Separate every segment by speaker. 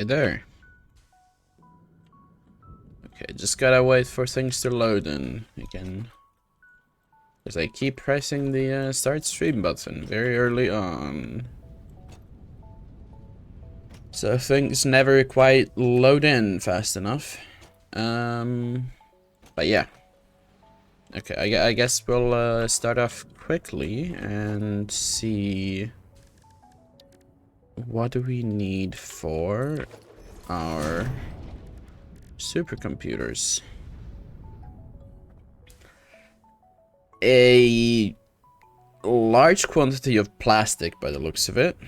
Speaker 1: Hey there. Okay, just gotta wait for things to load in again. As I keep pressing the start stream button very early on. So things never quite load in fast enough. But yeah. Okay, I guess we'll start off quickly and see what do we need for our supercomputers. A large quantity of plastic by the looks of it.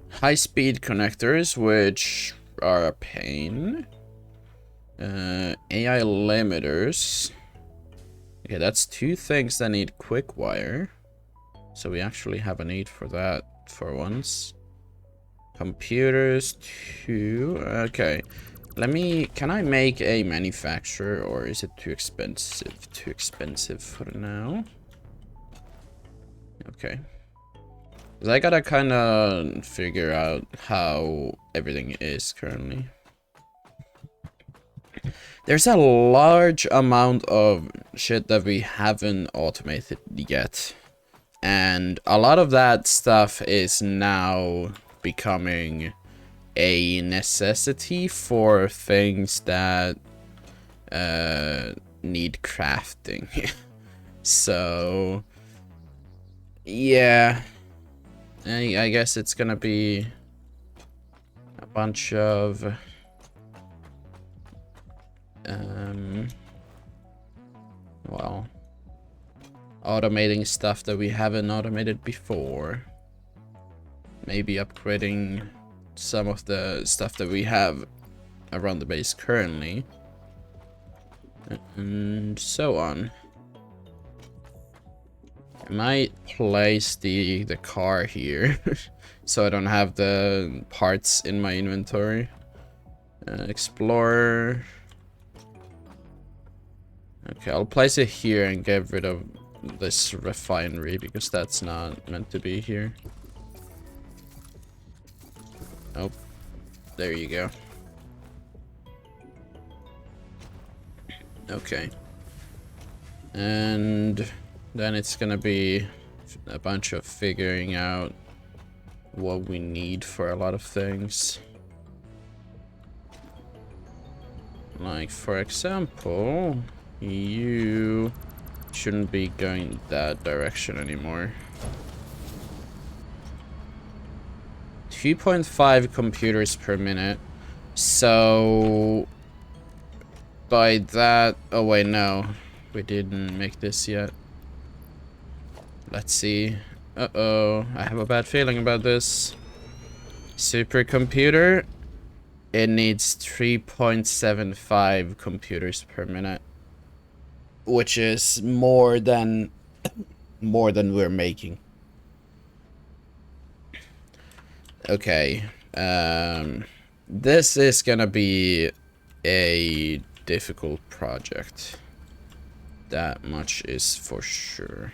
Speaker 1: High-speed connectors, which are a pain. AI limiters. Okay, that's two things that need quick wire. So we actually have a need for that for once. Computers, two. Okay. Can I make a manufacturer, or is it too expensive? Too expensive for now. Okay. Because I gotta kind of figure out how everything is currently. There's a large amount of shit that we haven't automated yet. And a lot of that stuff is now becoming a necessity for things that need crafting. So, yeah. I guess it's gonna be a bunch of well, automating stuff that we haven't automated before. Maybe upgrading some of the stuff that we have around the base currently. And so on. I might place the car here so I don't have the parts in my inventory. Explorer. Okay, I'll place it here and get rid of this refinery because that's not meant to be here. Oh, there you go. Okay. And then it's gonna be a bunch of figuring out what we need for a lot of things. Like, for example, you shouldn't be going that direction anymore. 2.5 computers per minute. So by that, oh wait, no, we didn't make this yet. Let's see. Uh-oh, I have a bad feeling about this. Supercomputer, it needs 3.75 computers per minute, which is more than we're making. Okay, this is gonna be a difficult project. That much is for sure.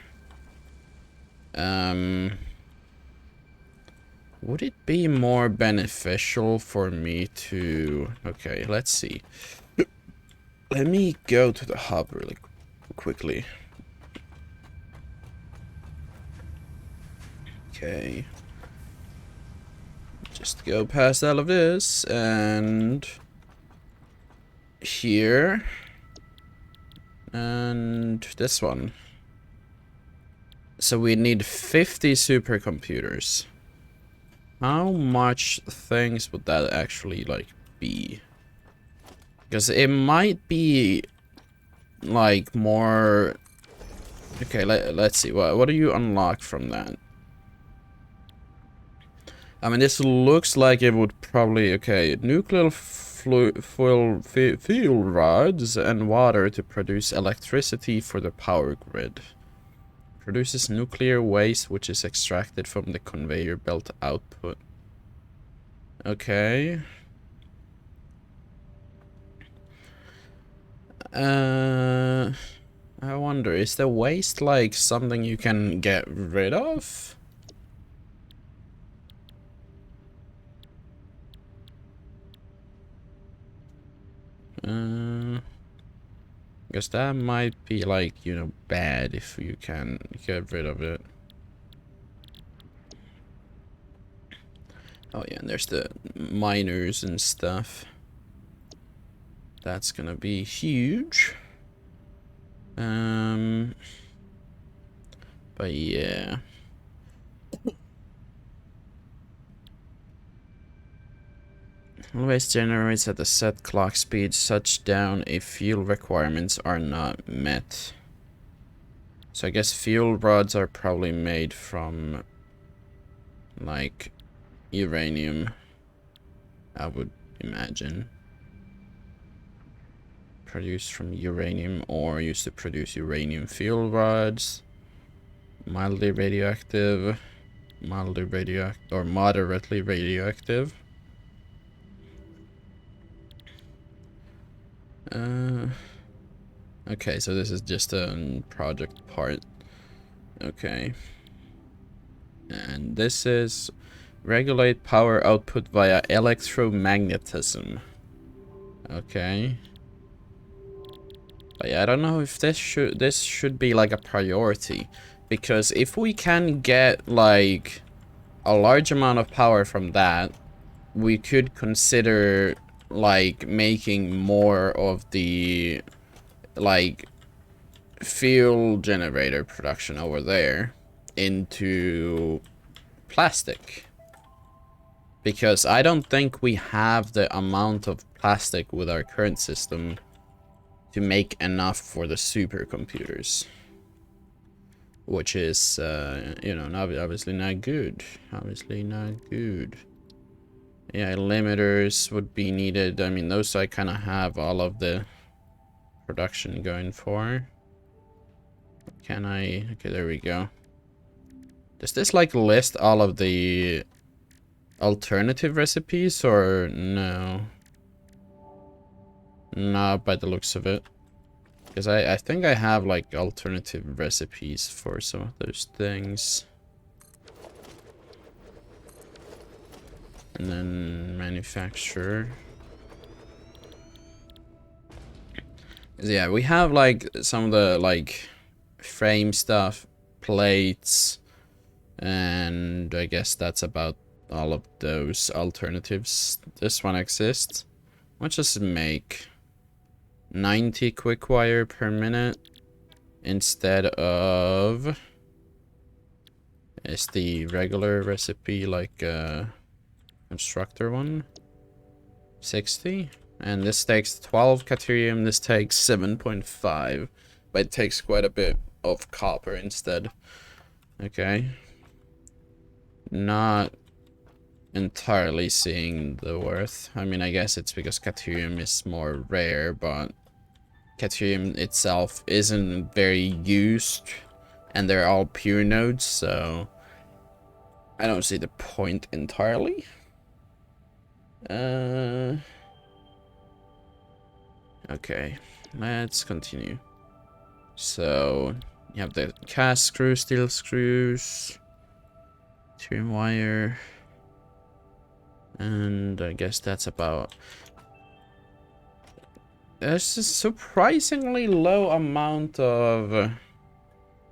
Speaker 1: Would it be more beneficial for me to... Okay, let's see. Let me go to the hub really quickly. Okay. Just go past all of this and here and this one. So we need 50 supercomputers. How much things would that actually like be? Because it might be like more. Okay, let's see. What do you unlock from that? I mean, this looks like it would probably... Okay, nuclear fuel rods and water to produce electricity for the power grid. Produces nuclear waste, which is extracted from the conveyor belt output. Okay. I wonder, is the waste like something you can get rid of? Guess that might be like, you know, bad if you can get rid of it. Oh yeah, and there's the miners and stuff. That's gonna be huge. But yeah. Always generates at a set clock speed, such down if fuel requirements are not met. So I guess fuel rods are probably made from, like, uranium, I would imagine. Produced from uranium, or used to produce uranium fuel rods. Mildly radioactive, or moderately radioactive. Okay, so this is just a project part. Okay. And this is regulate power output via electromagnetism. Okay. But yeah, I don't know if this should be like a priority, because if we can get like a large amount of power from that, we could consider like making more of the like fuel generator production over there into plastic, because I don't think we have the amount of plastic with our current system to make enough for the supercomputers, which is you know, obviously not good. Obviously not good. Yeah, limiters would be needed. I mean, those I kind of have all of the production going for. Can I? Okay, there we go. Does this like list all of the alternative recipes or no? Not by the looks of it. Because I think I have like alternative recipes for some of those things. And then manufacture. Yeah, we have like some of the like frame stuff, plates, and I guess that's about all of those alternatives. This one exists. Let's just make 90 quick wire per minute instead of, is the regular recipe like constructor one, 60, and this takes 12 caterium, this takes 7.5, but it takes quite a bit of copper instead. Okay, not entirely seeing the worth. I mean, I guess it's because caterium is more rare, but caterium itself isn't very used, and they're all pure nodes, so I don't see the point entirely. Okay, let's continue. So you have the cast screw, steel screws, trim wire, and I guess that's about. There's a surprisingly low amount of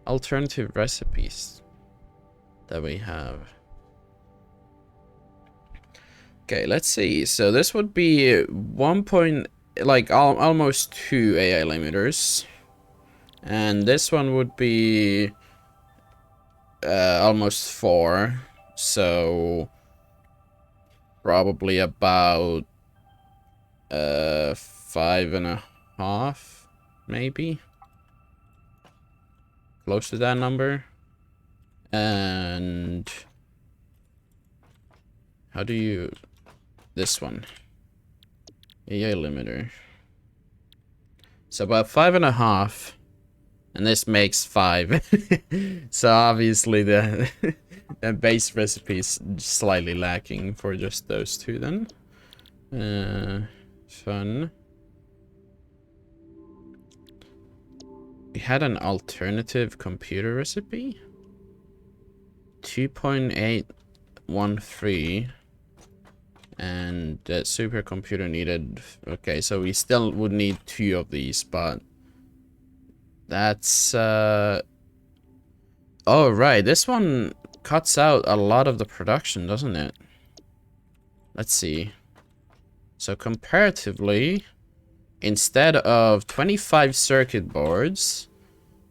Speaker 1: alternative recipes that we have. Okay, let's see. So this would be 1 point, like almost 2 AI limiters, and this one would be almost 4. So probably about 5.5, maybe close to that number. And how do you? This one. AI limiter. So about 5.5. And this makes 5. So obviously the, the base recipe is slightly lacking for just those two then. Fun. We had an alternative computer recipe. 2.813. And the supercomputer needed... Okay, so we still would need 2 of these, but... That's... Oh, right. This one cuts out a lot of the production, doesn't it? Let's see. So comparatively, instead of 25 circuit boards,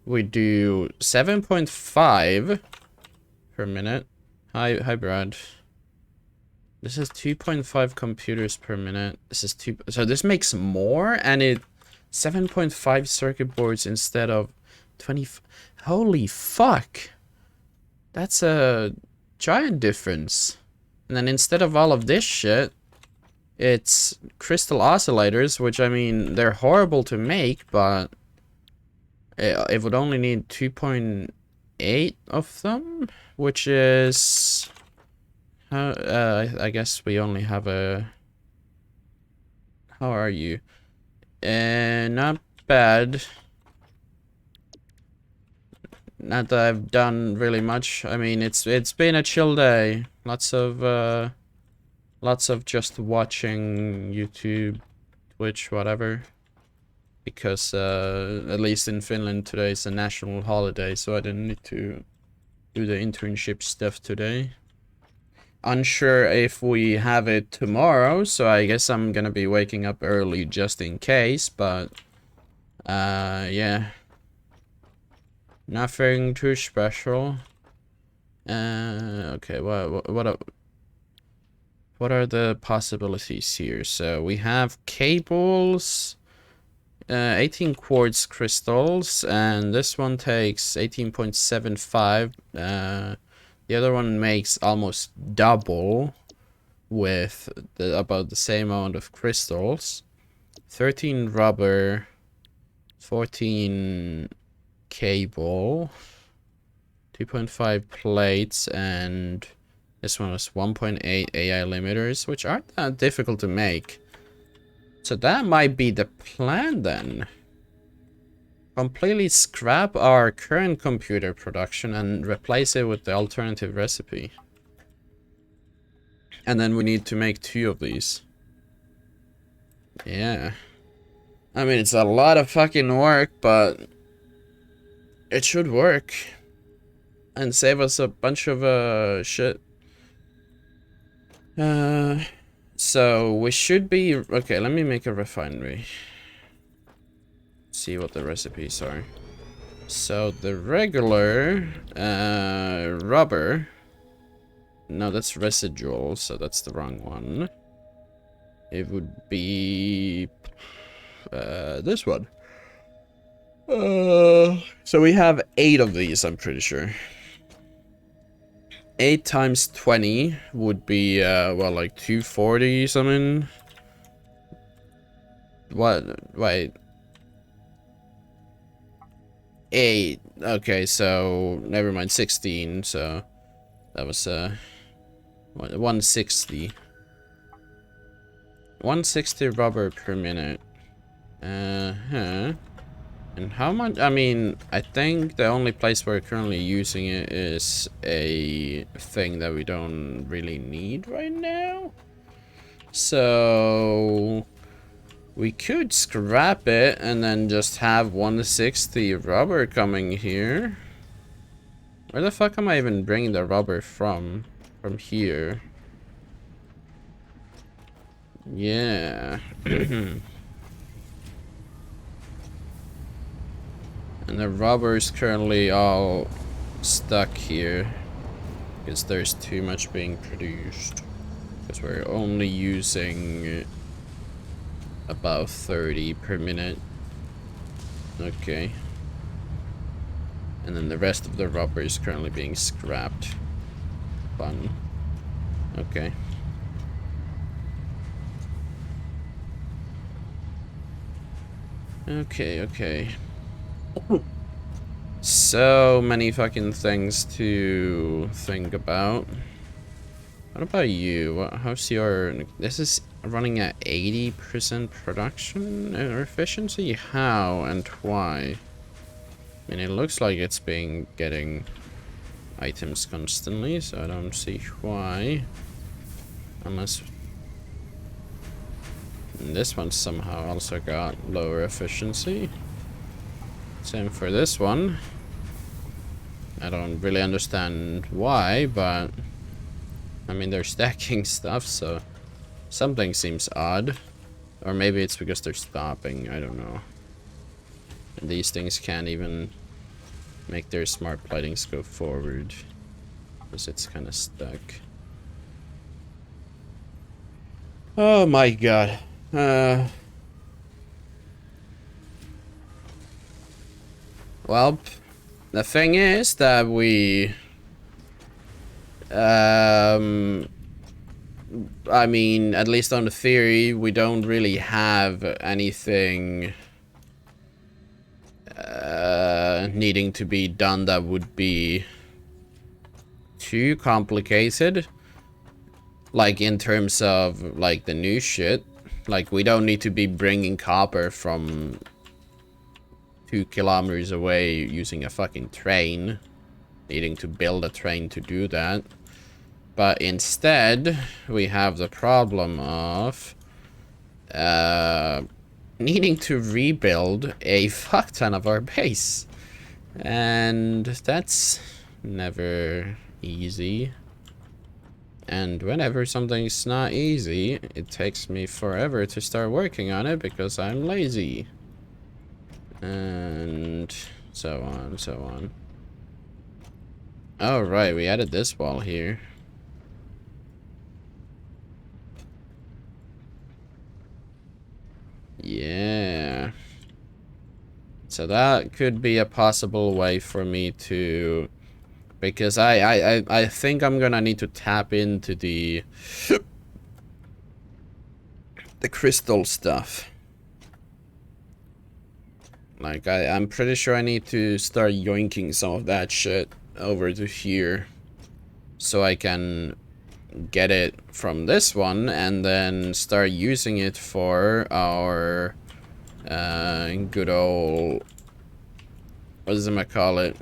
Speaker 1: we do 7.5 per minute. Hi, Brad. This is 2.5 computers per minute. This is 2. So this makes more, and it 7.5 circuit boards instead of 20. Holy fuck! That's a giant difference. And then instead of all of this shit, it's crystal oscillators, which, I mean, they're horrible to make, but it would only need 2.8 of them, which is... I guess we only have a... How are you? Not bad. Not that I've done really much. I mean, it's been a chill day. Lots of just watching YouTube, Twitch, whatever. Because at least in Finland today is a national holiday, so I didn't need to do the internship stuff today. Unsure if we have it tomorrow, so I guess I'm gonna be waking up early just in case, but yeah. Nothing too special. Okay, what are the possibilities here? So we have cables, 18 quartz crystals, and this one takes 18.75. The other one makes almost double with about the same amount of crystals. 13 rubber, 14 cable, 2.5 plates, and this one is 1.8 AI limiters, which aren't that difficult to make. So that might be the plan then. Completely scrap our current computer production and replace it with the alternative recipe. And then we need to make 2 of these. Yeah. I mean, it's a lot of fucking work, but it should work. And save us a bunch of shit. So we should be... Okay, let me make a refinery. See what the recipes are. So the regular rubber, no, that's residual, so that's the wrong one. It would be this one. So we have 8 of these, I'm pretty sure. 8 times 20 would be well, like 240 something. What? Wait. 8. Okay, so never mind. 16. So that was 160. 160 rubber per minute. And how much? I mean, I think the only place we're currently using it is a thing that we don't really need right now. So we could scrap it and then just have 160 rubber coming here. Where the fuck am I even bringing the rubber from? From here. Yeah. And the rubber is currently all stuck here because there's too much being produced. Because we're only using about 30 per minute. Okay. And then the rest of the rubber is currently being scrapped. Fun. Okay. Okay. So many fucking things to think about. What about you? How's your... This is running at 80% production or efficiency? How and why? I mean, it looks like it's been getting items constantly, so I don't see why. Unless And this one somehow also got lower efficiency. Same for this one. I don't really understand why, but I mean, they're stacking stuff, so something seems odd. Or maybe it's because they're stopping, I don't know. And these things can't even make their smart platings go forward, because it's kind of stuck. Oh my god. Well, the thing is that we... I mean, at least on the theory, we don't really have anything needing to be done that would be too complicated. Like, in terms of, like, the new shit. Like, we don't need to be bringing copper from 2 kilometers away using a fucking train. Needing to build a train to do that. But instead, we have the problem of needing to rebuild a fuck ton of our base. And that's never easy. And whenever something's not easy, it takes me forever to start working on it because I'm lazy. And so on, so on. Oh, right, we added this wall here. Yeah. So that could be a possible way for me to... Because I think I'm gonna need to tap into the crystal stuff. Like, I'm pretty sure I need to start yoinking some of that shit over to here. So I can get it from this one and then start using it for our good old... What does it call it?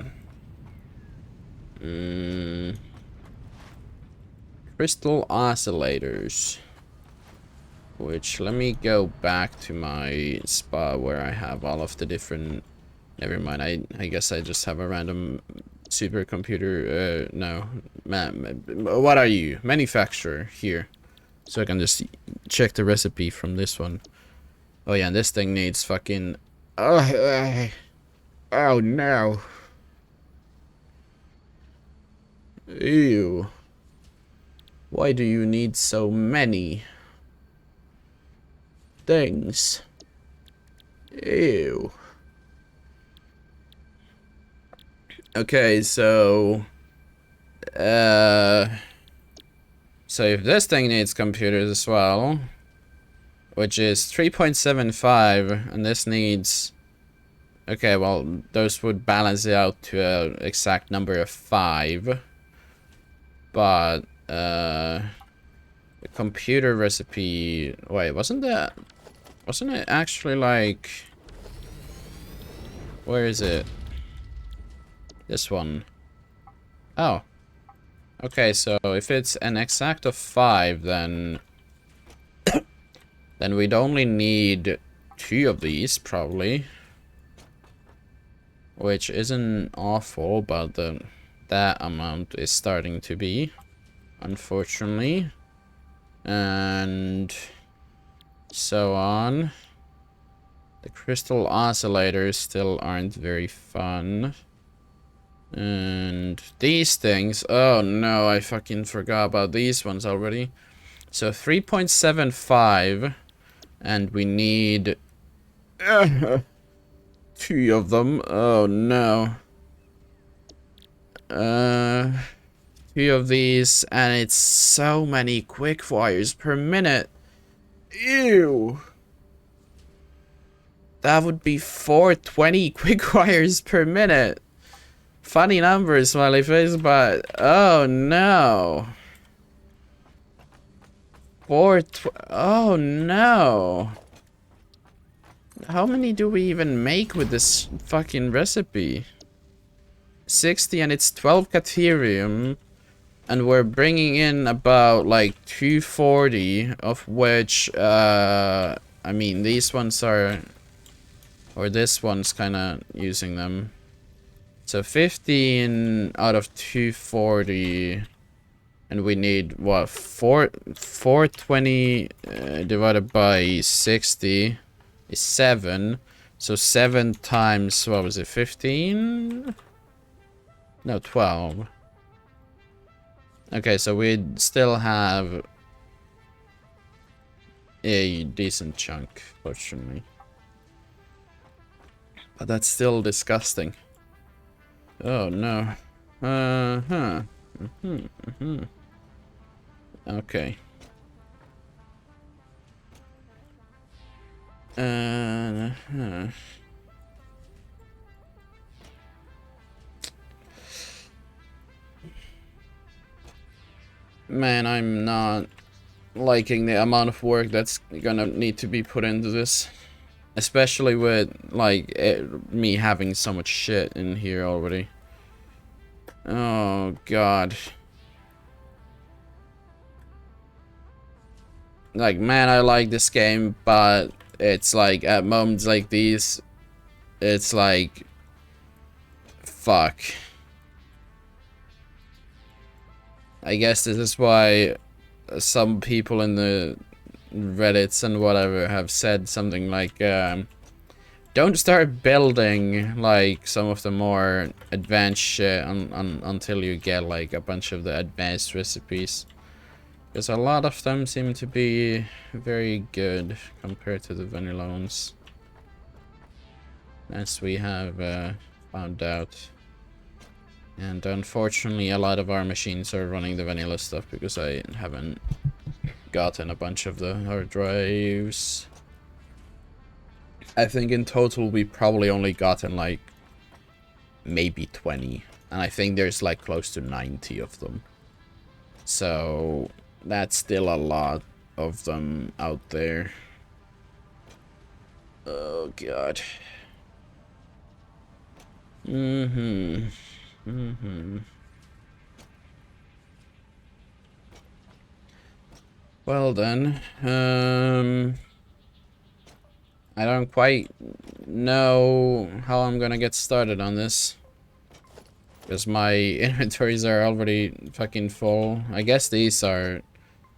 Speaker 1: Crystal oscillators. Which, let me go back to my spot where I have all of the different... Never mind, I guess I just have a random supercomputer, no. What are you? Manufacturer, here. So I can just check the recipe from this one. Oh yeah, and this thing needs fucking... Oh no. Ew. Why do you need so many things? Ew. Okay, so... So if this thing needs computers as well, which is 3.75, and this needs... Okay, well, those would balance it out to an exact number of 5. But, the computer recipe... Wait, wasn't it actually like... Where is it? This one. Oh. Okay, so if it's an exact of 5, then... then we'd only need 2 of these, probably. Which isn't awful, but that amount is starting to be, unfortunately. And so on. The crystal oscillators still aren't very fun. And these things, oh no, I fucking forgot about these ones already. So 3.75, and we need 2 of them. Oh no. 2 of these, and it's so many quick wires per minute. Ew. That would be 420 quick wires per minute. Funny numbers, smiley face, but oh no. Oh no. How many do we even make with this fucking recipe? 60, and it's 12 caterium. And we're bringing in about like 240, of which I mean, these ones are... Or this one's kind of using them. So 15 out of 240. And we need, what, 420 divided by 60 is 7. So 7 times, what was it, 15? No, 12. Okay, so we'd still have a decent chunk, fortunately. But that's still disgusting. Oh, no. Okay. Man, I'm not liking the amount of work that's gonna need to be put into this. Especially with, like, me having so much shit in here already. Oh, God. Like, man, I like this game, but it's like, at moments like these, it's like, fuck. I guess this is why some people in the Reddits and whatever have said something like, don't start building, like, some of the more advanced shit until you get, like, a bunch of the advanced recipes. Because a lot of them seem to be very good compared to the vanilla ones. As we have found out. And unfortunately, a lot of our machines are running the vanilla stuff because I haven't gotten a bunch of the hard drives. I think in total we probably only gotten like maybe 20. And I think there's like close to 90 of them. So that's still a lot of them out there. Oh god. Well then, I don't quite know how I'm gonna get started on this. Because my inventories are already fucking full. I guess these are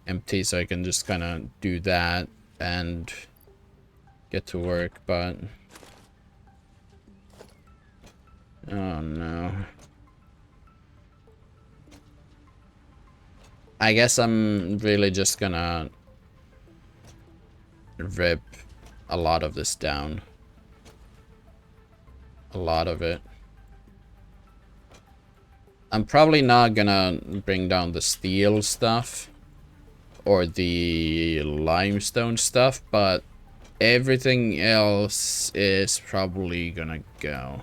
Speaker 1: empty, so I can just kind of do that and get to work, but... Oh no. I guess I'm really just gonna rip a lot of this down. A lot of it. I'm probably not gonna bring down the steel stuff or the limestone stuff, but everything else is probably gonna go.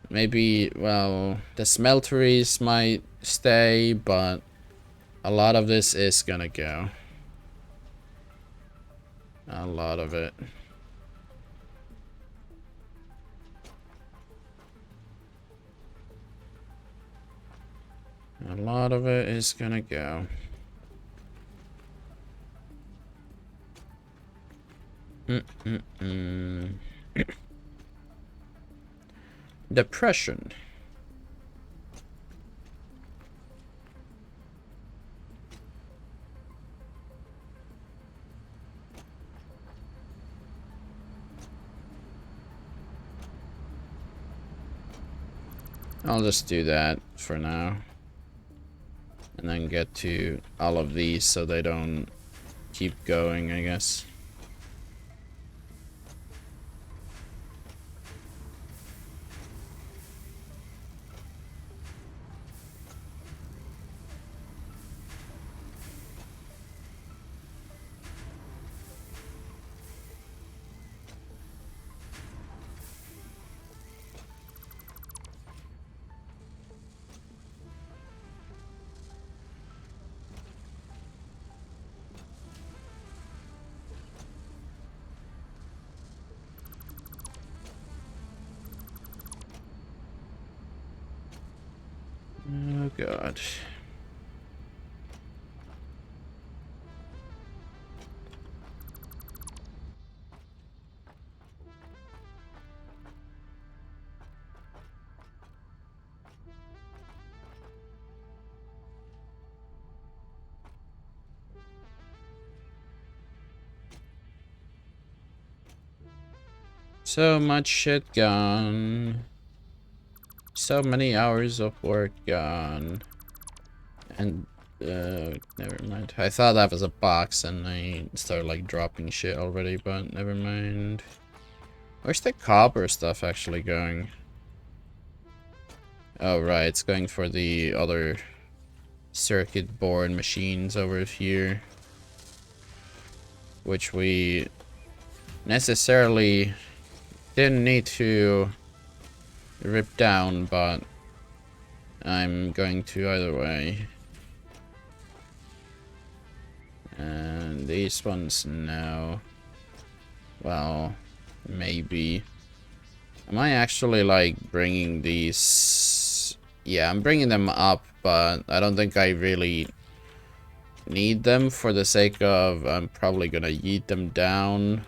Speaker 1: Maybe, well, the smelteries might stay, but a lot of this is gonna go. A lot of it. A lot of it is gonna go. Depression. I'll just do that for now. And then get to all of these so they don't keep going, I guess. Oh god. So much shit gone. So many hours of work gone. And, never mind. I thought that was a box and I started like dropping shit already, but never mind. Where's the copper stuff actually going? Oh, right, it's going for the other circuit board machines over here. Which we necessarily didn't need to rip down, but I'm going to either way. And these ones, no. Well, maybe. Am I actually like bringing these? Yeah, I'm bringing them up, but I don't think I really need them for the sake of I'm probably gonna yeet them down.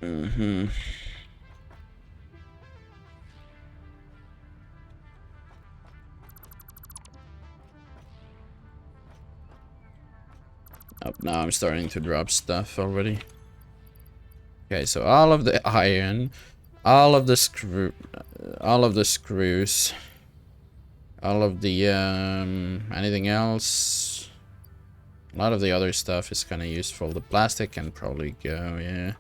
Speaker 1: Mm-hmm. Oh, now I'm starting to drop stuff already. Okay, so all of the iron, all of the screws, all of the anything else. A lot of the other stuff is kind of useful. The plastic can probably go, yeah.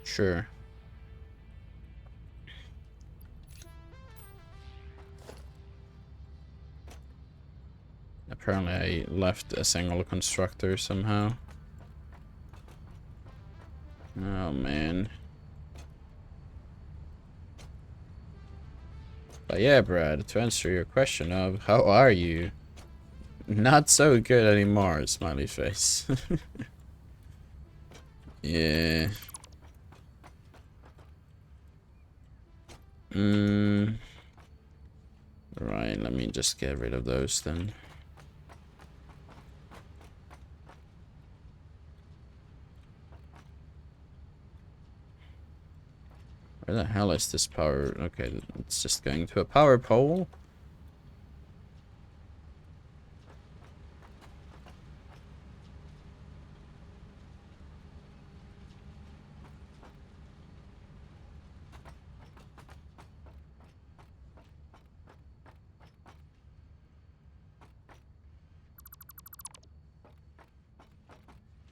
Speaker 1: Sure. Apparently I left a single constructor somehow. Oh man. But yeah, Brad, to answer your question of how are you? Not so good anymore, smiley face. Yeah. Right, let me just get rid of those then. Where the hell is this power? Okay, it's just going to a power pole.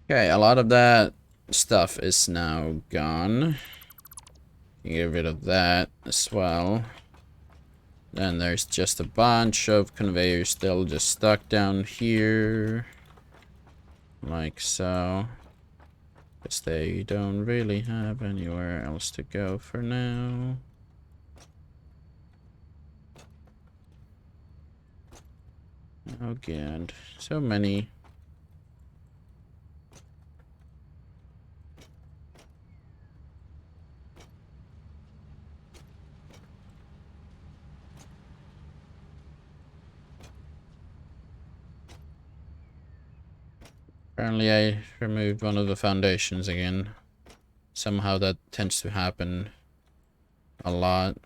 Speaker 1: Okay, a lot of that stuff is now gone. Get rid of that as well. Then there's just a bunch of conveyors still just stuck down here. Like so. Because they don't really have anywhere else to go for now. Oh god, so many. Apparently I removed one of the foundations again. Somehow that tends to happen a lot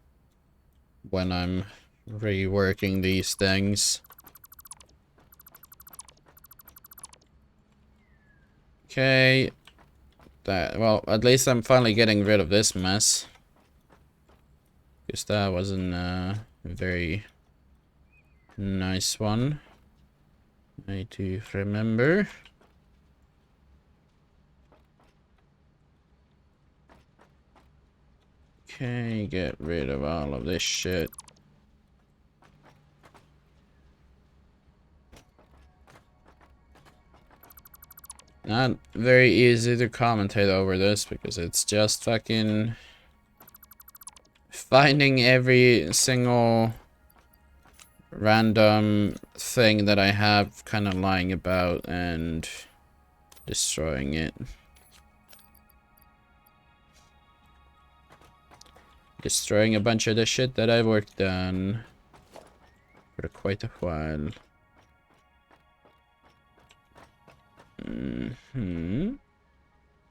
Speaker 1: when I'm reworking these things. Okay. Well, at least I'm finally getting rid of this mess. Because that wasn't a very nice one. I do remember. Okay, get rid of all of this shit. Not very easy to commentate over this because it's just fucking finding every single random thing that I have kind of lying about and destroying it. Destroying a bunch of the shit that I've worked on for quite a while.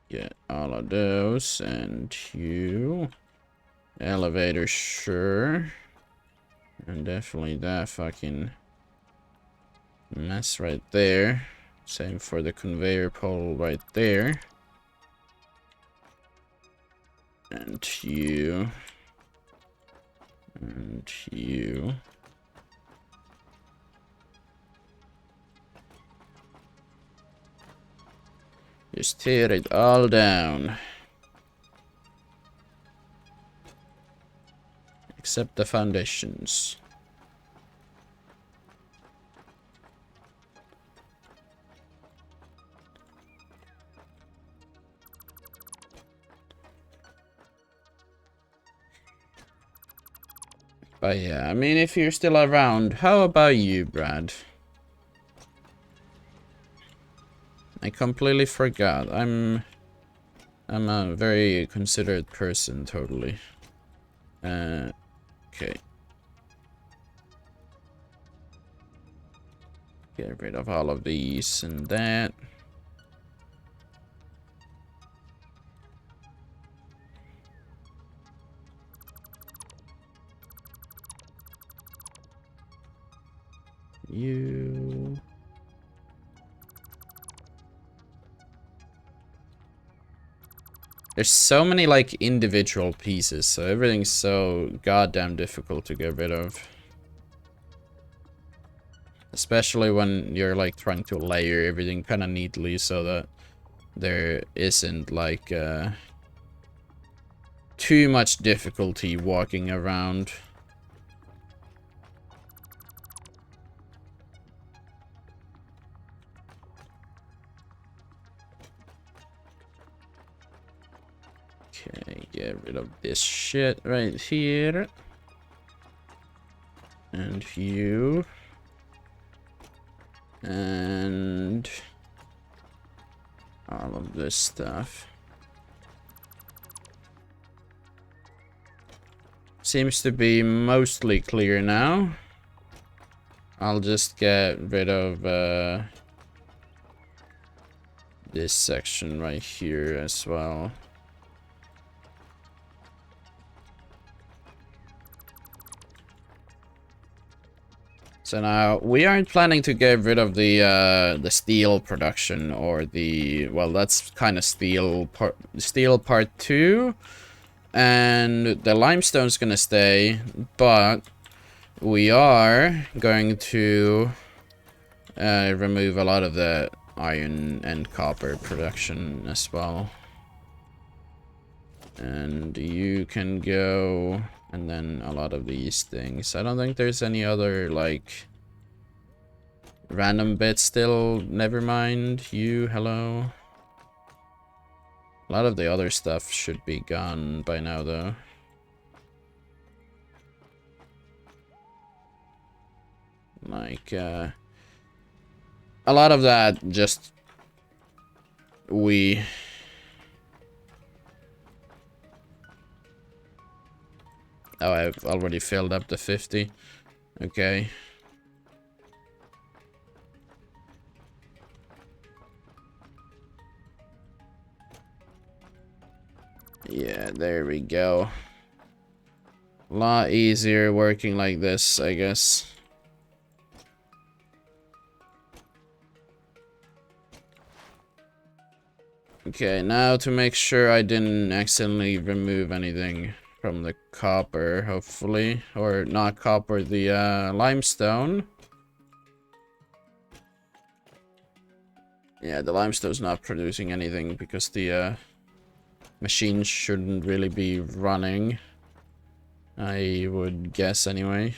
Speaker 1: Get all of those, and you. Elevator, sure. And definitely that fucking mess right there. Same for the conveyor pole right there. And you. And you. Just tear it all down. Except the foundations. But yeah, I mean, if you're still around, how about you, Brad? I completely forgot. I'm a very considerate person, totally. Okay. Get rid of all of these and that. You. There's so many, like, individual pieces, so everything's so goddamn difficult to get rid of. Especially when you're, like, trying to layer everything kind of neatly so that there isn't, like, too much difficulty walking around. Okay, get rid of this shit right here. And you. And all of this stuff. Seems to be mostly clear now. I'll just get rid of this section right here as well. So now we aren't planning to get rid of the steel production or the, well, that's kind of steel part 2, and the limestone's gonna stay, but we are going to remove a lot of the iron and copper production as well. And you can go, and then a lot of these things. I don't think there's any other, like, random bits still. Never mind. You, hello. A lot of the other stuff should be gone by now, though. Like, a lot of that just... Oh, I've already filled up the 50. Okay. Yeah, there we go. A lot easier working like this, I guess. Okay, now to make sure I didn't accidentally remove anything from the copper, hopefully. Or not copper, the limestone. Yeah, the limestone's not producing anything because the machine shouldn't really be running. I would guess anyway.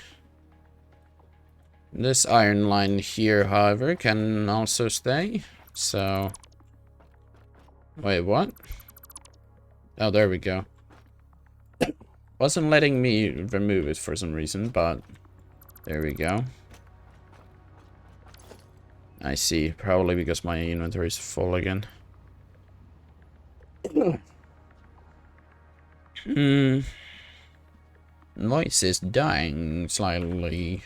Speaker 1: This iron line here, however, can also stay. So... Wait, what? Oh, there we go. Wasn't letting me remove it for some reason, but there we go. I see. Probably because my inventory is full again. Voice is dying slightly.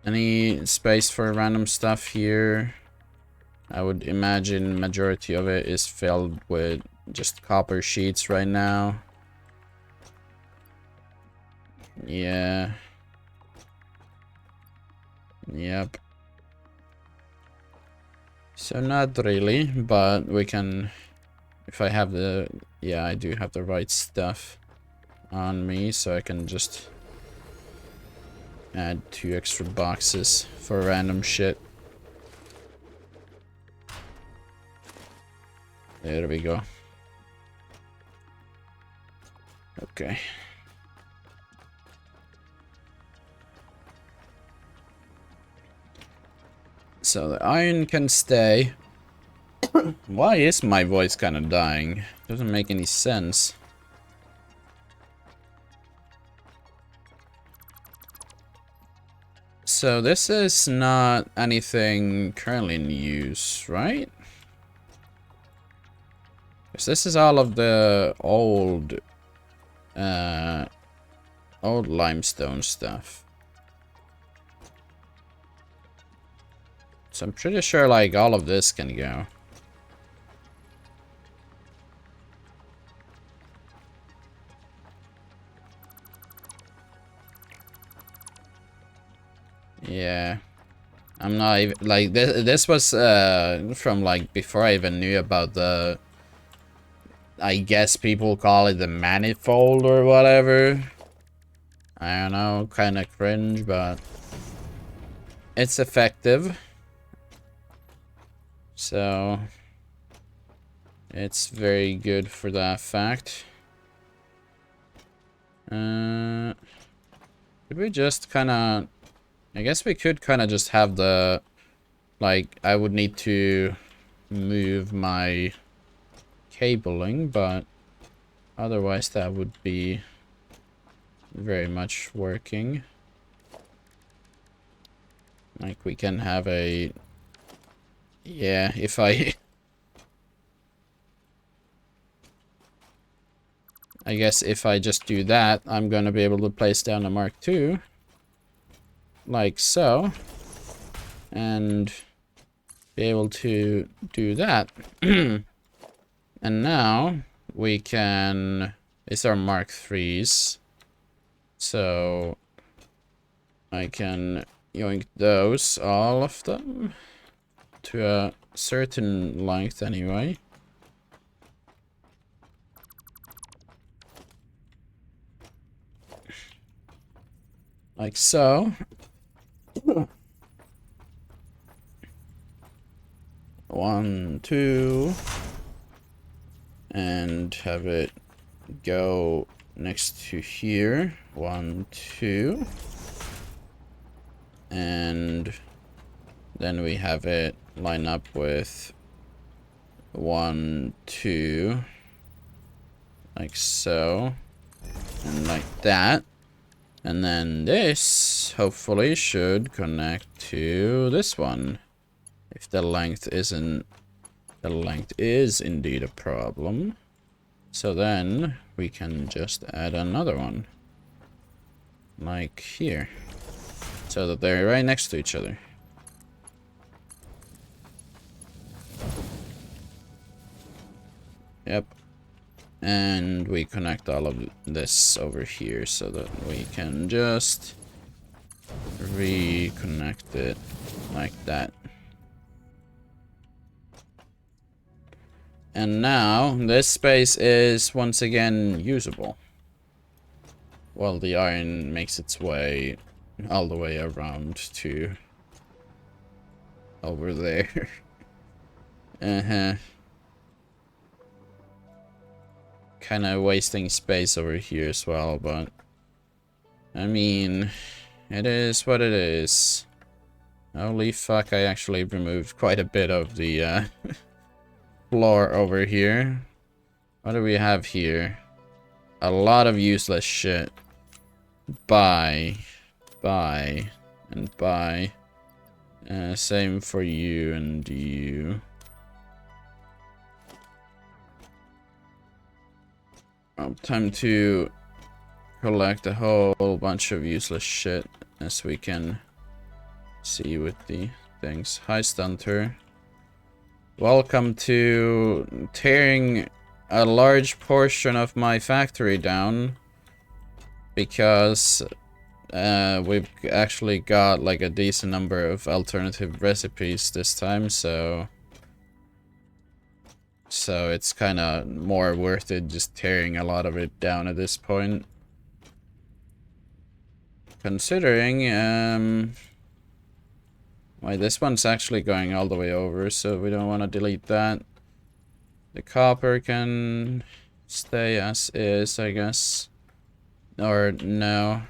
Speaker 1: Any space for random stuff here? I would imagine majority of it is filled with just copper sheets right now. Yeah. Yep. So not really, but we can, if I have the, yeah, I do have the right stuff on me, so I can just add 2 extra boxes for random shit. There we go. Okay. So the iron can stay. Why is my voice kind of dying? Doesn't make any sense. So this is not anything currently in use, right? Because this is all of the old limestone stuff. So I'm pretty sure like all of this can go. Yeah. I'm not even like this was from like before I even knew about the, I guess people call it the manifold or whatever. I don't know, kind of cringe, but it's effective. So it's very good for that fact. Could we just kind of, I guess we could kind of just have the, like, I would need to move my cabling, but otherwise that would be very much working. Like we can have a, yeah, if I I guess if I just do that, I'm gonna be able to place down a Mark II like so, and be able to do that. And now we can, it's our Mark IIIs, so I can yoink those, all of them, to a certain length anyway. Like so. 1, 2, and have it go next to here. 1, 2, and then we have it line up with 1, 2, like so, and like that. And then this hopefully should connect to this one. If the length isn't, the length is indeed a problem. So then we can just add another one. Like here. So that they're right next to each other. Yep. And we connect all of this over here so that we can just reconnect it like that. And now this space is once again usable. While the iron makes its way all the way around to over there. Kind of wasting space over here as well, but I mean, it is what it is. Holy fuck, I actually removed quite a bit of the floor over here. What do we have here? A lot of useless shit. Buy, and buy. Same for you and you. Time to collect a whole bunch of useless shit, as we can see with the things. Hi, Stunter. Welcome to tearing a large portion of my factory down. Because we've actually got like a decent number of alternative recipes this time, so it's kind of more worth it just tearing a lot of it down at this point. Considering, why this one's actually going all the way over, so we don't want to delete that. The copper can stay as is, I guess. Or no,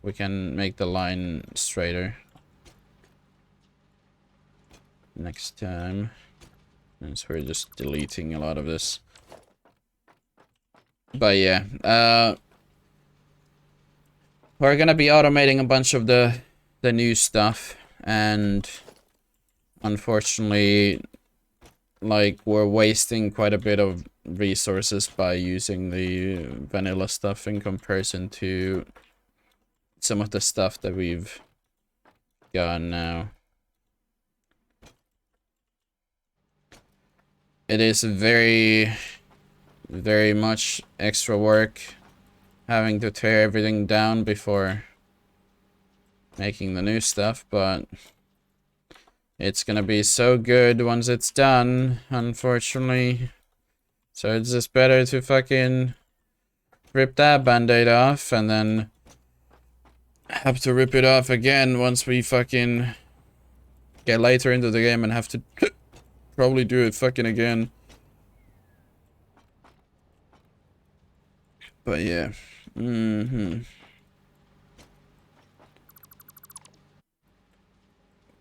Speaker 1: we can make the line straighter next time. Since we're just deleting a lot of this. But yeah, we're gonna be automating a bunch of the new stuff, and unfortunately, like, we're wasting quite a bit of resources by using the vanilla stuff in comparison to some of the stuff that we've got now. It is very, very much extra work having to tear everything down before making the new stuff, but it's gonna be so good once it's done, unfortunately. So it's just better to fucking rip that band-aid off and then have to rip it off again once we fucking get later into the game and have to probably do it fucking again. But yeah.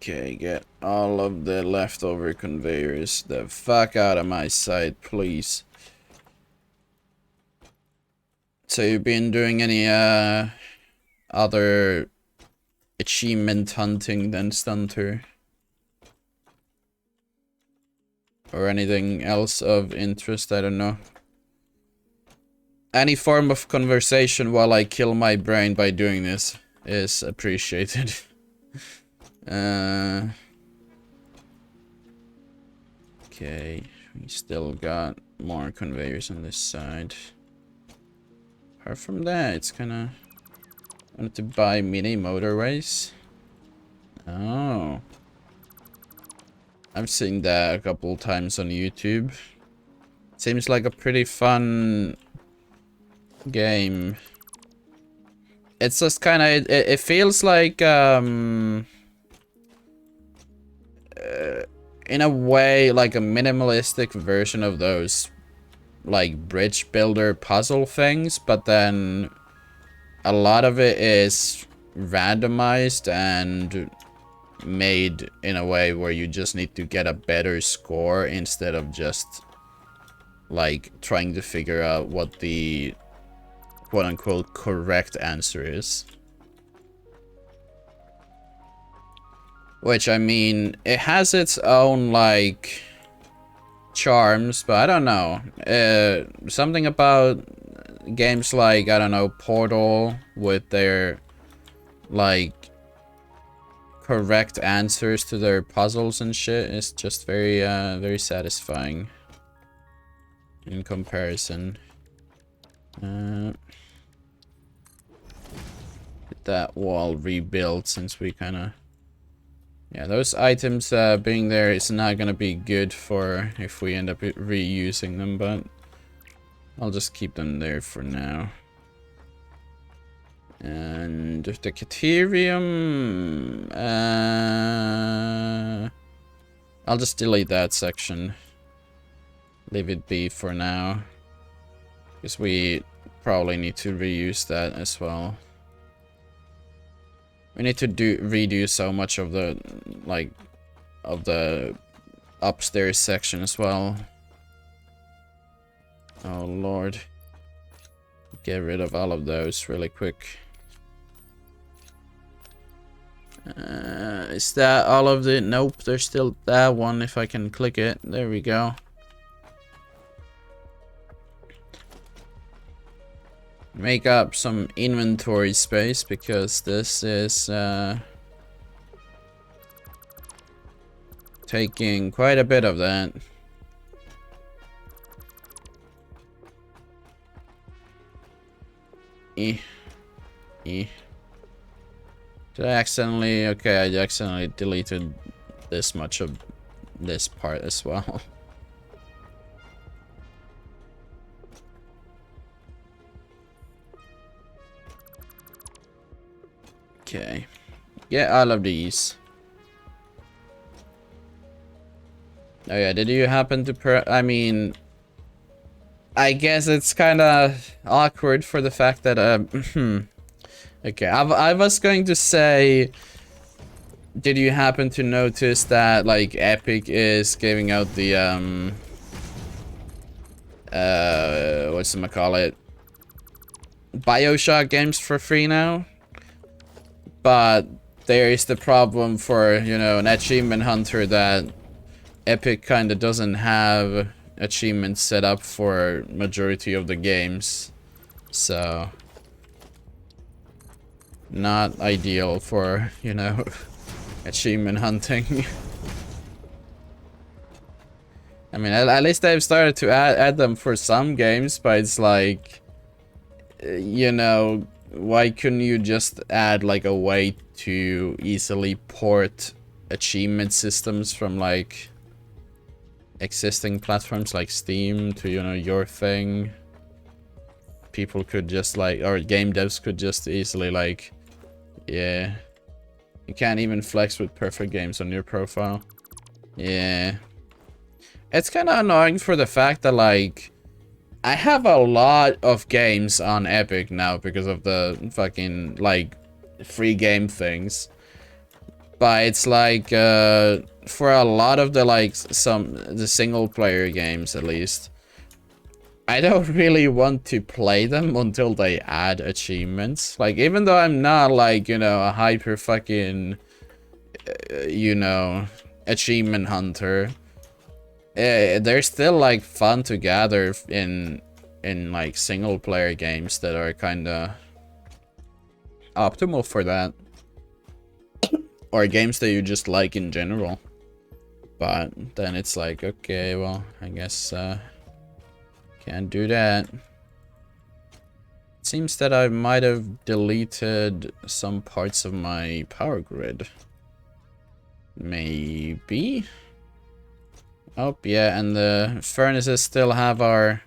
Speaker 1: Okay, get all of the leftover conveyors the fuck out of my sight, please. So you've been doing any other achievement hunting than Stunter? Or anything else of interest, I don't know. Any form of conversation while I kill my brain by doing this is appreciated. Okay, we still got more conveyors on this side. Apart from that, it's kinda... I wanted to buy mini motorways. Oh. I've seen that a couple times on YouTube. Seems like a pretty fun game. It's just kind of... It feels like... in a way, like a minimalistic version of those, like, bridge builder puzzle things, but then a lot of it is randomized and made in a way where you just need to get a better score instead of just, like, trying to figure out what the quote-unquote correct answer is. Which, I mean, it has its own, like, charms, but I don't know. Something about games like, I don't know, Portal, with their, like, correct answers to their puzzles and shit is just very, very satisfying in comparison. Get that wall rebuilt, since we kind of... Yeah, those items being there is not gonna be good for if we end up reusing them, but I'll just keep them there for now. And the Caterium, I'll just delete that section. Leave it be for now, because we probably need to reuse that as well. We need to redo so much of the, like, of the upstairs section as well. Oh lord. Get rid of all of those really quick. Is that all of the... Nope, there's still that one if I can click it. There we go. Make up some inventory space, because this is taking quite a bit of that. Eh. Eh. Did I accidentally... Okay, I accidentally deleted this much of this part as well. Okay. Get all of these. Oh yeah, did you happen to I mean... I guess it's kind of awkward for the fact that, okay, I was going to say... Did you happen to notice that, like, Epic is giving out the, whatchamacallit? BioShock games for free now? But there is the problem for, you know, an achievement hunter that Epic kinda doesn't have achievements set up for majority of the games. So... not ideal for, you know... achievement hunting. I mean, at least they've started to add them for some games, but it's like, you know, why couldn't you just add like a way to easily port achievement systems from like existing platforms like Steam to, you know, your thing? People could just like, or game devs could just easily like, yeah. You can't even flex with perfect games on your profile. Yeah. It's kind of annoying for the fact that, like, I have a lot of games on Epic now because of the fucking, like, free game things. But it's like, for a lot of the, like, the single player games at least, I don't really want to play them until they add achievements. Like, even though I'm not, like, you know, a hyper fucking, you know, achievement hunter, they're still, like, fun to gather in like, single-player games that are kinda optimal for that. Or games that you just like in general. But then it's like, okay, well, I guess, can't do that. It seems that I might have deleted some parts of my power grid. Maybe? Oh, yeah, and the furnaces still have our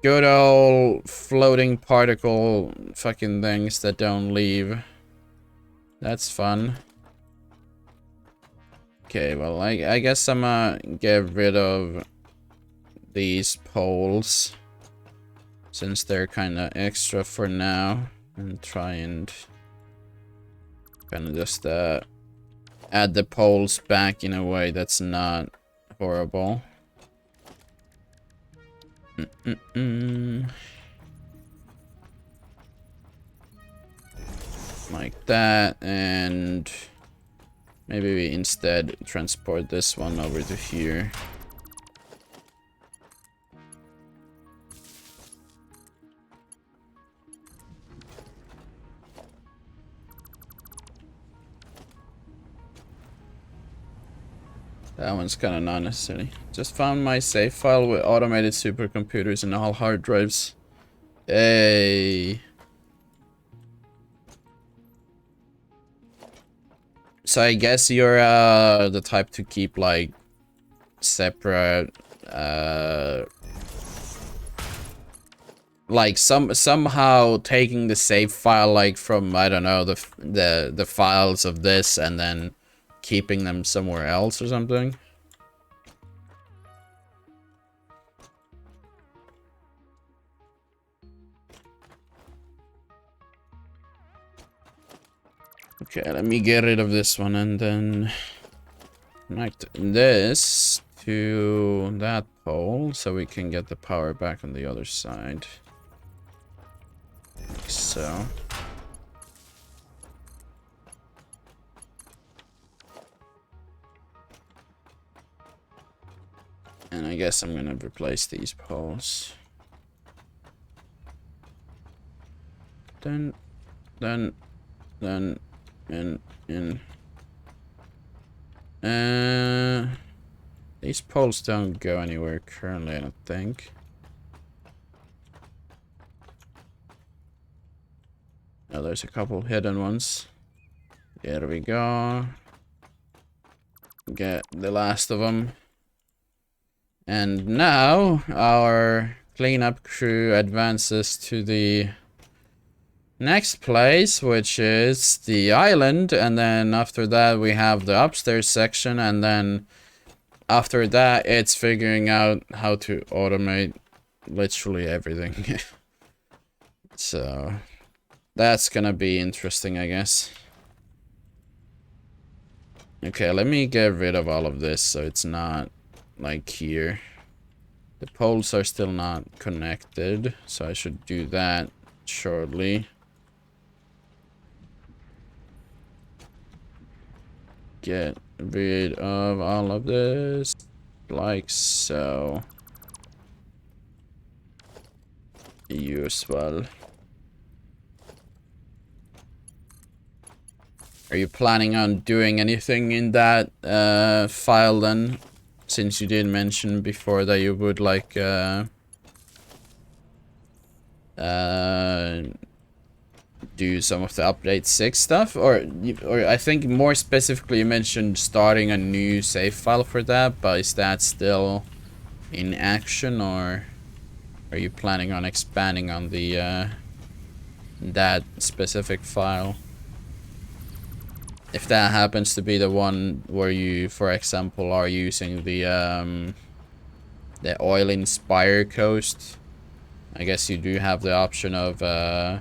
Speaker 1: good old floating particle fucking things that don't leave. That's fun. Okay, well, I guess I'm gonna get rid of these poles, since they're kind of extra for now, and try and kind of just add the poles back in a way that's not horrible. Like that, and maybe we instead transport this one over to here. That one's kind of not necessary. Just found my save file with automated supercomputers and all hard drives. Hey. So I guess you're the type to keep like separate like somehow taking the save file like from, I don't know, the files of this and then keeping them somewhere else or something. Okay, let me get rid of this one and then connect this to that pole so we can get the power back on the other side. Like so. And I guess I'm gonna replace these poles. Then, in. These poles don't go anywhere currently, I don't think. Oh, there's a couple hidden ones. There we go. Get the last of them. And now our cleanup crew advances to the next place, which is the island. And then after that, we have the upstairs section. And then after that, it's figuring out how to automate literally everything. So that's gonna be interesting, I guess. Okay, let me get rid of all of this so it's not like here. The poles are still not connected, so I should do that shortly. Get rid of all of this, like so. You as well. Are you planning on doing anything in that file then? Since you did mention before that you would like do some of the update 6 stuff, or I think more specifically you mentioned starting a new save file for that, but is that still in action, or are you planning on expanding on the that specific file? If that happens to be the one where you, for example, are using the oil inspire coast, I guess you do have the option of I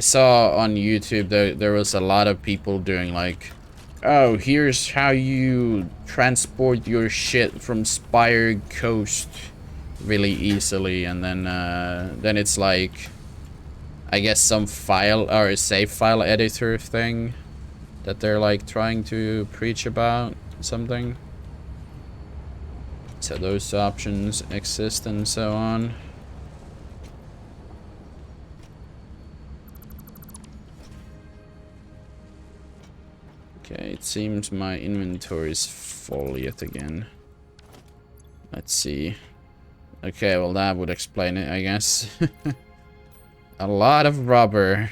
Speaker 1: saw on YouTube there was a lot of people doing like, oh, here's how you transport your shit from Spire Coast really easily, and then it's like, I guess some file or a save file editor thing that they're like trying to preach about something. So those options exist and so on. Okay, it seems my inventory is full yet again. Let's see. Okay, well that would explain it, I guess. A lot of rubber.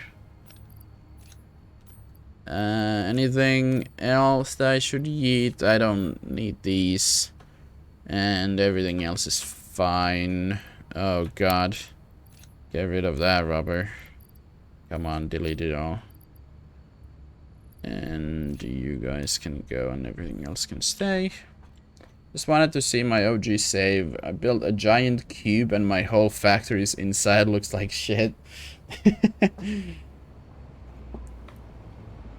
Speaker 1: Anything else that I should eat? I don't need these. And everything else is fine. Oh god. Get rid of that rubber. Come on, delete it all. And you guys can go and everything else can stay. Just wanted to see my OG save. I built a giant cube and my whole factory's inside looks like shit.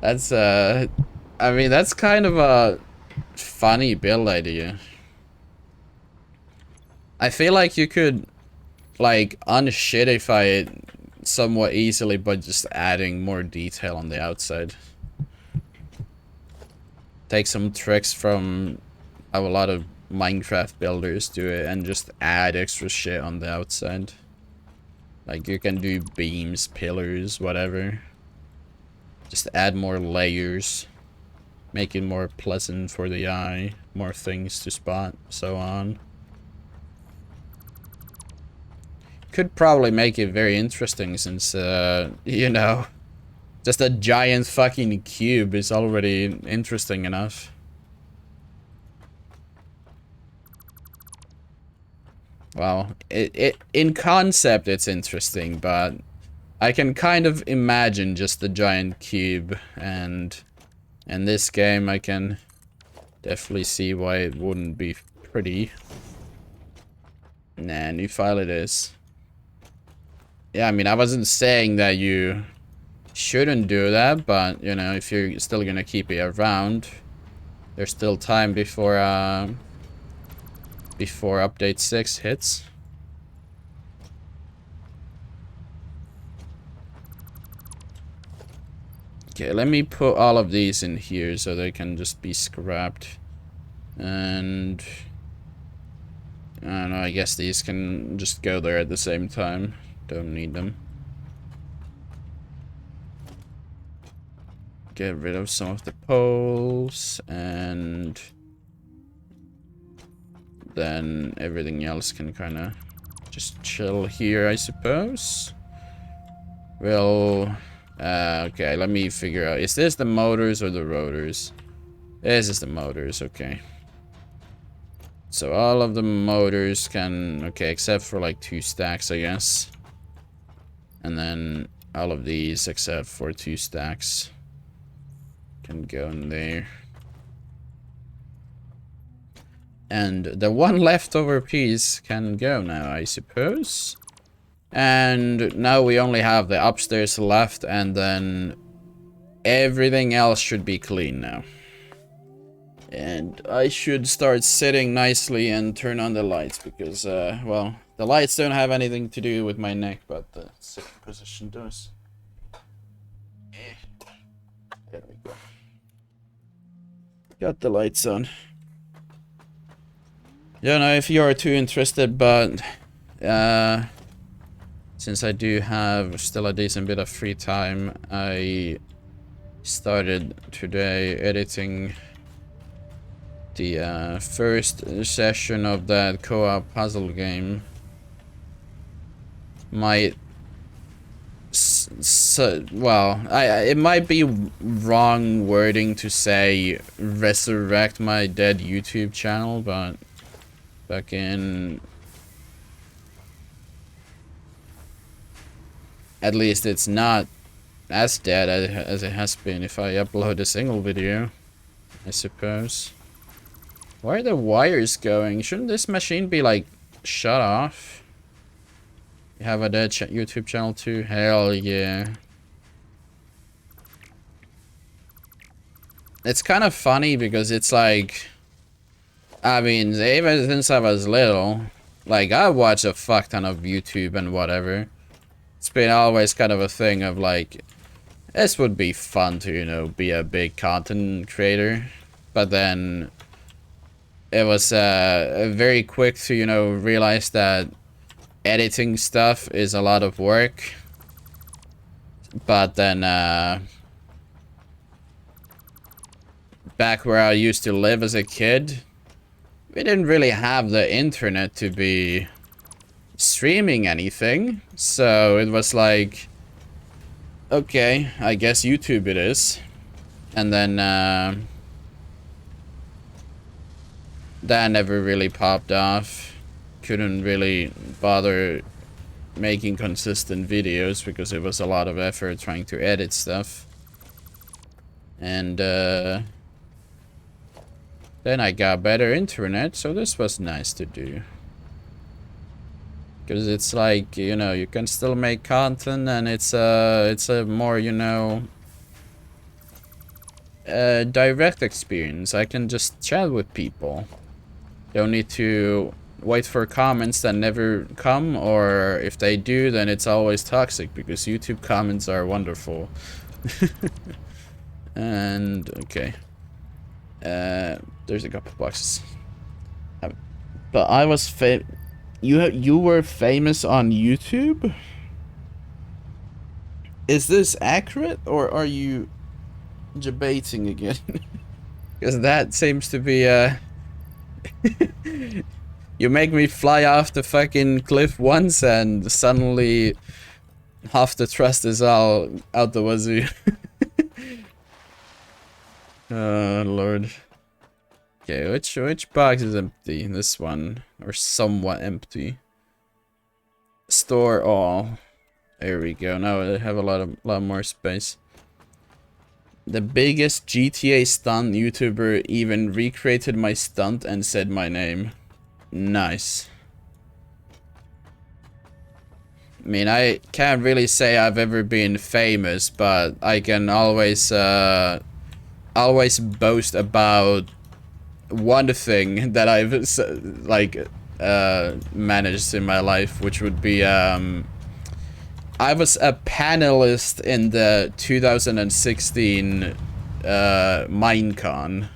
Speaker 1: That's I mean, that's kind of a funny build idea. I feel like you could like unshitify it somewhat easily by just adding more detail on the outside. Take some tricks from how a lot of Minecraft builders do it and just add extra shit on the outside. Like you can do beams, pillars, whatever. Just add more layers. Make it more pleasant for the eye. More things to spot, so on. Could probably make it very interesting since, you know, just a giant fucking cube is already interesting enough. Well, in concept it's interesting, but I can kind of imagine just the giant cube, and in this game I can definitely see why it wouldn't be pretty. Nah, new file it is. Yeah, I mean, I wasn't saying that you shouldn't do that, but, you know, if you're still gonna keep it around, there's still time before update 6 hits. Okay, let me put all of these in here so they can just be scrapped. And I don't know, I guess these can just go there at the same time. Don't need them. get rid of some of the poles, and then everything else can kind of just chill here, I suppose. Well, okay, let me figure out. Is this the motors or the rotors? This is the motors, okay. So all of the motors can, okay, except for like 2 stacks, I guess. And then all of these, except for 2 stacks, can go in there. And the one leftover piece can go now, I suppose. And now we only have the upstairs left, and then everything else should be clean now. And I should start sitting nicely and turn on the lights, because, well, the lights don't have anything to do with my neck, but the sitting position does. There we go. Got the lights on. Don't know if you are too interested, but, since I do have still a decent bit of free time, I started today editing the first session of that co-op puzzle game. Might well, it might be wrong wording to say resurrect my dead YouTube channel, but fucking at least it's not as dead as it has been if I upload a single video, I suppose. Where are the wires going? Shouldn't this machine be, like, shut off? You have a dead YouTube channel too? Hell yeah. It's kind of funny because it's like... I mean, even since I was little, like, I watch a fuck ton of YouTube and whatever. It's been always kind of a thing of, like, this would be fun to, you know, be a big content creator. But then... it was very quick to, you know, realize that editing stuff is a lot of work. But then, back where I used to live as a kid, we didn't really have the internet to be streaming anything. So it was like, okay, I guess YouTube it is. And then, that never really popped off. Couldn't really bother making consistent videos because it was a lot of effort trying to edit stuff. And then I got better internet, so this was nice to do. Because it's like, you know, you can still make content, and it's a more, you know, direct experience. I can just chat with people. Don't need to wait for comments that never come, or if they do, then it's always toxic, because YouTube comments are wonderful. And, okay. There's a couple boxes. But I was you were famous on YouTube? Is this accurate, or are you debating again? Because that seems to be, you make me fly off the fucking cliff once and suddenly half the trust is all out the wazoo. Oh lord. Okay, which box is empty? This one, or somewhat empty. Store all. There we go. Now I have a lot more space. The biggest GTA stunt YouTuber even recreated my stunt and said my name. Nice. I mean, I can't really say I've ever been famous, but I can always boast about one thing that I've like managed in my life, which would be I was a panelist in the 2016 Minecon,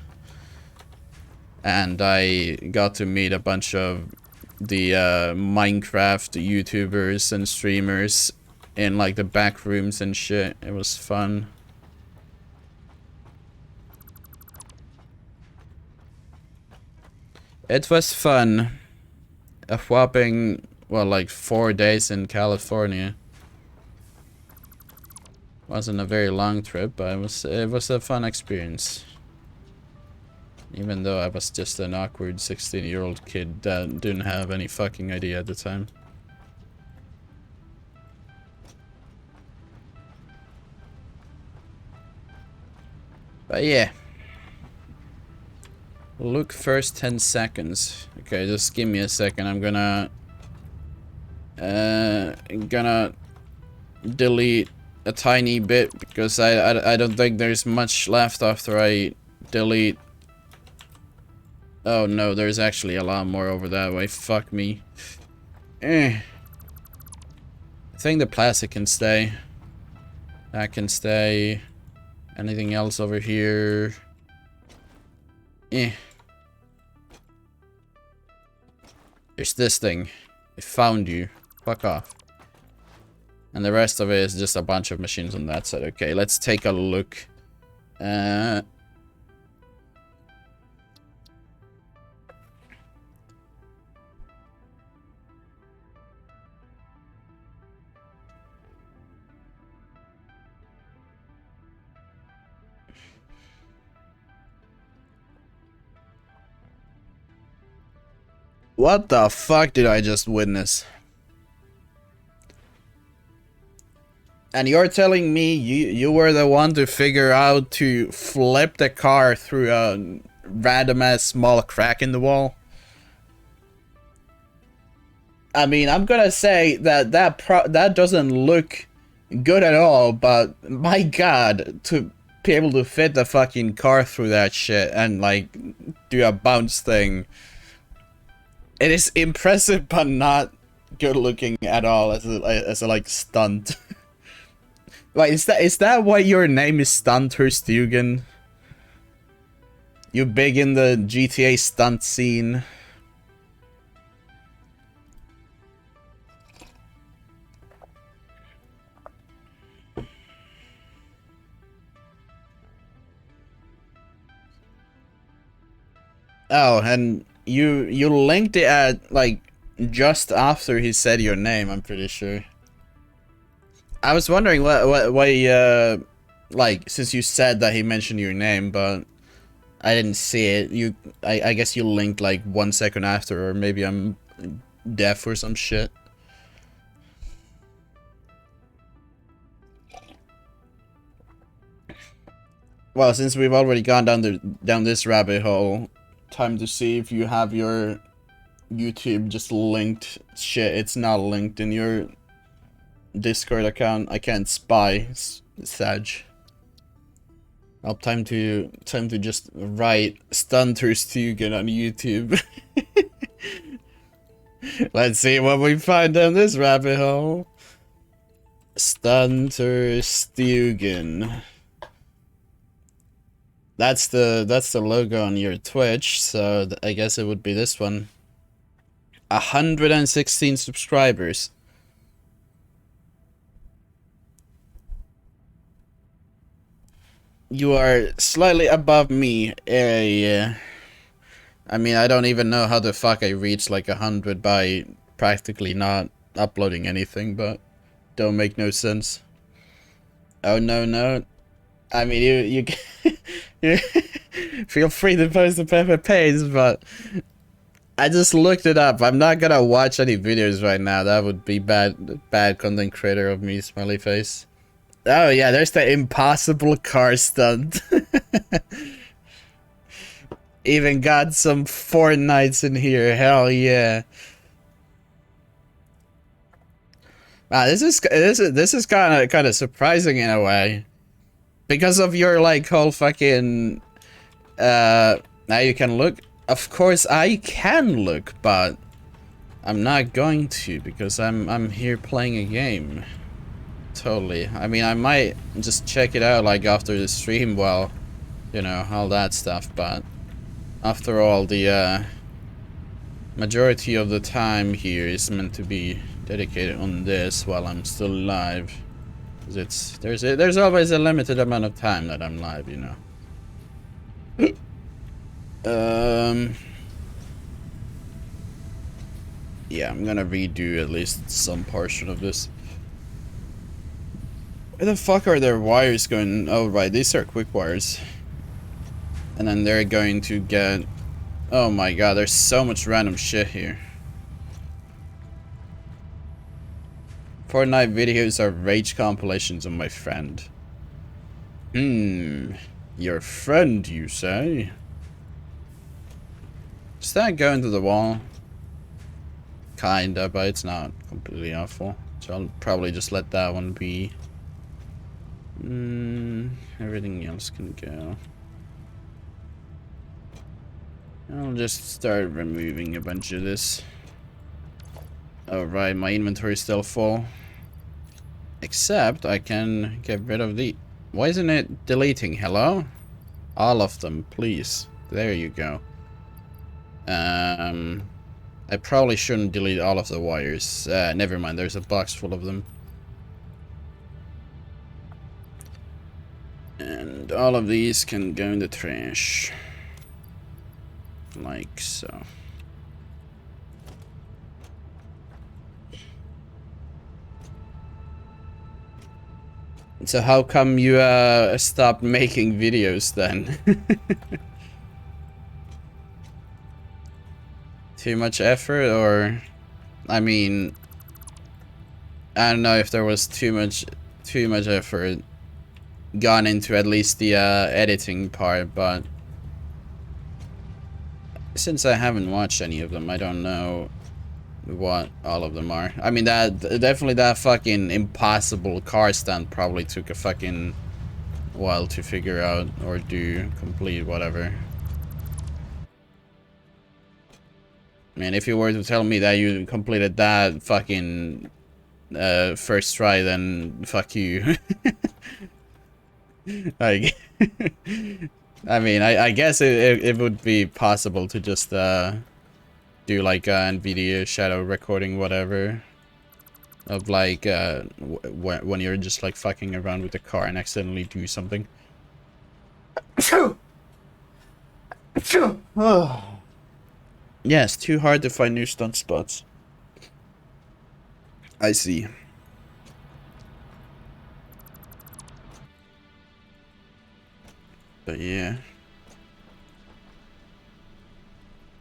Speaker 1: and I got to meet a bunch of the Minecraft YouTubers and streamers in like the back rooms and shit. It was fun. It was fun. A whopping, well, like 4 days in California. Wasn't a very long trip, but it was a fun experience. Even though I was just an awkward 16-year-old kid that didn't have any fucking idea at the time. But yeah. Look first 10 seconds. Okay, just give me a second. I'm gonna delete a tiny bit because I don't think there's much left after I delete. Oh no, there's actually a lot more over that way. Fuck me. I think the plastic can stay. That can stay. Anything else over here? There's this thing. I found you. Fuck off. And the rest of it is just a bunch of machines on that side. Okay, let's take a look. What the fuck did I just witness? And you're telling me you were the one to figure out to flip the car through a random ass small crack in the wall? I mean, I'm gonna say that that doesn't look good at all, but my god, to be able to fit the fucking car through that shit and like do a bounce thing. It is impressive, but not good looking at all as a like stunt. Like, is that why your name is Stunter Stugan? You big in the GTA stunt scene? Oh, and you linked it at like just after he said your name, I'm pretty sure. I was wondering why like, since you said that he mentioned your name, but I didn't see it. I guess you linked like 1 second after, or maybe I'm deaf or some shit. Well, since we've already gone down this rabbit hole, time to see if you have your YouTube just linked. Shit, it's not linked in your Discord account. I can't spy. Sag. Well, time to just write Stunter Stugan on YouTube. Let's see what we find down this rabbit hole. Stunter Stugan. That's the logo on your Twitch, so I guess it would be this one. 116 subscribers. You are slightly above me. I mean, I don't even know how the fuck I reached like 100 by practically not uploading anything, but don't make no sense. Oh no. I mean, you feel free to post the Pepper Pays, but I just looked it up. I'm not gonna watch any videos right now. That would be bad content creator of me, smiley face. Oh yeah, there's the impossible car stunt. Even got some Fortnites in here. Hell yeah. Wow, this is kind of surprising in a way. Because of your like whole fucking now you can look. Of course I can look, but I'm not going to because I'm here playing a game. Totally. I mean, I might just check it out like after the stream, well, you know, all that stuff, but after all, the majority of the time here is meant to be dedicated on this while I'm still live. There's always a limited amount of time that I'm live, you know. Yeah, I'm gonna redo at least some portion of this. Where the fuck are their wires going? Oh, right, these are quick wires. And then they're going to get... Oh my god, there's so much random shit here. Fortnite videos are rage compilations of my friend. Your friend, you say? Does that go into the wall? Kinda, but it's not completely awful. So I'll probably just let that one be. Everything else can go. I'll just start removing a bunch of this. Alright, my inventory is still full. Except I can get rid of the... Why isn't it deleting? Hello? All of them, please. There you go. I probably shouldn't delete all of the wires. Never mind, there's a box full of them. And all of these can go in the trash. Like so. So how come you stopped making videos then? Too much effort, or... I mean... I don't know if there was too much effort gone into at least the editing part, but... Since I haven't watched any of them, I don't know what all of them are. I mean, definitely that fucking impossible car stand probably took a fucking while to figure out or complete, whatever. Man, if you were to tell me that you completed that fucking first try, then fuck you. Like, I mean, I guess it would be possible to just do like NVIDIA shadow recording, whatever, of like when you're just like fucking around with the car and accidentally do something. Yeah, it's too hard to find new stunt spots. I see. But yeah.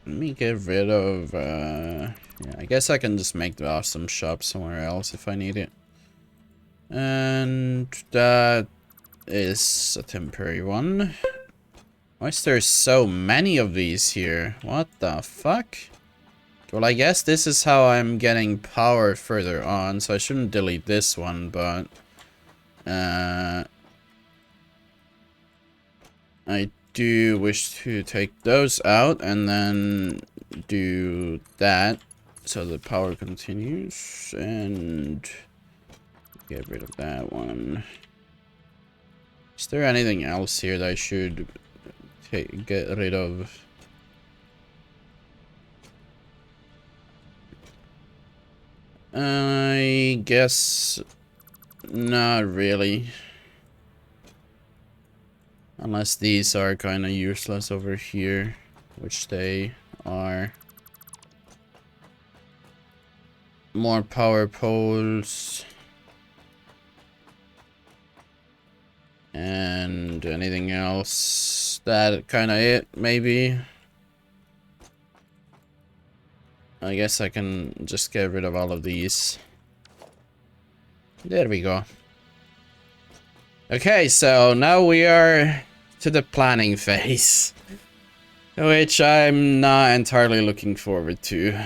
Speaker 1: Let me get rid of, yeah, I guess I can just make the awesome shop somewhere else if I need it. And that is a temporary one. Why is there so many of these here? What the fuck? Well, I guess this is how I'm getting power further on, so I shouldn't delete this one, but... I do wish to take those out and then do that so the power continues, and get rid of that one. Is there anything else here that I should get rid of? I guess not really. Unless these are kind of useless over here, which they are. More power poles. And anything else? That kind of it, maybe. I guess I can just get rid of all of these. There we go. Okay, so now we are to the planning phase, which I'm not entirely looking forward to.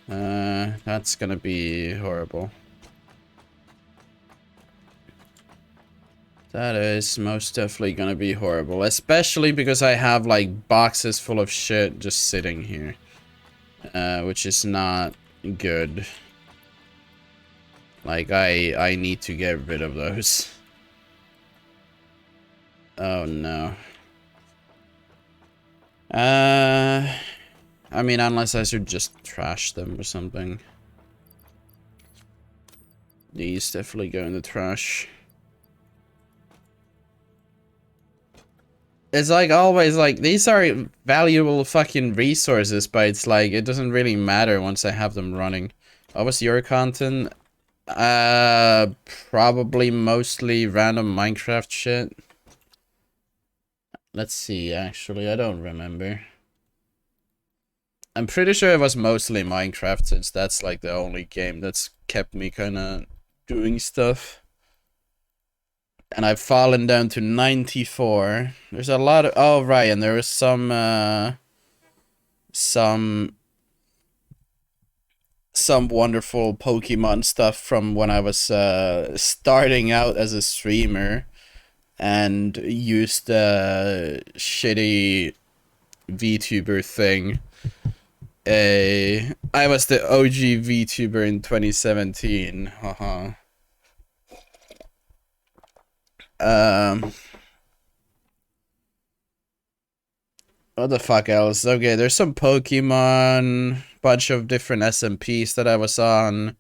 Speaker 1: That's gonna be horrible. That is most definitely gonna be horrible, especially because I have like boxes full of shit just sitting here, which is not good. Like I need to get rid of those. Oh no. I mean, unless I should just trash them or something. These definitely go in the trash. It's like always like these are valuable fucking resources, but it's like it doesn't really matter once I have them running. What was your content? Probably mostly random Minecraft shit. Let's see, actually, I don't remember. I'm pretty sure it was mostly Minecraft, since that's like the only game that's kept me kinda doing stuff. And I've fallen down to 94. There's a lot of... Oh, right, and there was some wonderful Pokemon stuff from when I was starting out as a streamer and used the shitty VTuber thing. I was the OG VTuber in 2017. Haha. What the fuck else? Okay, there's some Pokemon, bunch of different SMPs that I was on.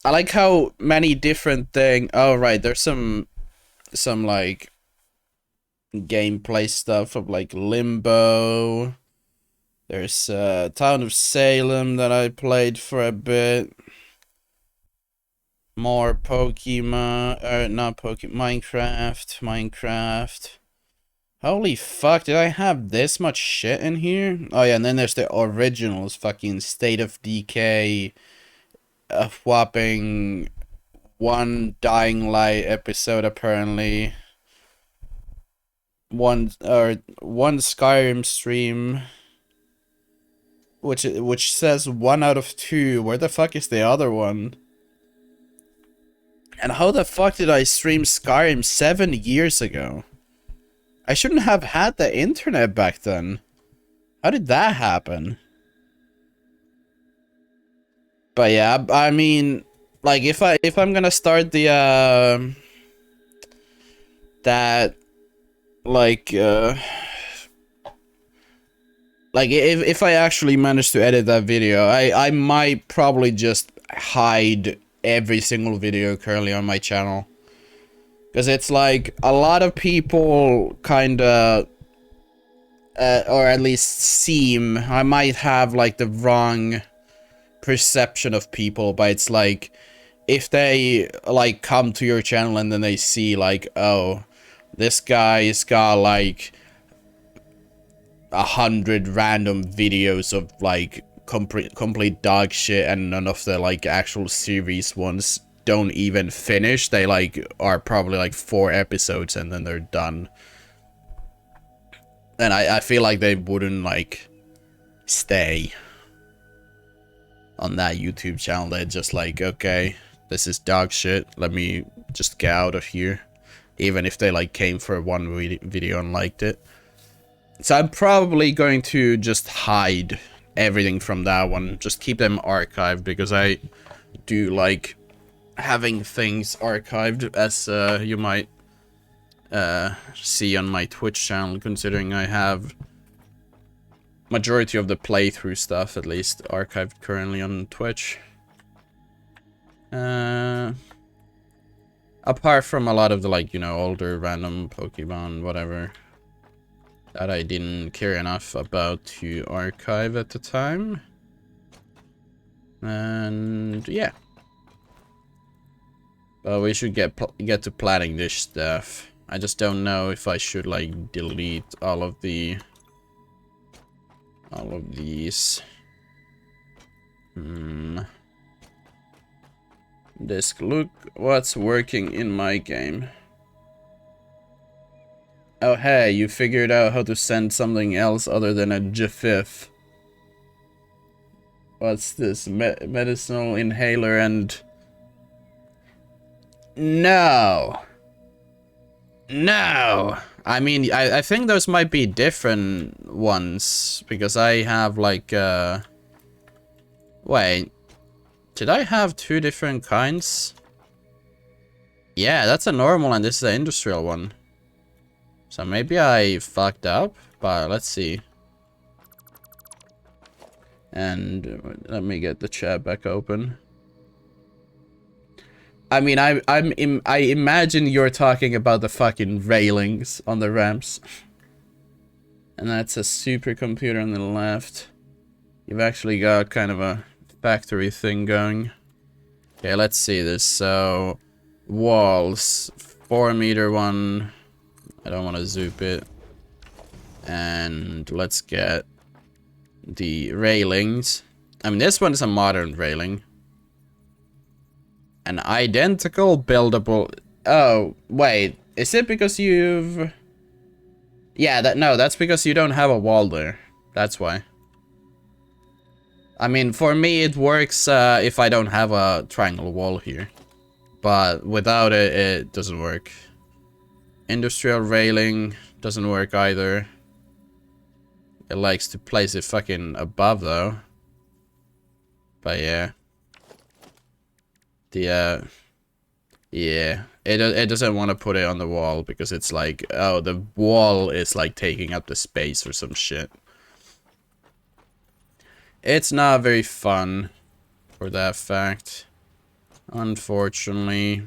Speaker 1: I like how many different things. Oh right, there's some like gameplay stuff of like Limbo. There's Town of Salem that I played for a bit. More Pokemon, not Pokemon, Minecraft. Holy fuck, did I have this much shit in here? Oh yeah, and then there's the originals, fucking State of Decay, a whopping one Dying Light episode apparently. One Skyrim stream. Which says 1 out of 2. Where the fuck is the other one? And how the fuck did I stream Skyrim 7 years ago? I shouldn't have had the internet back then. How did that happen? But yeah, I mean, like if I'm gonna start the that like if I actually manage to edit that video, I might probably just hide every single video currently on my channel. Because it's like, a lot of people kinda, or at least seem, I might have like the wrong perception of people, but it's like, if they like come to your channel and then they see like, oh, this guy's got like 100 random videos of like complete dog shit and none of the like actual series ones don't even finish. They like are probably like 4 episodes and then they're done. And I feel like they wouldn't like stay on that YouTube channel. They're just like, okay, this is dog shit, let me just get out of here. Even if they like came for one video and liked it. So I'm probably going to just hide everything from that one. Just keep them archived because I do like having things archived, as you might see on my Twitch channel, considering I have majority of the playthrough stuff at least archived currently on Twitch. Apart from a lot of the like, you know, older random Pokemon, whatever, that I didn't care enough about to archive at the time. And yeah. But we should get to planning this stuff. I just don't know if I should like delete all of these. Disk, look what's working in my game. Oh hey, you figured out how to send something else other than a GIF. What's this? Medicinal inhaler and... No! No! I mean, I think those might be different ones, because I have like, wait. Did I have 2 different kinds? Yeah, that's a normal and this is an industrial one. So maybe I fucked up, but let's see. And let me get the chat back open. I mean, I imagine you're talking about the fucking railings on the ramps. And that's a supercomputer on the left. You've actually got kind of a factory thing going. Okay, let's see this. So, walls. 4-meter one. I don't want to zoop it. And let's get the railings. I mean, this one is a modern railing. An identical buildable... Oh, wait. Is it because you've... Yeah, no, that's because you don't have a wall there. That's why. I mean, for me, it works if I don't have a triangle wall here. But without it, it doesn't work. Industrial railing doesn't work either. It likes to place it fucking above, though. But yeah. Yeah, it doesn't want to put it on the wall because it's like, oh, the wall is like taking up the space or some shit. It's not very fun for that fact, unfortunately.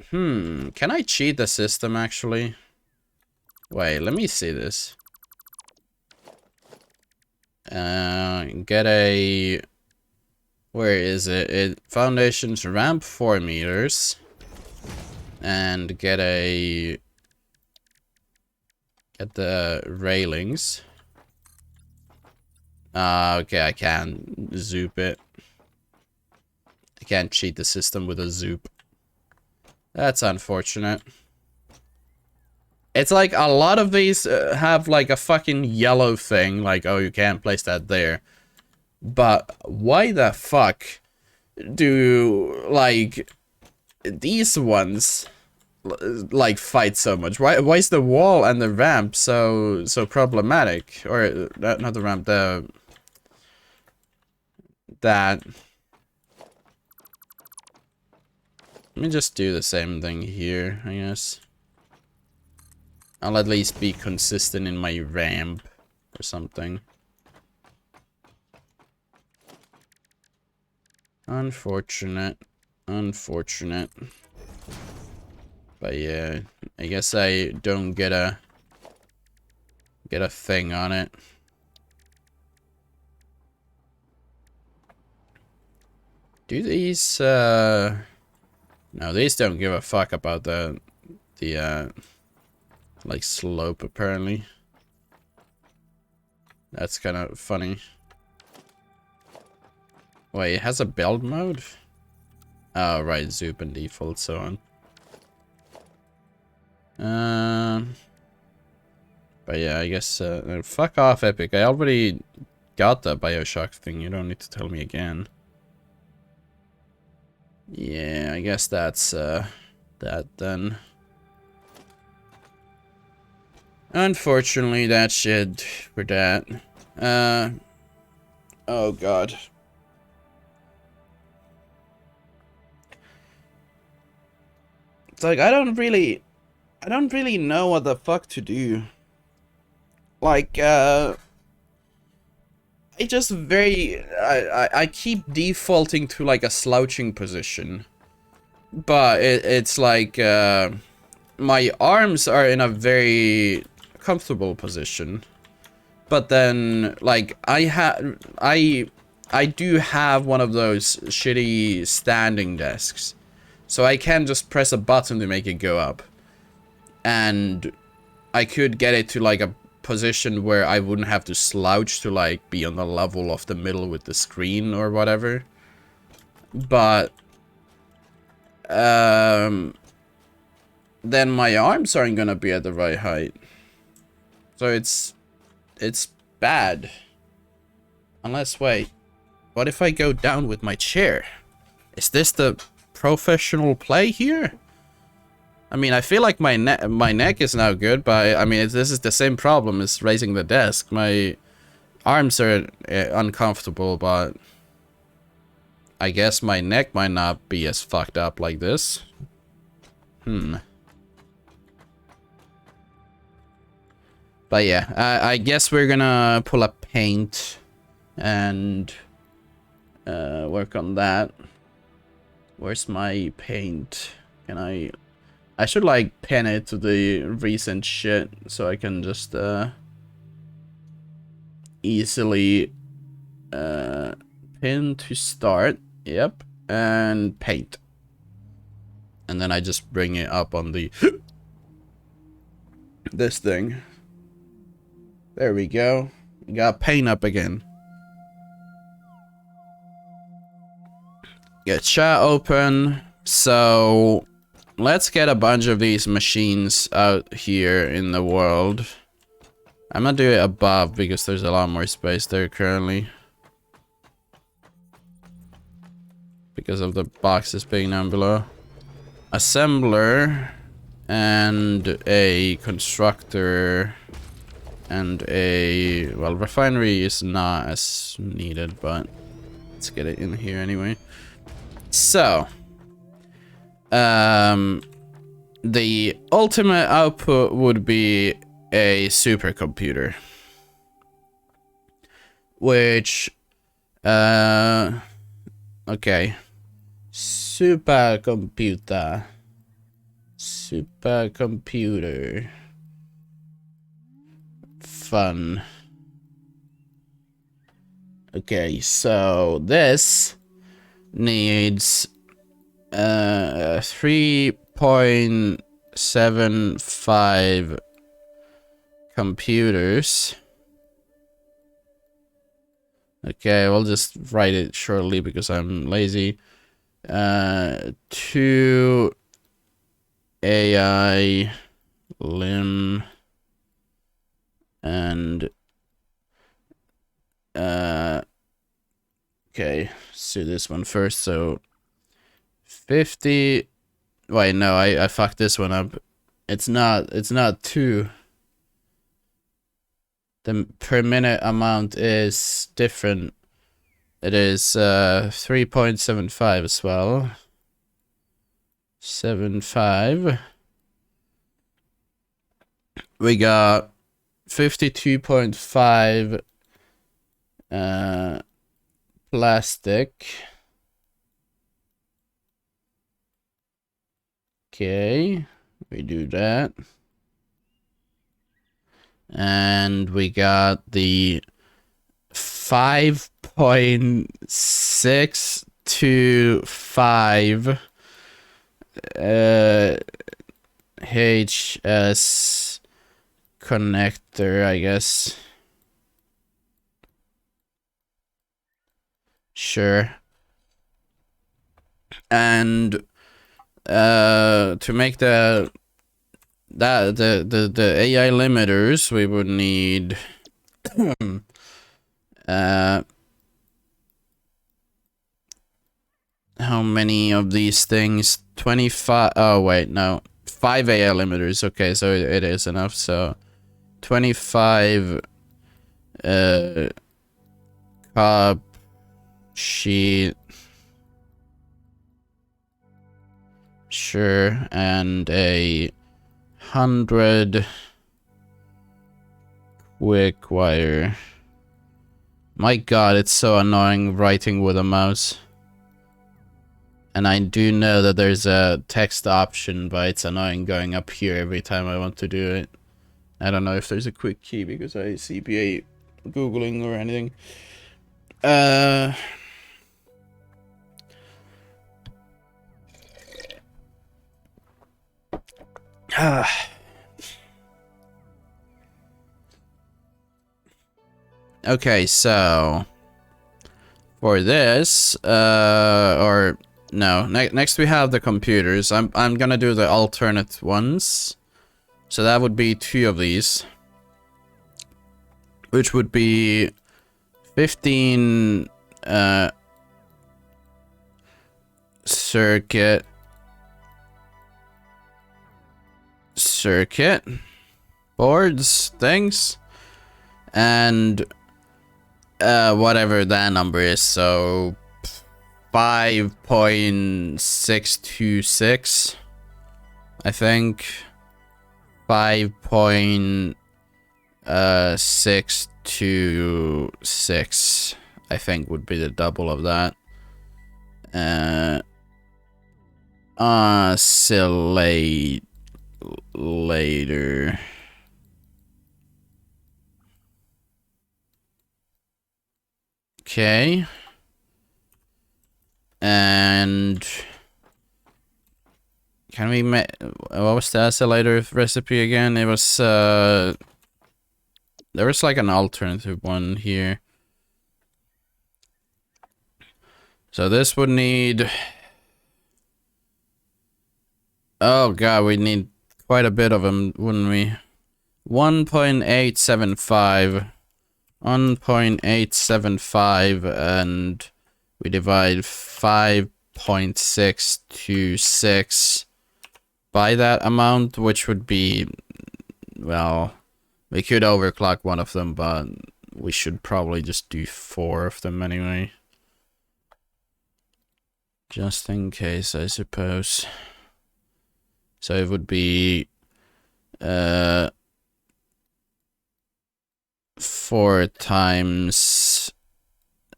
Speaker 1: Can I cheat the system actually? Wait, let me see this. Get a... Where is it? Foundations ramp 4 meters. And get a... Get the railings. Okay, I can't zoop it. I can't cheat the system with a zoop. That's unfortunate. It's like a lot of these have like a fucking yellow thing, like, oh, you can't place that there. But why the fuck do, like, these ones, like, fight so much? Why is the wall and the ramp so problematic? Or, not the ramp, that... Let me just do the same thing here, I guess. I'll at least be consistent in my ramp or something. Unfortunate. Unfortunate. But yeah, I guess I don't get a thing on it. Do these no, these don't give a fuck about the like slope apparently. That's kind of funny. Wait, it has a build mode? Oh, right, zoop and default, so on. But yeah, I guess, fuck off, Epic. I already got the Bioshock thing. You don't need to tell me again. Yeah, I guess that's, that then. Unfortunately, that's shit for that. Oh god. It's like, I don't really know what the fuck to do. Like, I keep defaulting to like a slouching position. But it's like, my arms are in a very comfortable position. But then, like, I do have one of those shitty standing desks. So I can just press a button to make it go up. And I could get it to like a position where I wouldn't have to slouch to like be on the level of the middle with the screen or whatever. But then my arms aren't gonna be at the right height. So it's bad. Unless, wait, what if I go down with my chair? Is this the professional play here? I mean, I feel like my neck is now good, but I mean, this is the same problem as raising the desk. My arms are uncomfortable, but I guess my neck might not be as fucked up like this. But yeah, I guess we're gonna pull up paint and work on that. Where's my paint? Can I should like pin it to the recent shit so I can just easily pin to start. Yep. And paint. And then I just bring it up on the this thing. There we go. We got paint up again. Get chat open. So let's get a bunch of these machines out here in the world. I'm gonna do it above because there's a lot more space there currently. Because of the boxes being down below. Assembler and a constructor and a, well, refinery is not as needed, but let's get it in here anyway. So the ultimate output would be a supercomputer, which okay, supercomputer. Fun. Okay, so this needs 3.75 computers. Okay, we'll just write it shortly because I'm lazy. 2 AI limb and okay, let's do this one first. So 50. Wait, no, I fucked this one up. It's not 2. The per minute amount is different. It is 3.75 as well. 75. We got 52.5 plastic. Okay, we do that. And we got the 5.625 HS connector, I guess. Sure. And to make the AI limiters, we would need how many of these things? 25. Oh wait, no, 5 AI limiters. Okay, so it is enough. So 25 cup sheet, sure, and a 100 quick wire. My god, it's so annoying writing with a mouse. And I do know that there's a text option, but it's annoying going up here every time I want to do it. I don't know if there's a quick key because I CPA Googling or anything. Okay, so for this, or no, next we have the computers. I'm gonna do the alternate ones. So that would be 2 of these, which would be 15 circuit boards things, and whatever that number is, so 5.626, I think. 5.626, I think would be the double of that. Oscillate later. Okay. And can we make, what was the oscillator recipe again? It was there was like an alternative one here. So this would need, oh god, we need quite a bit of them, wouldn't we? 1.875. 1.875, and we divide 5.626 by that amount, which would be, well, we could overclock one of them, but we should probably just do 4 of them anyway. Just in case, I suppose. So it would be 4 times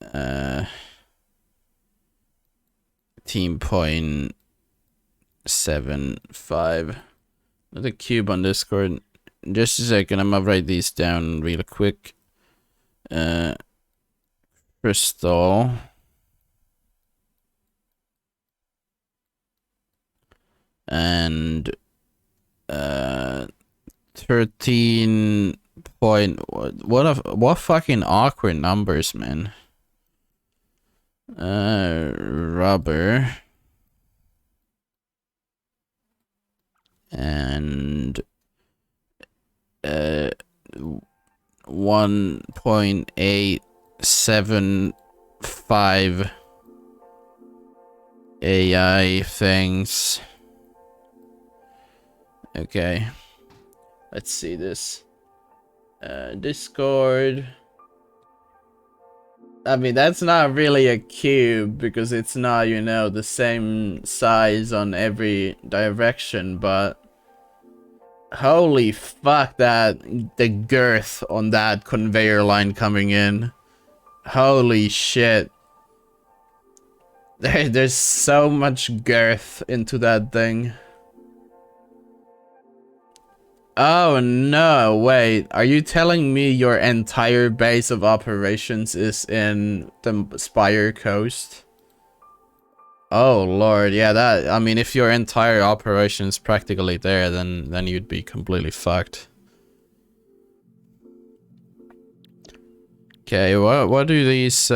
Speaker 1: 18.75. The cube on Discord. Just a second, I'm gonna write these down real quick. Crystal. And 13 point, what fucking awkward numbers, man. Rubber. And 1.875 AI things. Okay. Let's see this. Discord. I mean, that's not really a cube because it's not, you know, the same size on every direction, but holy fuck, the girth on that conveyor line coming in. Holy shit. There's so much girth into that thing. Oh no, wait, are you telling me your entire base of operations is in the Spire Coast? Oh lord, yeah, that, I mean, if your entire operation is practically there, then you'd be completely fucked. Okay, what do these,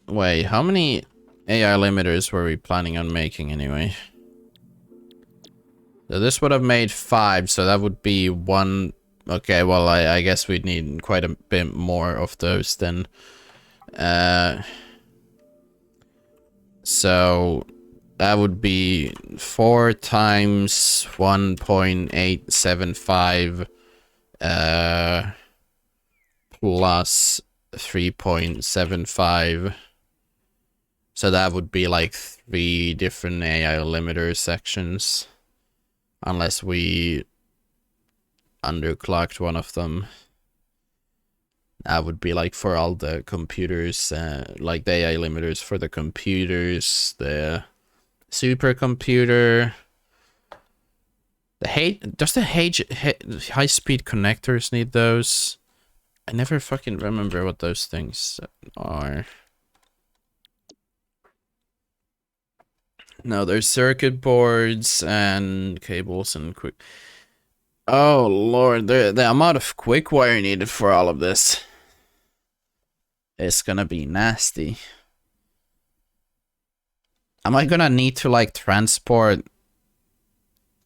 Speaker 1: wait, how many AI limiters were we planning on making anyway? So this would have made 5, so that would be 1. Okay, well, I guess we'd need quite a bit more of those then. So that would be 4 times 1.875 plus 3.75. So that would be like 3 different AI limiter sections. Unless we underclocked one of them. That would be like for all the computers, like the AI limiters for the computers, the supercomputer. Does the high-speed connectors need those? I never fucking remember what those things are. No, there's circuit boards and cables and quick. Oh lord, the amount of quick wire needed for all of this is gonna be nasty. Am I gonna need to like transport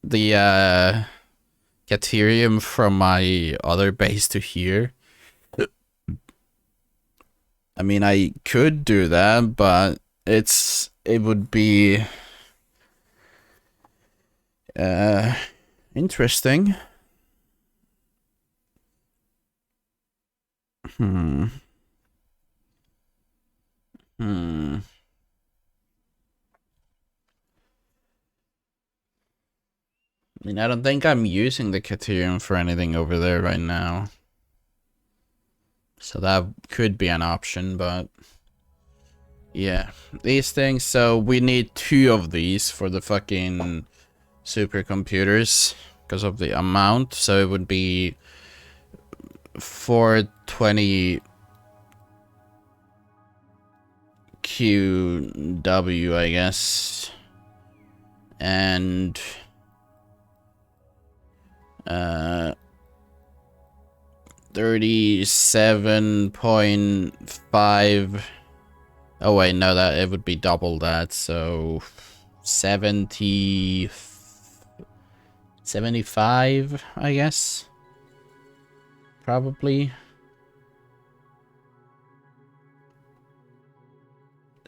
Speaker 1: the Caterium from my other base to here? I mean, I could do that, but it would be interesting. I mean, I don't think I'm using the Caterium for anything over there right now. So that could be an option, but... yeah, these things, so we need 2 of these for the fucking supercomputers because of the amount, so it would be 420 QW, I guess, and 37.5. Oh wait, no, that it would be double that, so 75, I guess. Probably.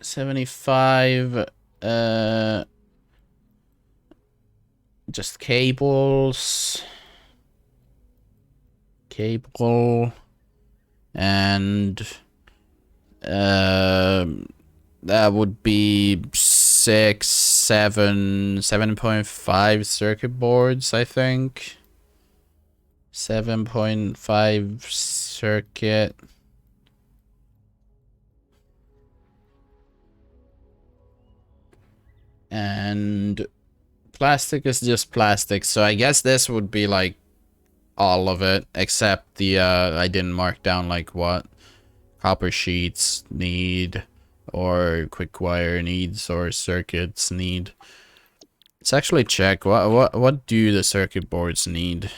Speaker 1: 75, just cables. Cable. And, that would be 7.5 circuit boards, I think. 7.5 circuit. And plastic is just plastic, so I guess this would be like all of it, except the, I didn't mark down like what copper sheets need, or quick wire needs, or circuits need. Let's actually check, what do the circuit boards need?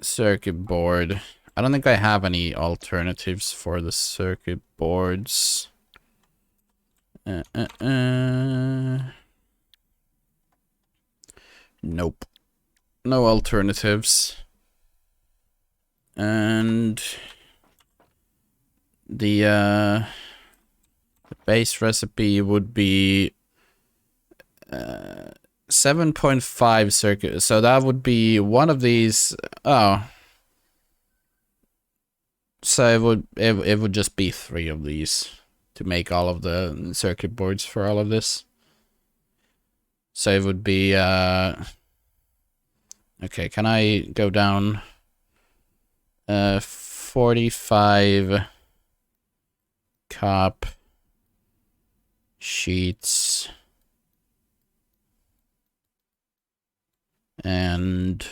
Speaker 1: Circuit board. I don't think I have any alternatives for the circuit boards. Nope. No alternatives. And the base recipe would be 7.5 circuit. So that would be one of these. Oh. So it would just be 3 of these to make all of the circuit boards for all of this. So it would be okay, can I go down 45 cop sheets and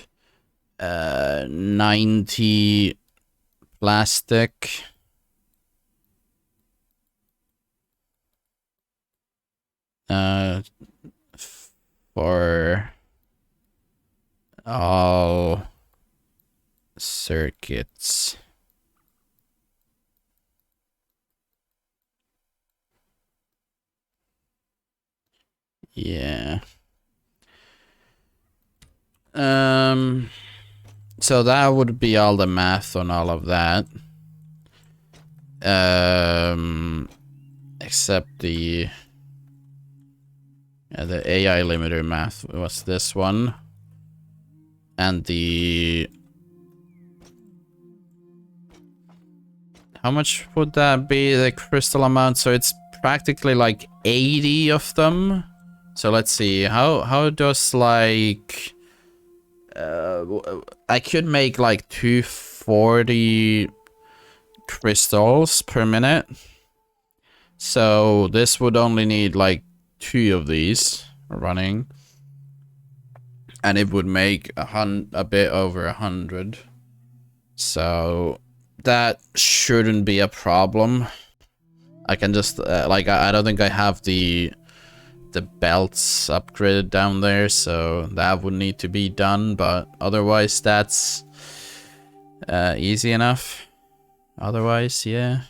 Speaker 1: 90 plastic. For all circuits. Yeah. So that would be all the math on all of that. Except the AI limiter math was this one. And the... how much would that be, the crystal amount? So it's practically like 80 of them. So let's see, how does like... I could make like 240 crystals per minute. So this would only need like 2 of these running. And it would make a bit over 100. So that shouldn't be a problem. I can just, like, I don't think I have the belts upgraded down there, so that would need to be done, but otherwise that's easy enough. Otherwise, yeah.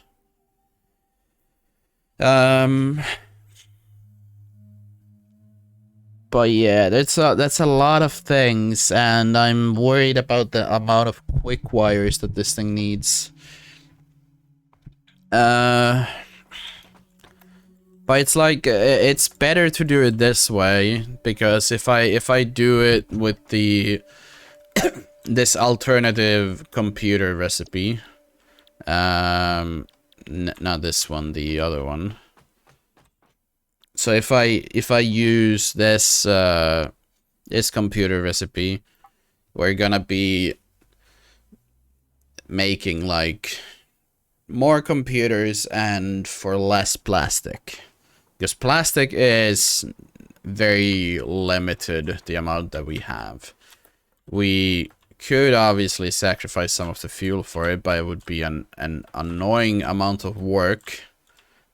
Speaker 1: But yeah, that's a lot of things, and I'm worried about the amount of quick wires that this thing needs. But it's like, it's better to do it this way, because if I do it with the this alternative computer recipe, not this one, the other one. So if I use this this computer recipe, we're gonna be making like more computers and for less plastic, because plastic is very limited, the amount that we have. We could obviously sacrifice some of the fuel for it, but it would be an annoying amount of work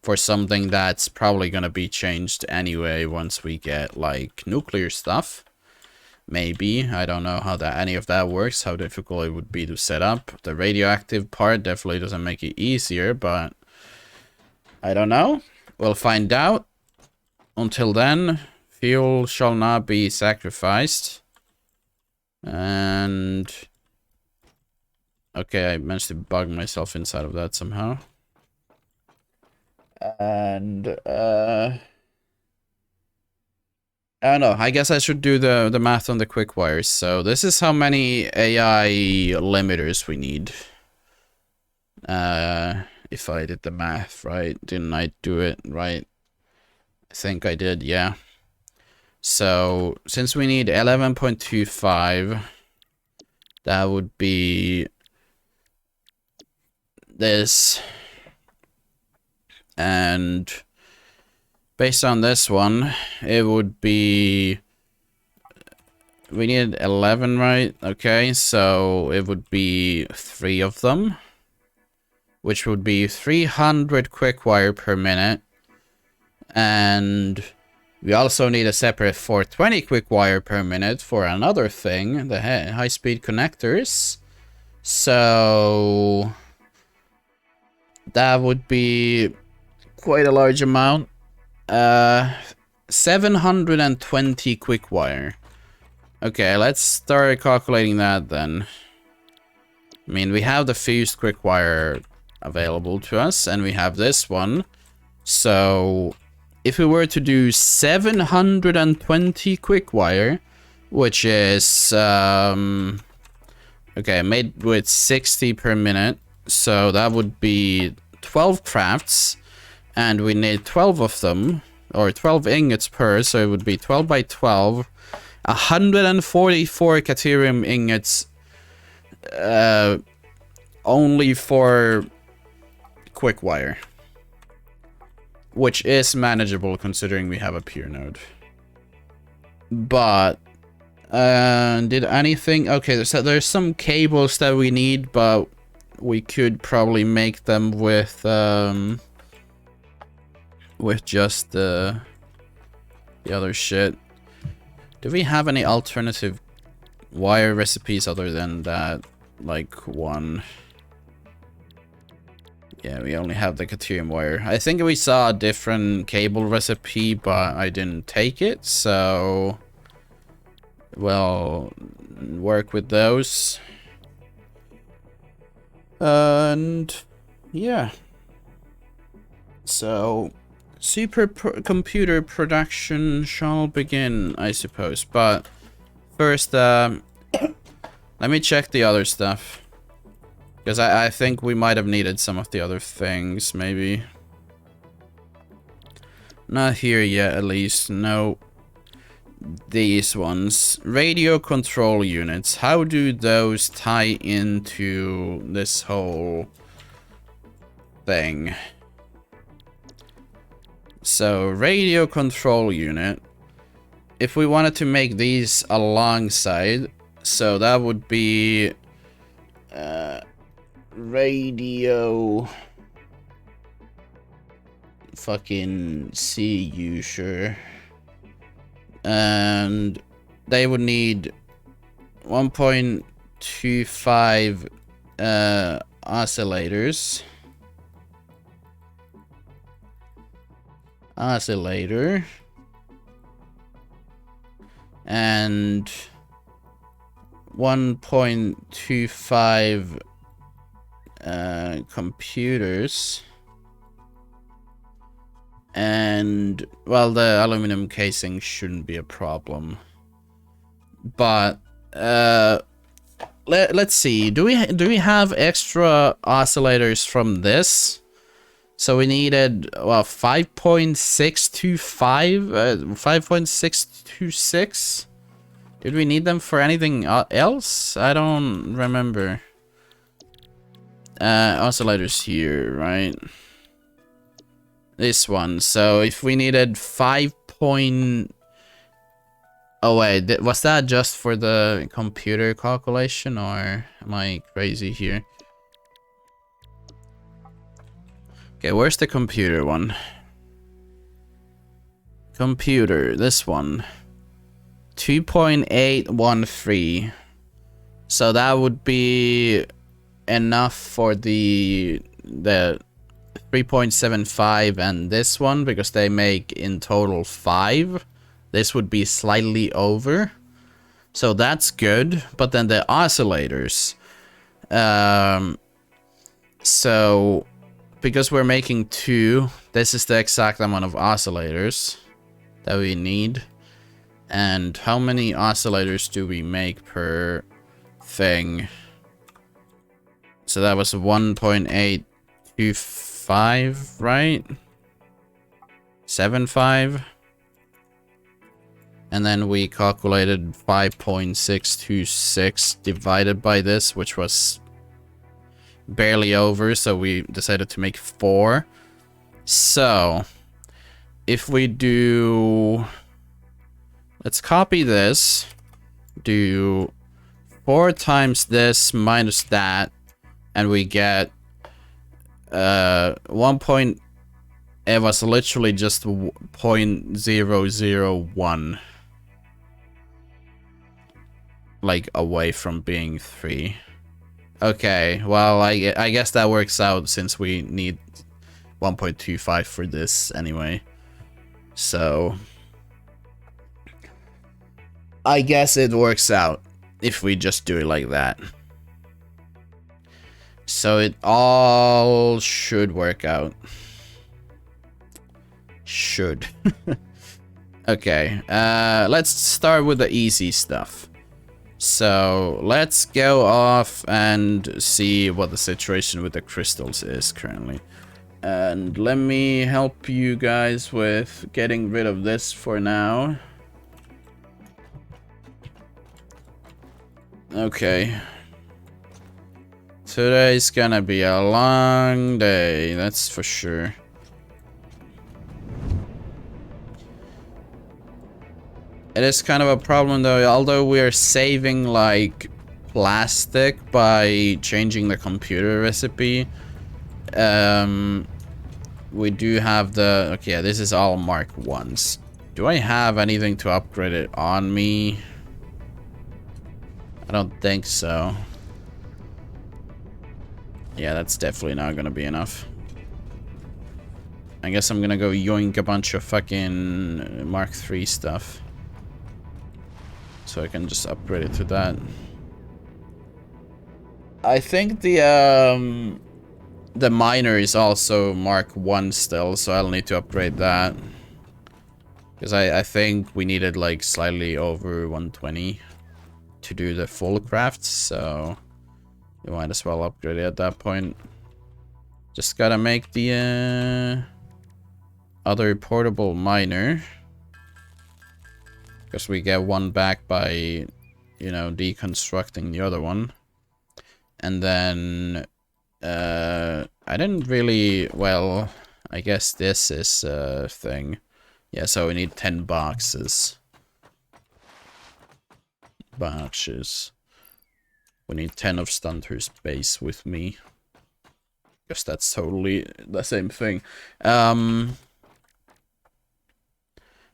Speaker 1: for something that's probably gonna be changed anyway once we get like nuclear stuff. Maybe. I don't know how any of that works, how difficult it would be to set up. The radioactive part definitely doesn't make it easier, but I don't know. We'll find out. Until then, fuel shall not be sacrificed. And okay, I managed to bug myself inside of that somehow. And I don't know. I guess I should do the math on the quick wires. So this is how many AI limiters we need. If I did the math right, didn't I do it right? I think I did, yeah. So since we need 11.25, that would be this. And based on this one, it would be... We need 11, right? Okay, so it would be 3 of them, which would be 300 quick wire per minute. And we also need a separate 420 quick wire per minute for another thing, the high-speed connectors. So that would be quite a large amount. 720 quick wire. Okay, let's start calculating that then. I mean, we have the fused quick wire available to us, and we have this one. So if we were to do 720 quick wire, which is okay, made with 60 per minute, so that would be 12 crafts, and we need 12 of them, or 12 ingots per, so it would be 12 by 12, 144 caterium ingots, only for quick wire, which is manageable considering we have a peer node. But did anything... Okay, so there's some cables that we need, but we could probably make them with just the other shit. Do we have any alternative wire recipes other than that, like, one? Yeah, we only have the caterium wire. I think we saw a different cable recipe, but I didn't take it, so we'll work with those. And yeah, so supercomputer production shall begin, I suppose. But first, let me check the other stuff, because I think we might have needed some of the other things, maybe. Not here yet, at least. No. These ones. Radio control units. How do those tie into this whole thing? So, radio control unit. If we wanted to make these alongside, so that would be radio fucking CU, sure. And they would need 1.25 oscillators. Oscillator. And 1.25 computers. And, well, the aluminum casing shouldn't be a problem. But, let's see. Do we have extra oscillators from this? So we needed, well, 5.625, 5.626. Did we need them for anything else? I don't remember. Oscillators here, right? This one. So if we needed 5. Oh wait, was that just for the computer calculation, or am I crazy here? Okay, where's the computer one? Computer, this one. 2.813. So that would be enough for the 3.75 and this one, because they make in total 5. This would be slightly over. So that's good. But then the oscillators. So because we're making 2, this is the exact amount of oscillators that we need. And how many oscillators do we make per thing? So that was 1.825, right? 75. And then we calculated 5.626 divided by this, which was barely over, so we decided to make 4. So if we do, let's copy this, do 4 times this minus that, and we get 1. It was literally just 0.001, like away from being 3. Okay, well, I guess that works out since we need 1.25 for this anyway. So I guess it works out if we just do it like that. So it all should work out. Should. Okay, let's start with the easy stuff. So let's go off and see what the situation with the crystals is currently. And let me help you guys with getting rid of this for now. Okay. Today's gonna be a long day, that's for sure. It is kind of a problem though, although we are saving like plastic by changing the computer recipe. We do have the, okay, yeah, this is all Mark 1s. Do I have anything to upgrade it on me? I don't think so. Yeah, that's definitely not gonna be enough. I guess I'm gonna go yoink a bunch of fucking Mark 3 stuff. So I can just upgrade it to that. I think the miner is also Mark 1 still, so I'll need to upgrade that. Because I think we needed like slightly over 120 to do the full craft, so you might as well upgrade it at that point. Just gotta make the other portable miner. Because we get one back by, you know, deconstructing the other one. And then, I didn't really, well, I guess this is a thing. Yeah, so we need 10 boxes. Boxes. We need 10 of Stunter's base with me. Guess that's totally the same thing.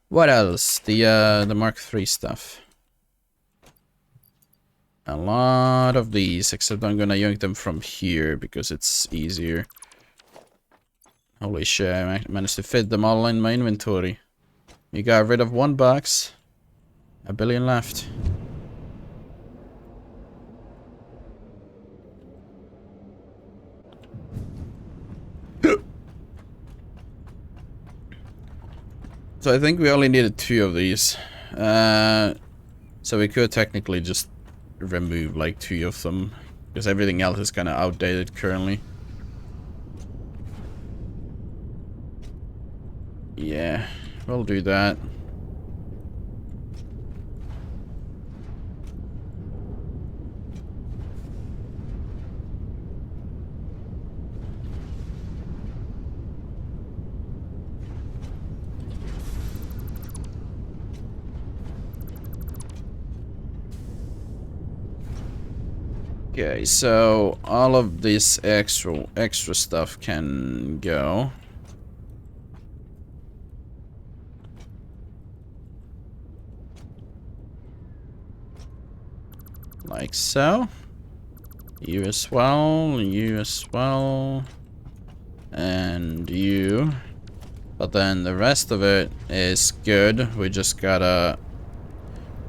Speaker 1: What else? The Mark III stuff. A lot of these, except I'm gonna yank them from here because it's easier. Holy shit, I managed to fit them all in my inventory. You got rid of 1 box. 1 billion left. So I think we only needed 2 of these. So we could technically just remove like 2 of them, because everything else is kind of outdated currently. Yeah, we'll do that. Okay, so all of this extra stuff can go. Like so. You as well, you as well. And you. But then the rest of it is good. We just gotta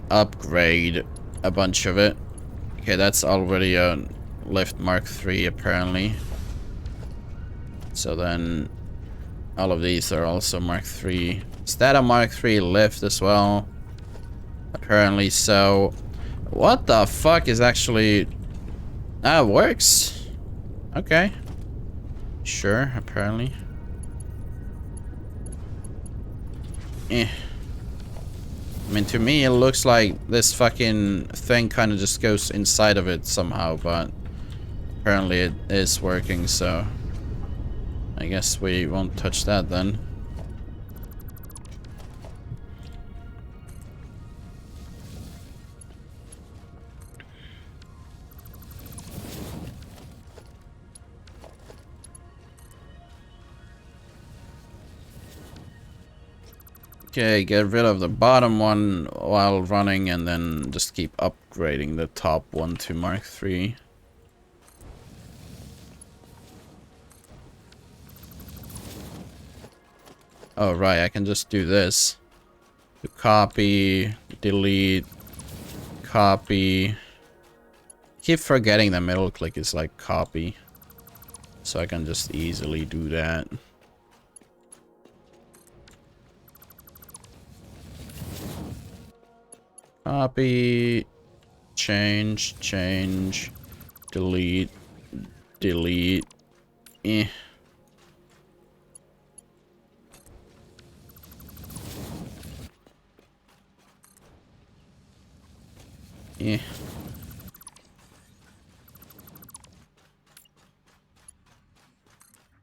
Speaker 1: upgrade a bunch of it. Okay, that's already a lift Mark 3 apparently. So then all of these are also Mark 3. Is that a Mark 3 lift as well? Apparently so. What the fuck is actually... Ah, it works. Okay. Sure, apparently. Eh. I mean, to me, it looks like this fucking thing kind of just goes inside of it somehow, but apparently it is working, so I guess we won't touch that then. Okay, get rid of the bottom one while running and then just keep upgrading the top one to Mark 3. Oh, right, I can just do this. Copy, delete, copy. Keep forgetting the middle click is like copy. So I can just easily do that. Copy, change, delete, delete. Eh. Eh.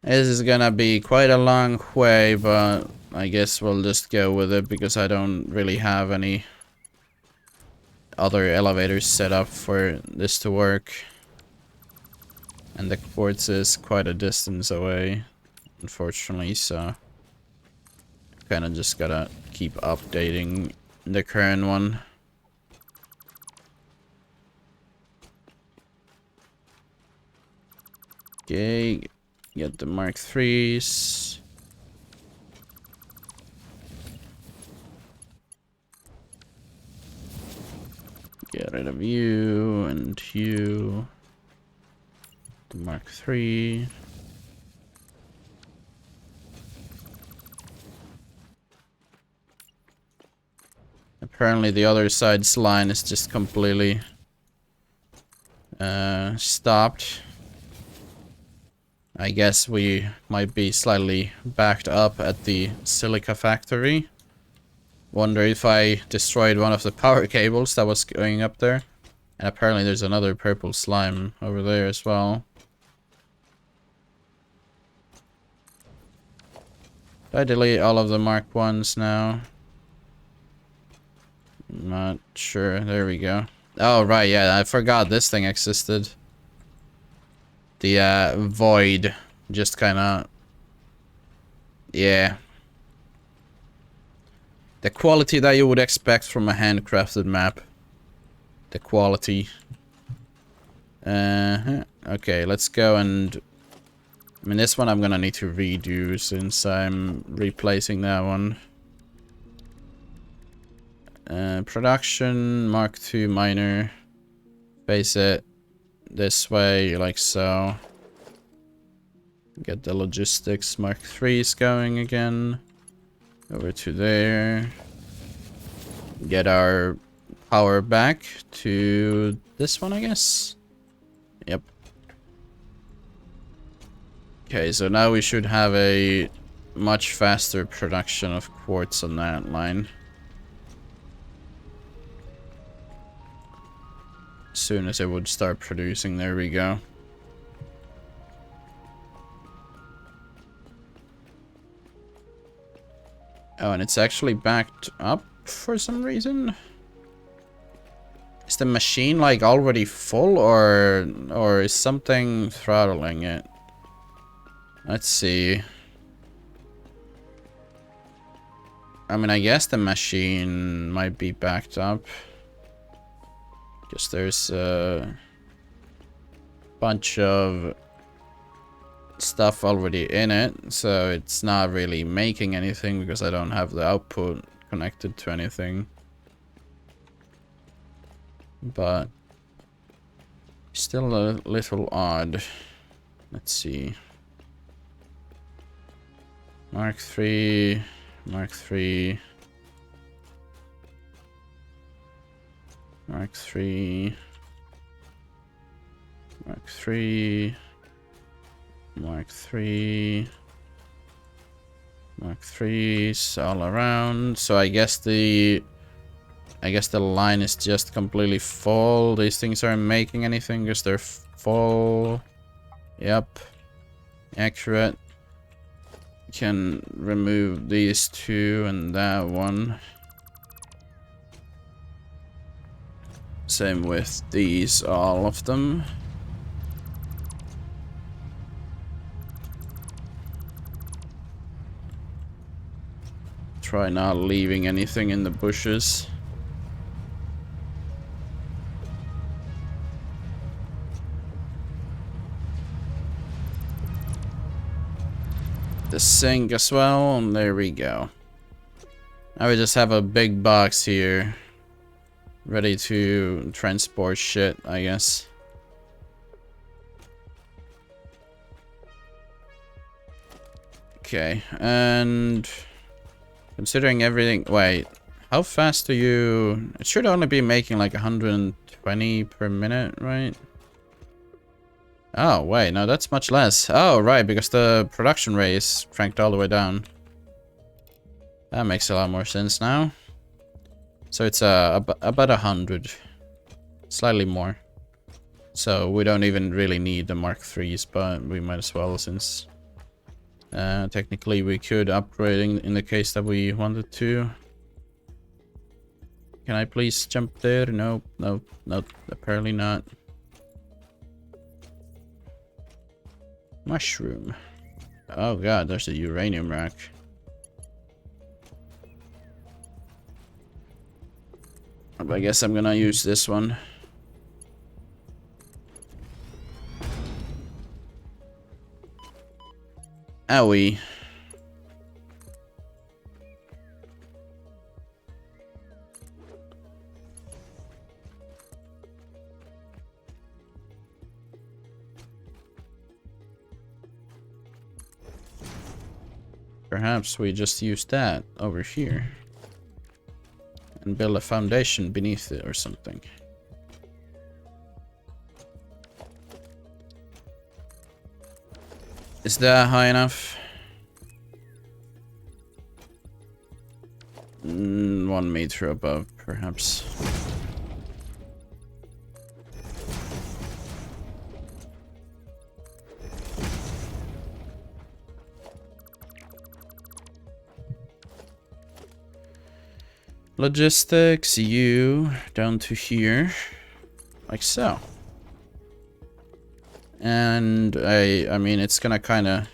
Speaker 1: This is gonna be quite a long way, but I guess we'll just go with it because I don't really have any other elevators set up for this to work. And the quartz is quite a distance away, unfortunately, so kind of just gotta keep updating the current one. Okay, get the Mark 3s. Get rid of you and you. The Mark 3. Apparently the other side's line is just completely stopped. I guess we might be slightly backed up at the silica factory. Wonder if I destroyed one of the power cables that was going up there. And apparently there's another purple slime over there as well. Did I delete all of the Mark 1s now? Not sure. There we go. Oh, right, yeah, I forgot this thing existed. The void just kind of... Yeah. The quality that you would expect from a handcrafted map. The quality. Okay, let's go and... I mean, this one I'm gonna need to redo since I'm replacing that one. Production, Mark II miner. Face it this way, like so. Get the logistics Mark 3s going again. Over to there. Get our power back to this one, I guess. Yep. Okay, so now we should have a much faster production of quartz on that line. As soon as it would start producing, there we go. Oh, and it's actually backed up for some reason. Is the machine like already full, or is something throttling it? Let's see. I mean, I guess the machine might be backed up. Because there's a bunch of stuff already in it. So it's not really making anything because I don't have the output connected to anything. But still a little odd. Let's see. Mark 3. Mark 3. Mark 3. Mark 3. Mark 3. Mark 3's all around. So I guess the line is just completely full. These things aren't making anything because they're full. Yep. Accurate. Can remove these two and that one. Same with these, all of them. Try not leaving anything in the bushes. The sink as well, and there we go. Now we just have a big box here ready to transport shit, I guess. Okay, and considering everything, wait, how fast do you, it should only be making like 120 per minute, right? Oh, wait, no, that's much less. Oh, right, because the production rate is cranked all the way down. That makes a lot more sense now. So it's about 100. Slightly more. So we don't even really need the Mark 3s, but we might as well, since technically we could upgrade in the case that we wanted to. Can I please jump there? No, no, no, apparently not. Mushroom. Oh god, there's a uranium rack. I guess I'm gonna use this one. Owie. Perhaps we just use that over here and build a foundation beneath it or something. Is that high enough? 1 meter above, perhaps. Logistics, you down to here, like so. And I mean, it's gonna kind of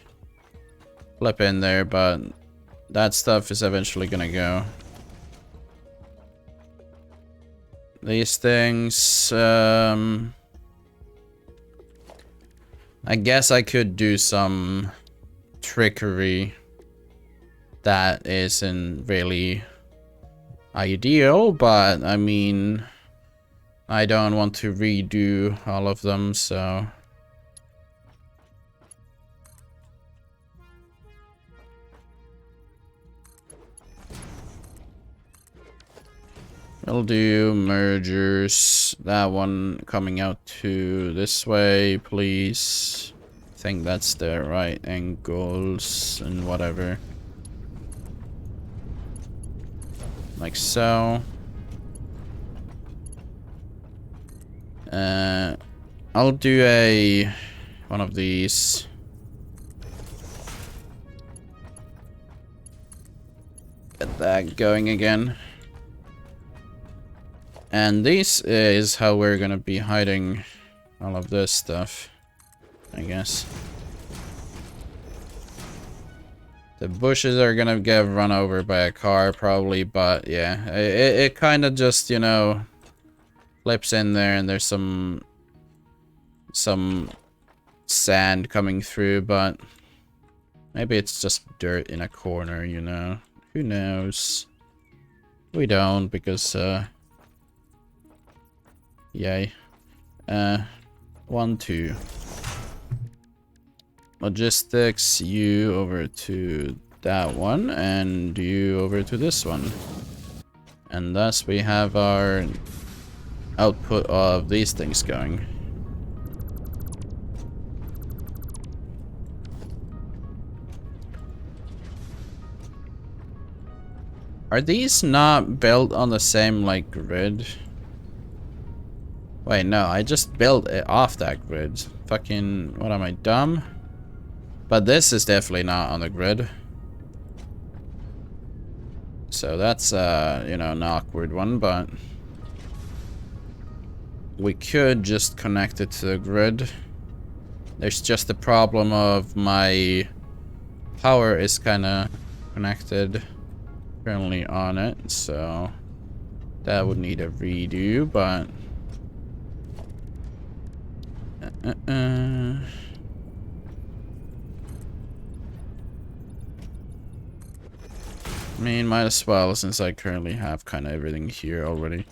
Speaker 1: flip in there, but that stuff is eventually gonna go. These things, I guess I could do some trickery that isn't really ideal, but I mean, I don't want to redo all of them, so we'll do mergers. That one coming out to this way, please. think that's the right angles and whatever. Like so. I'll do one of these. Get that going again. And this is how we're gonna be hiding all of this stuff, I guess. The bushes are gonna get run over by a car probably, but yeah, it kind of just, you know, flips in there, and there's some sand coming through, but maybe it's just dirt in a corner, you know. Who knows? We don't, because yay. 1, 2. Logistics, you over to that one, and you over to this one. And thus we have our output of these things going. Are these not built on the same, like, grid? Wait, no, I just built it off that grid. Fucking, what am I, dumb? But this is definitely not on the grid. So that's, you know, an awkward one, but we could just connect it to the grid. There's just the problem of my power is kind of connected currently on it, so that would need a redo, but I mean, might as well, since I currently have kind of everything here already.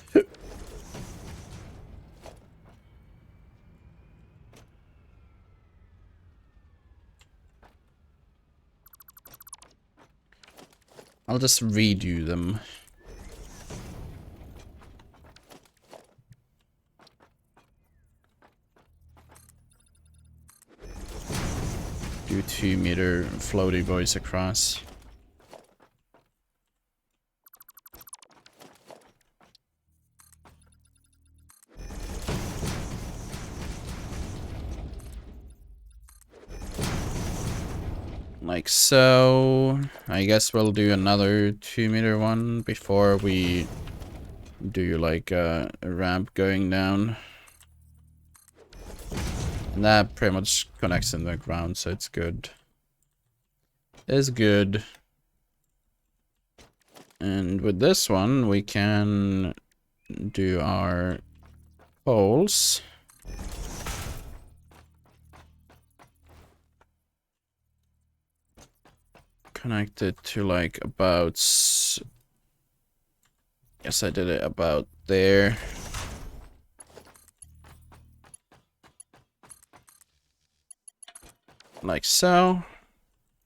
Speaker 1: I'll just redo them. Do 2-meter floaty boys across. Like so. I guess we'll do another 2-meter one before we do like a ramp going down. And that pretty much connects in the ground, so it's good. It's good. And with this one, we can do our poles. Connect it to like about... Guess I did it about there. Like so.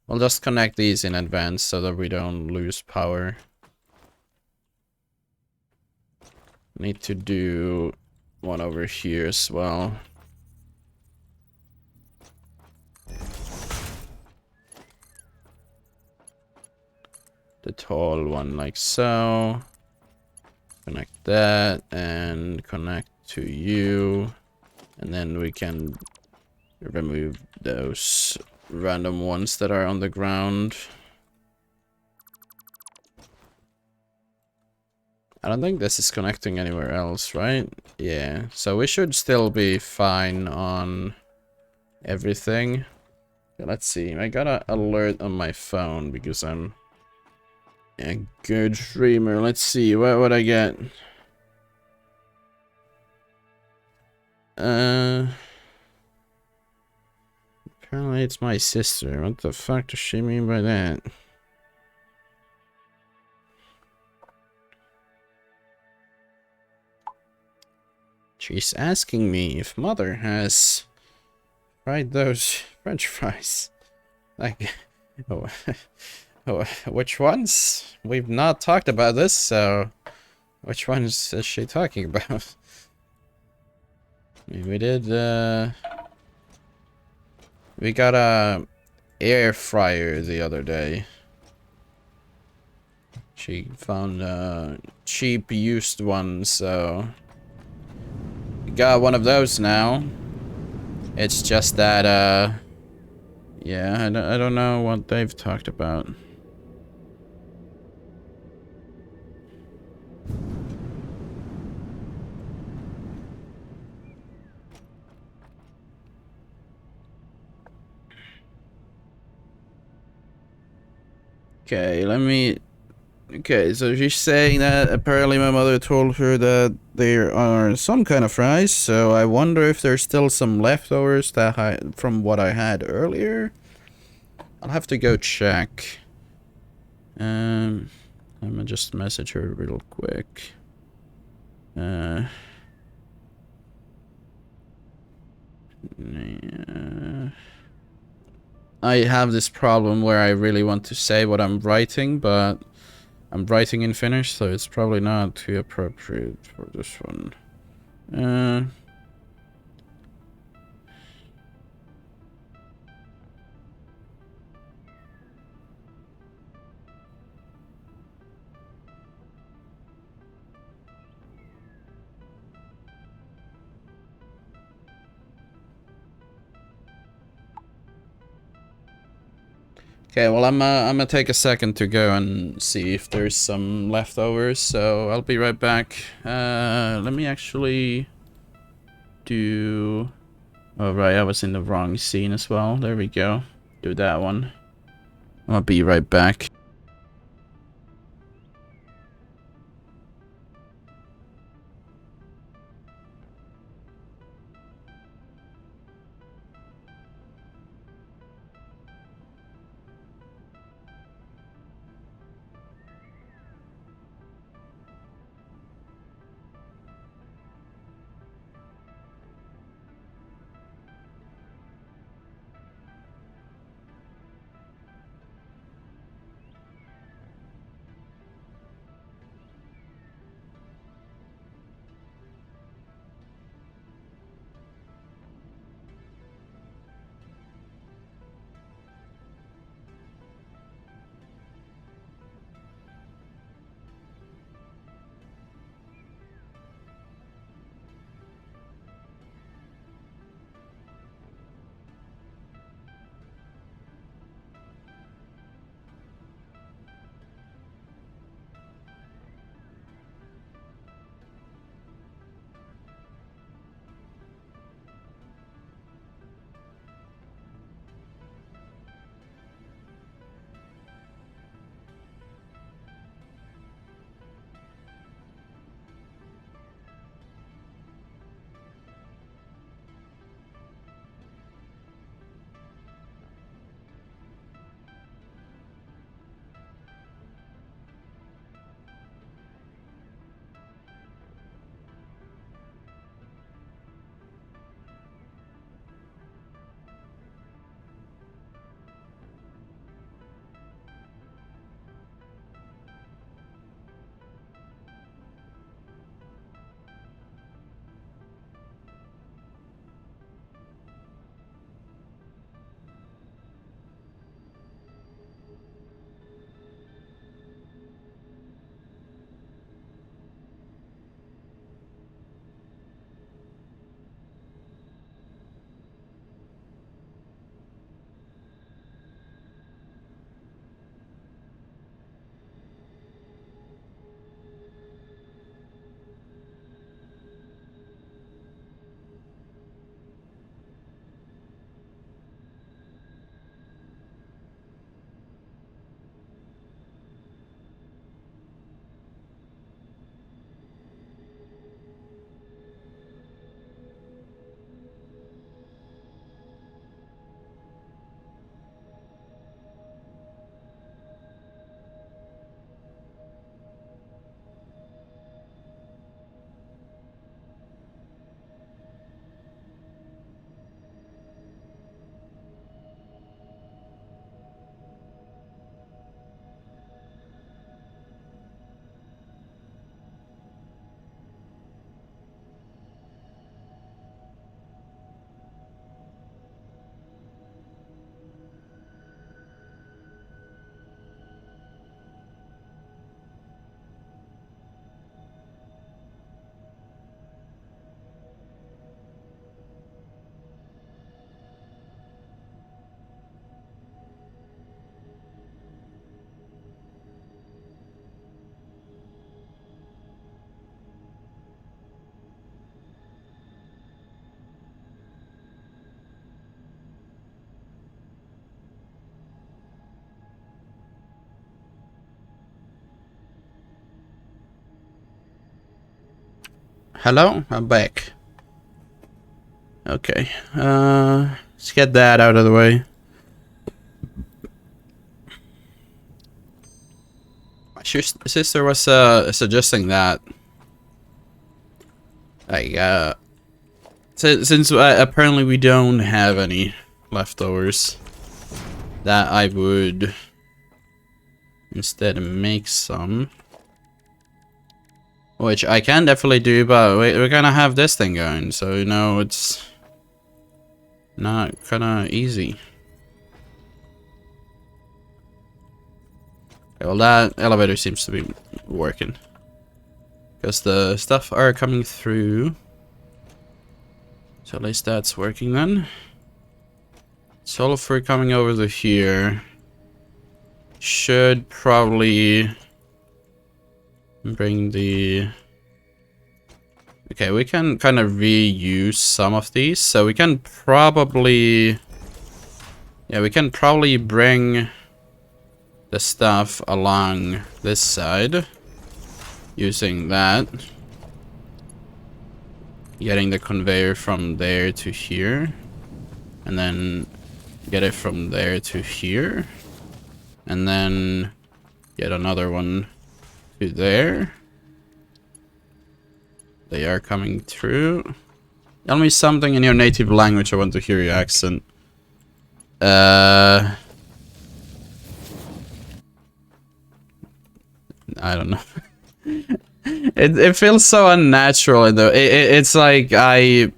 Speaker 1: We'll just connect these in advance so that we don't lose power. Need to do one over here as well. The tall one like so. Connect that and connect to you. And then we can remove those random ones that are on the ground. I don't think this is connecting anywhere else, right? Yeah, so we should still be fine on everything. Let's see, I got an alert on my phone because I'm a good streamer. Let's see, what would I get? Apparently it's my sister. What the fuck does she mean by that? She's asking me if mother has fried those French fries. Like, oh, oh, which ones? We've not talked about this, so which ones is she talking about? I mean, we did We got a air fryer the other day. She found a cheap used one, so we got one of those now. It's just that, yeah, I don't know what they've talked about. Okay, let me... Okay, so she's saying that apparently my mother told her that there are some kind of fries, so I wonder if there's still some leftovers that from what I had earlier. I'll have to go check. I'm gonna just message her real quick. Yeah. I have this problem where I really want to say what I'm writing, but I'm writing in Finnish, so it's probably not too appropriate for this one. Okay, well, I'm gonna take a second to go and see if there's some leftovers, so I'll be right back. Let me actually do... Oh, right, I was in the wrong scene as well. There we go. Do that one. I'll be right back. Hello? I'm back. Okay. Let's get that out of the way. My sister was suggesting that, like, since apparently we don't have any leftovers, that I would instead make some. Which I can definitely do, but we're gonna have this thing going, so you know, it's not kinda easy. Well, that elevator seems to be working. Because the stuff are coming through. So at least that's working then. Sulfur coming over to here. Should probably bring the... Okay, we can kind of reuse some of these. So we can probably... Yeah, we can probably bring the stuff along this side. Using that. Getting the conveyor from there to here. And then get it from there to here. And then get another one to there. They are coming through. Tell me something in your native language. I want to hear your accent. I don't know. It feels so unnatural though. It's like I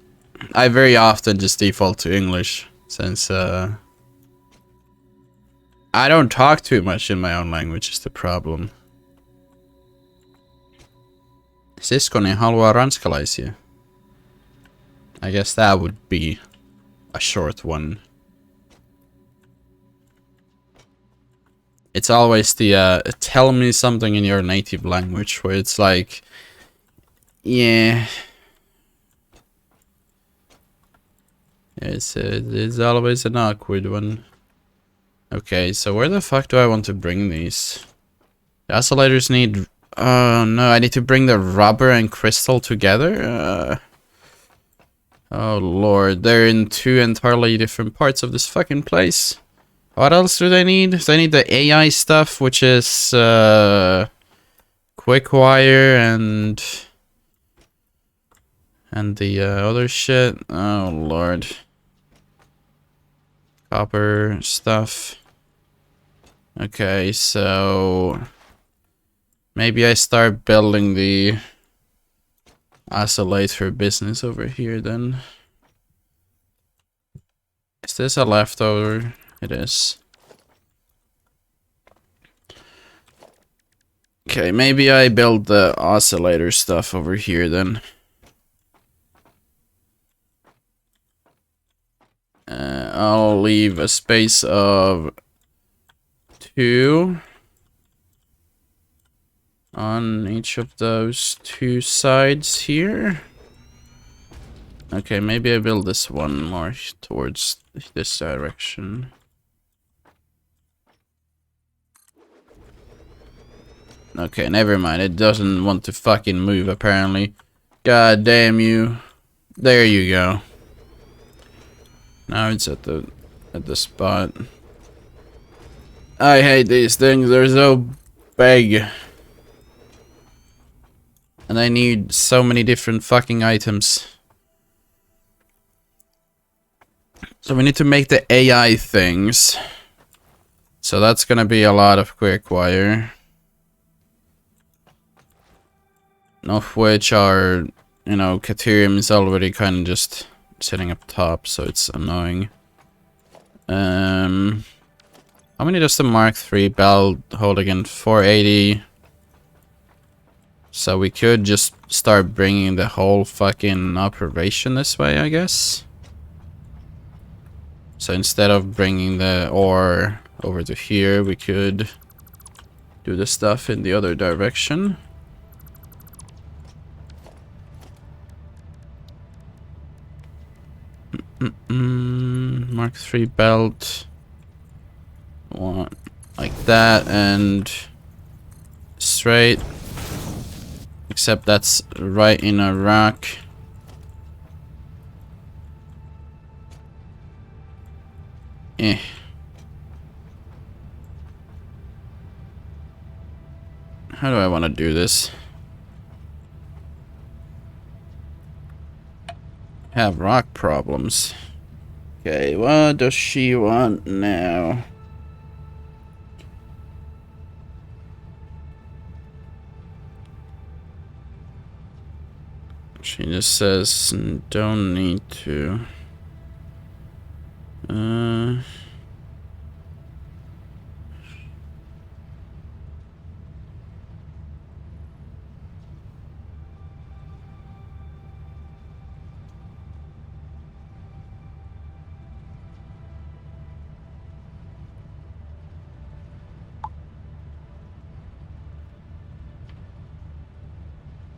Speaker 1: very often just default to English since I don't talk too much in my own language is the problem. Siskoni haluaa ranskalaisia. I guess that would be a short one. It's always the tell me something in your native language where it's like, yeah. It's always an awkward one. Okay, so where the fuck do I want to bring these? The oscillators need... Oh no, I need to bring the rubber and crystal together? Oh lord, they're in two entirely different parts of this fucking place. What else do they need? They need the AI stuff, which is quick wire and the other shit. Oh lord. Copper stuff. Okay, so maybe I start building the oscillator business over here then. Is this a leftover? It is. Okay, maybe I build the oscillator stuff over here then. I'll leave a space of 2 on each of those 2 sides here. Okay, maybe I build this one more towards this direction. Okay, never mind. It doesn't want to fucking move, apparently. God damn you. There you go. Now it's at the spot. I hate these things. They're so big. And I need so many different fucking items. So we need to make the AI things. So that's gonna be a lot of quick wire. Of which are, you know, Caterium is already kind of just sitting up top, so it's annoying. How many does the Mark III belt hold again? 480. So we could just start bringing the whole fucking operation this way, I guess. So instead of bringing the ore over to here, we could do the stuff in the other direction. Mark III belt. One like that and straight. Except that's right in a rock. Eh. How do I want to do this? Have rock problems. Okay, what does she want now? She just says, don't need to.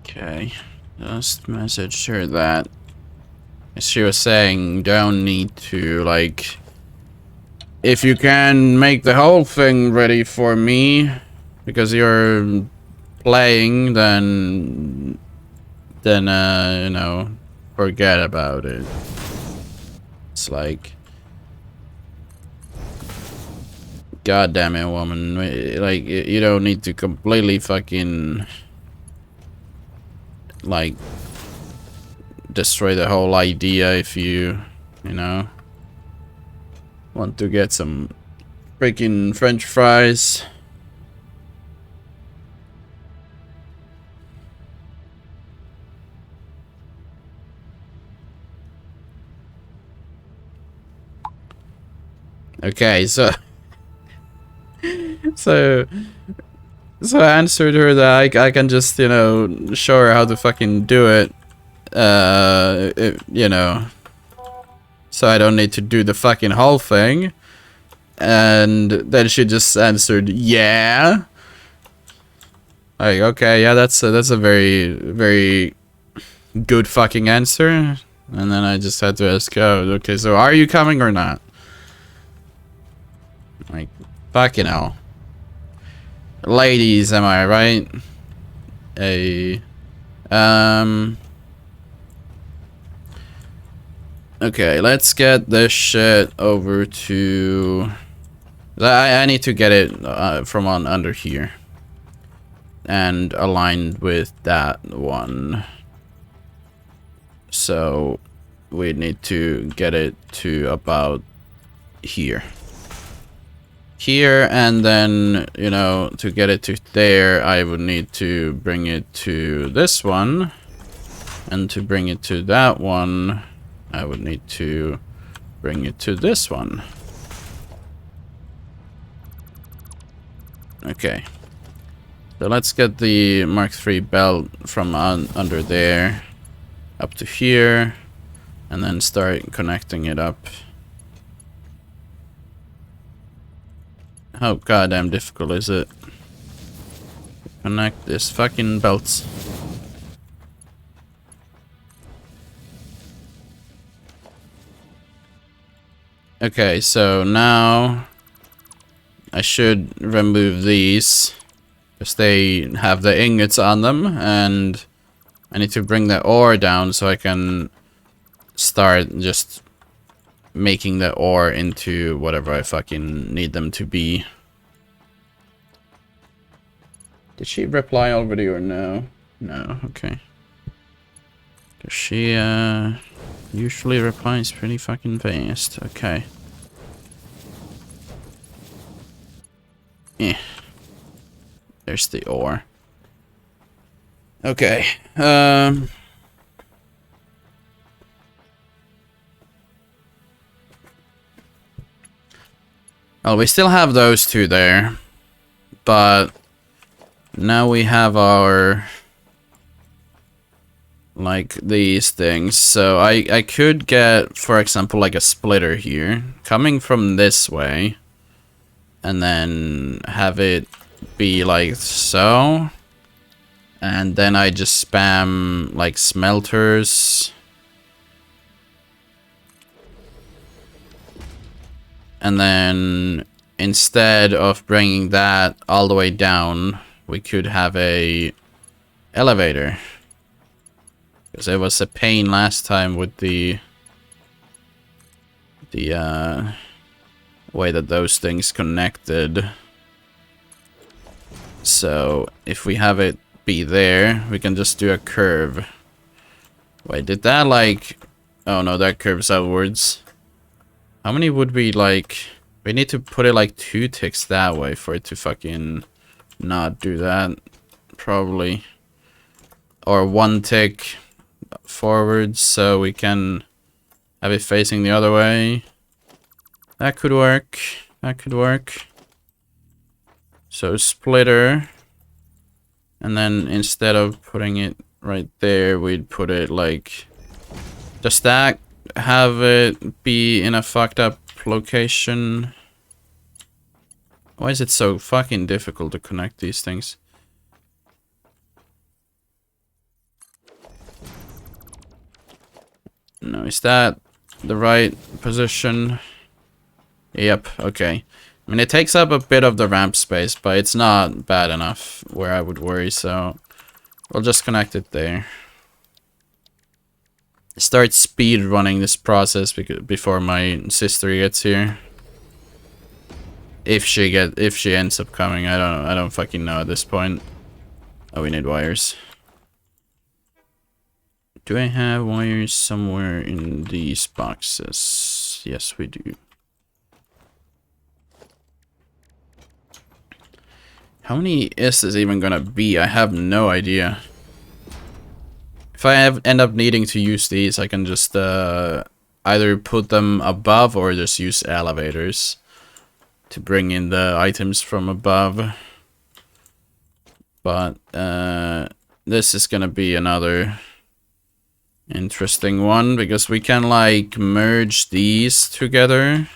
Speaker 1: Okay, just message her that. She was saying, don't need to, like, if you can make the whole thing ready for me, because you're playing, then, you know, forget about it. It's like, God damn it, woman. Like, you don't need to completely fucking, like, destroy the whole idea if you know, want to get some freaking French fries. Okay, so so I answered her that I can just, you know, show her how to fucking do it. You know, so I don't need to do the fucking whole thing. And then she just answered, yeah. Like, okay, yeah, that's a very, very good fucking answer. And then I just had to ask, oh, okay, so are you coming or not? Like, fucking hell. Ladies, am I right? Okay, let's get this shit over to... I need to get it from on under here. And aligned with that one. So we need to get it to about here. Here, and then, you know, to get it to there, I would need to bring it to this one. And to bring it to that one, I would need to bring it to this one. Okay. So let's get the Mark III belt from under there up to here, and then start connecting it up. How goddamn difficult is it? Connect this fucking belts. Okay, so now I should remove these, because they have the ingots on them, and I need to bring the ore down so I can start just making the ore into whatever I fucking need them to be. Did she reply already or no? No, okay. She usually replies pretty fucking fast. Okay. Yeah. There's the ore. Okay. Well, we still have those two there, but now we have our, like, these things. So I could get, for example, like a splitter here coming from this way, and then have it be like so, and then I just spam like smelters. And then instead of bringing that all the way down, we could have a elevator. Because it was a pain last time with the way that those things connected. So if we have it be there, we can just do a curve. Wait, did that like... Oh no, that curves outwards. How many would we like... We need to put it like 2 ticks that way for it to fucking not do that. Probably. Or 1 tick forwards so we can have it facing the other way. That could work. That could work. So splitter. And then instead of putting it right there, we'd put it like... Does that have it be in a fucked up location? Why is it so fucking difficult to connect these things? No, is that the right position? Yep, okay. I mean, it takes up a bit of the ramp space, but it's not bad enough where I would worry, so we'll just connect it there. Start speed running this process before my sister gets here. If she ends up coming, I don't fucking know at this point. Oh, we need wires. Do I have wires somewhere in these boxes? Yes, we do. How many is this even gonna be? I have no idea. If I end up needing to use these, I can just either put them above or just use elevators to bring in the items from above. But this is gonna be another interesting one because we can like merge these together.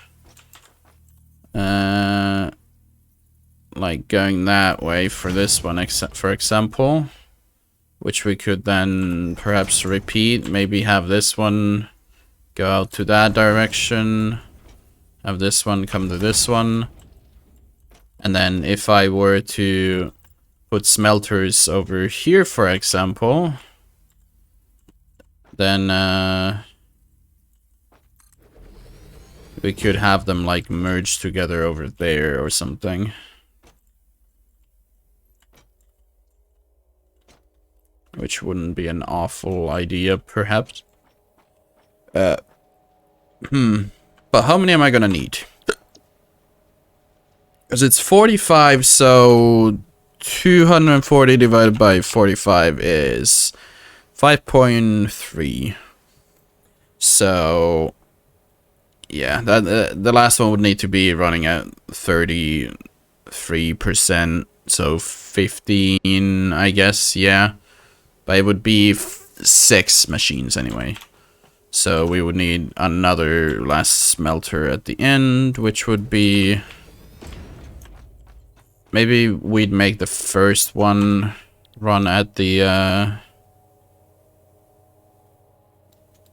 Speaker 1: Like going that way for this one, for example, which we could then perhaps repeat. Maybe have this one go out to that direction, have this one come to this one, and then if I were to put smelters over here, for example, then we could have them like merge together over there or something. Which wouldn't be an awful idea, perhaps. But how many am I gonna need? Because it's 45, so 240 divided by 45 is 5.3. So yeah, that the last one would need to be running at 33%, so 15, I guess, yeah. But it would be 6 machines anyway. So we would need another last smelter at the end, which would be... Maybe we'd make the first one run at the...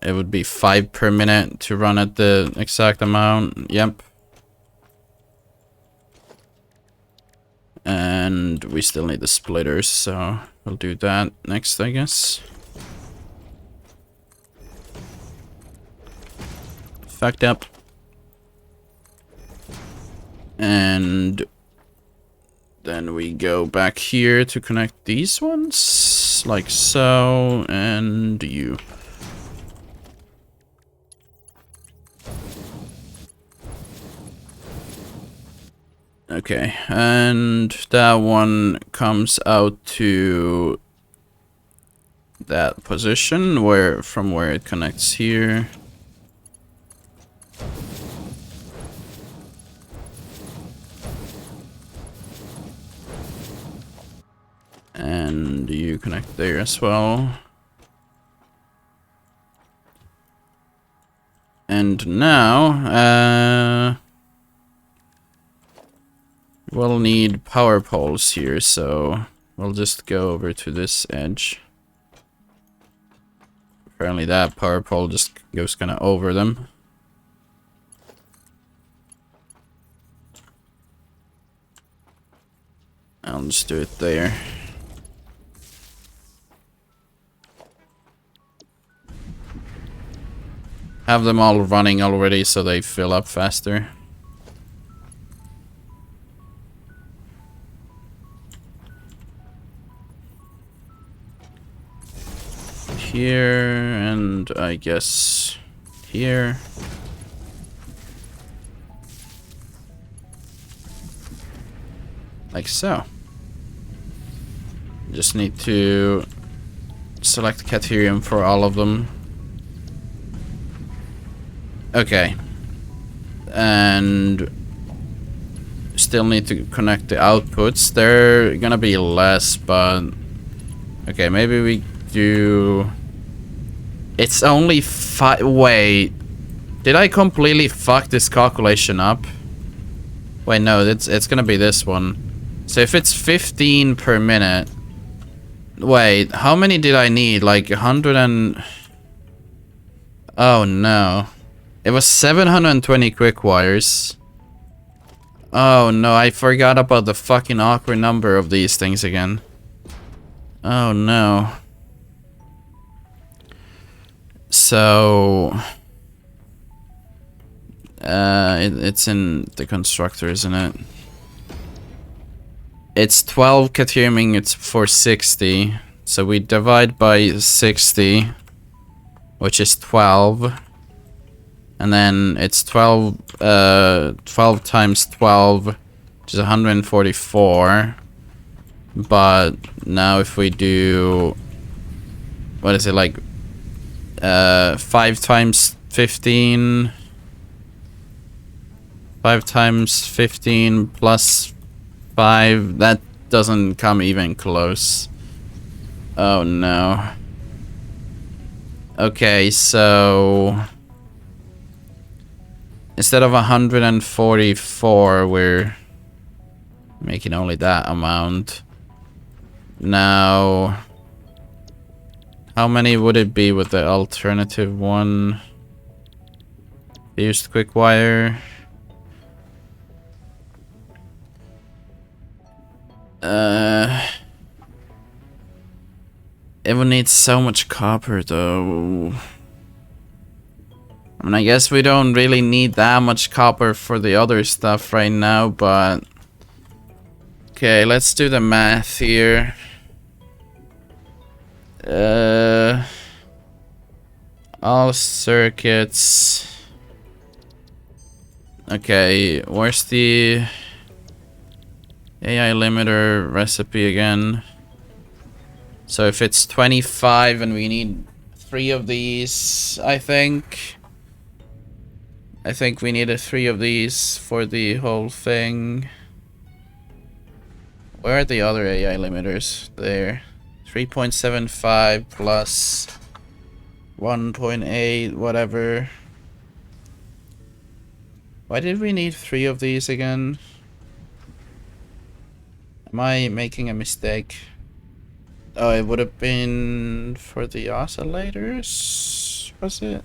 Speaker 1: It would be 5 per minute to run at the exact amount. Yep. And we still need the splitters, so we'll do that next, I guess. Fucked up. And then we go back here to connect these ones, like so, and you. Okay, and that one comes out to that position from where it connects here. And you connect there as well. And now, we'll need power poles here, so we'll just go over to this edge. Apparently that power pole just goes kind of over them. I'll just do it there. have them all running already so they fill up faster. Here, and I guess here. Like so. Just need to select Caterium for all of them. Okay. And still need to connect the outputs. They're gonna be less, but okay, maybe we do. It's only 5. Wait, did I completely fuck this calculation up? Wait, no, it's gonna be this one. So if it's 15 per minute. Wait, how many did I need? Like 100 and... Oh no. It was 720 quick wires. Oh no, I forgot about the fucking awkward number of these things again. Oh no. So... it's in the constructor, isn't it? It's 12 Cateriuming, it's for 60. So we divide by 60, which is 12. And then it's 12 times 12, which is 144. But now if we do, what is it, like 5 times 15, 5 times 15 plus 5, that doesn't come even close. Oh no. Okay, so instead of 144, we're making only that amount. Now, how many would it be with the alternative one? Used quick wire. It would need so much copper though. I mean, I guess we don't really need that much copper for the other stuff right now, but... Okay, let's do the math here. All circuits. Okay, where's the AI limiter recipe again? So if it's 25 and we need 3 of these, I think we needed 3 of these for the whole thing. Where are the other AI limiters? There. 3.75 plus 1.8, whatever. Why did we need 3 of these again? Am I making a mistake? Oh, it would have been for the oscillators, was it?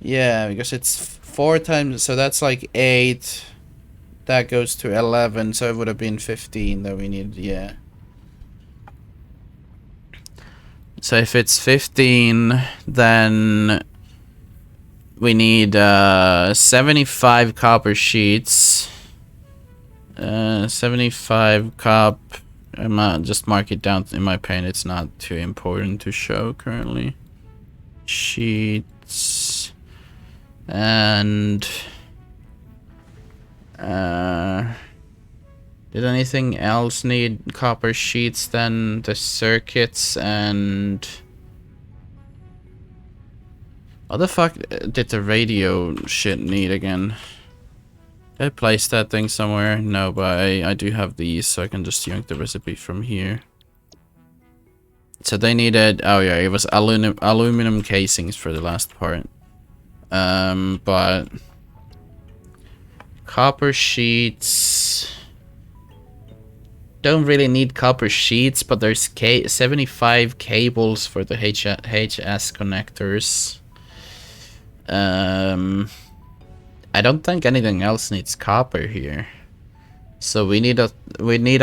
Speaker 1: Yeah, because it's 4 times, so that's like 8. That goes to 11, so it would have been 15 that we needed, yeah. So if it's 15, then we need 75 copper sheets. 75 cop. Just mark it down in my pen. It's not too important to show currently. Sheets. And did anything else need copper sheets than the circuits? And what the fuck did the radio shit need again? Did I place that thing somewhere? No, but I do have these, so I can just yank the recipe from here. So they needed, oh yeah, it was aluminum casings for the last part. But copper sheets don't really need copper sheets, but there's 75 cables for the HS connectors. I don't think anything else needs copper here. So we need a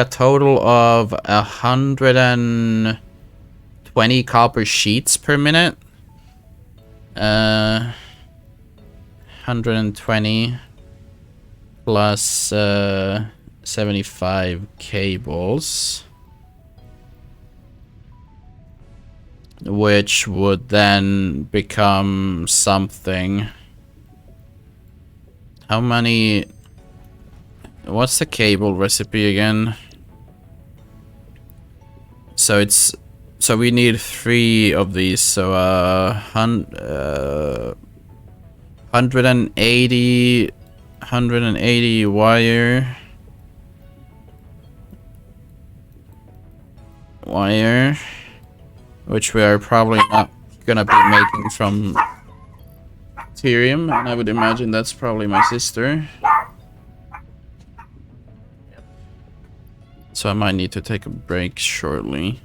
Speaker 1: total of 120 copper sheets per minute. 120 plus 75 cables, which would then become something. How many? What's the cable recipe again? So it's, so we need 3 of these. So 180 wire, which we are probably not gonna be making from Ethereum, and I would imagine that's probably my sister. So I might need to take a break shortly.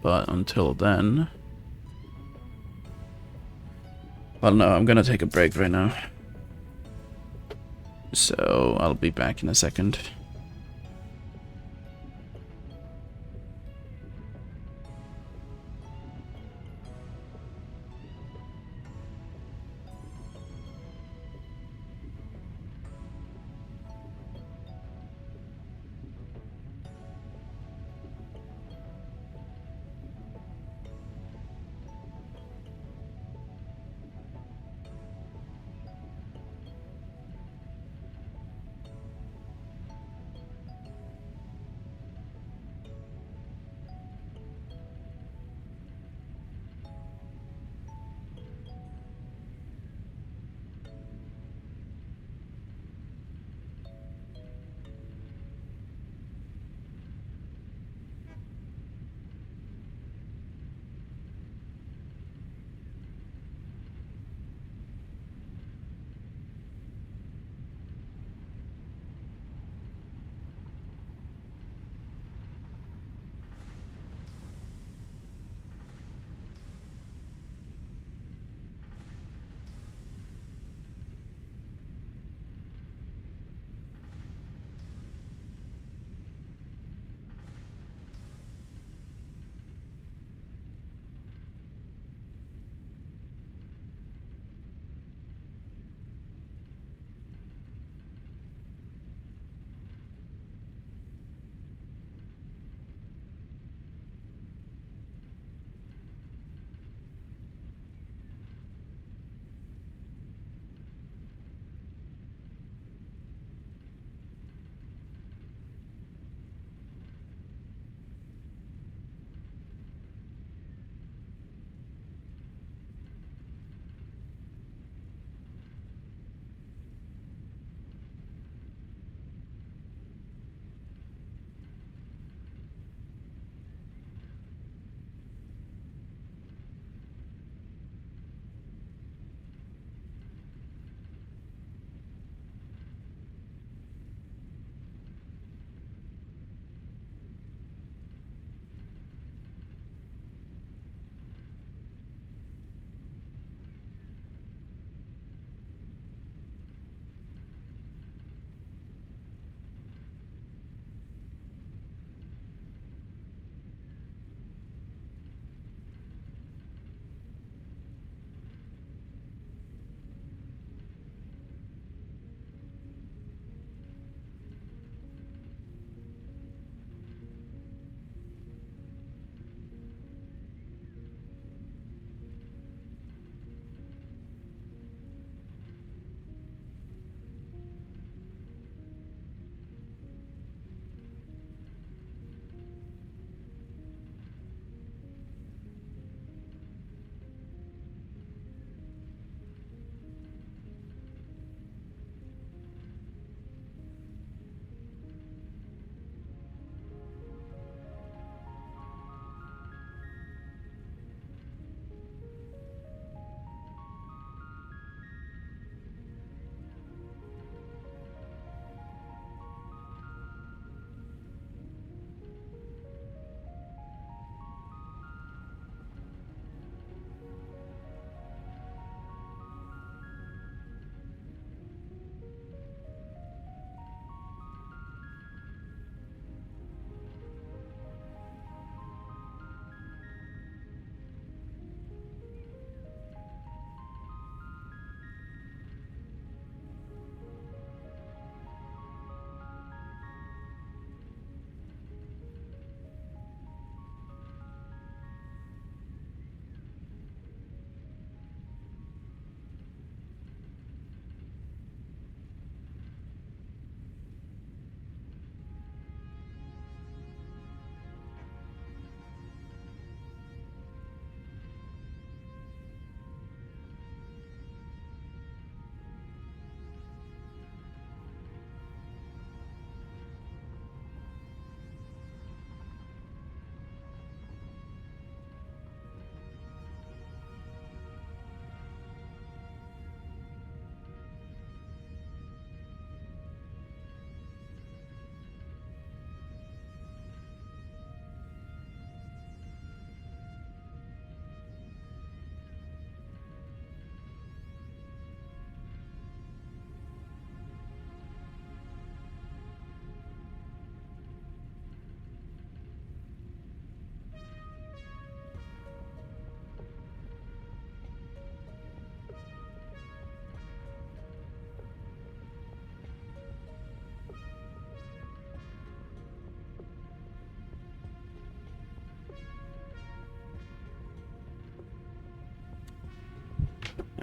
Speaker 1: But until then... Well, no, I'm gonna take a break right now. So I'll be back in a second.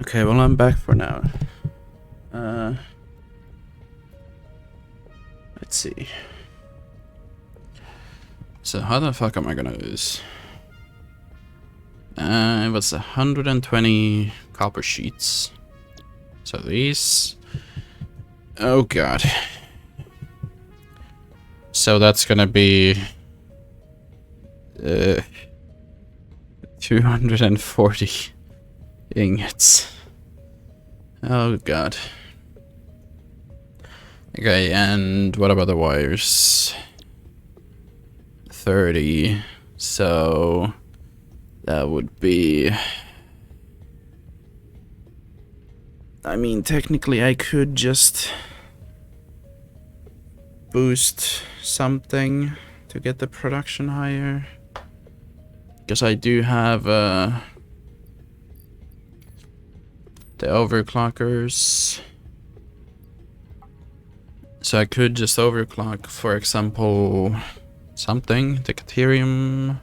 Speaker 1: Okay, well, I'm back for now. Let's see. So how the fuck am I gonna do this? It was 120 copper sheets. So these... Oh god. So that's gonna be... 240 ingots. Oh god. Okay, and what about the wires? 30. So that would be... I mean, technically I could just boost something to get the production higher. Because I do have the overclockers. So I could just overclock, for example, something, the Caterium.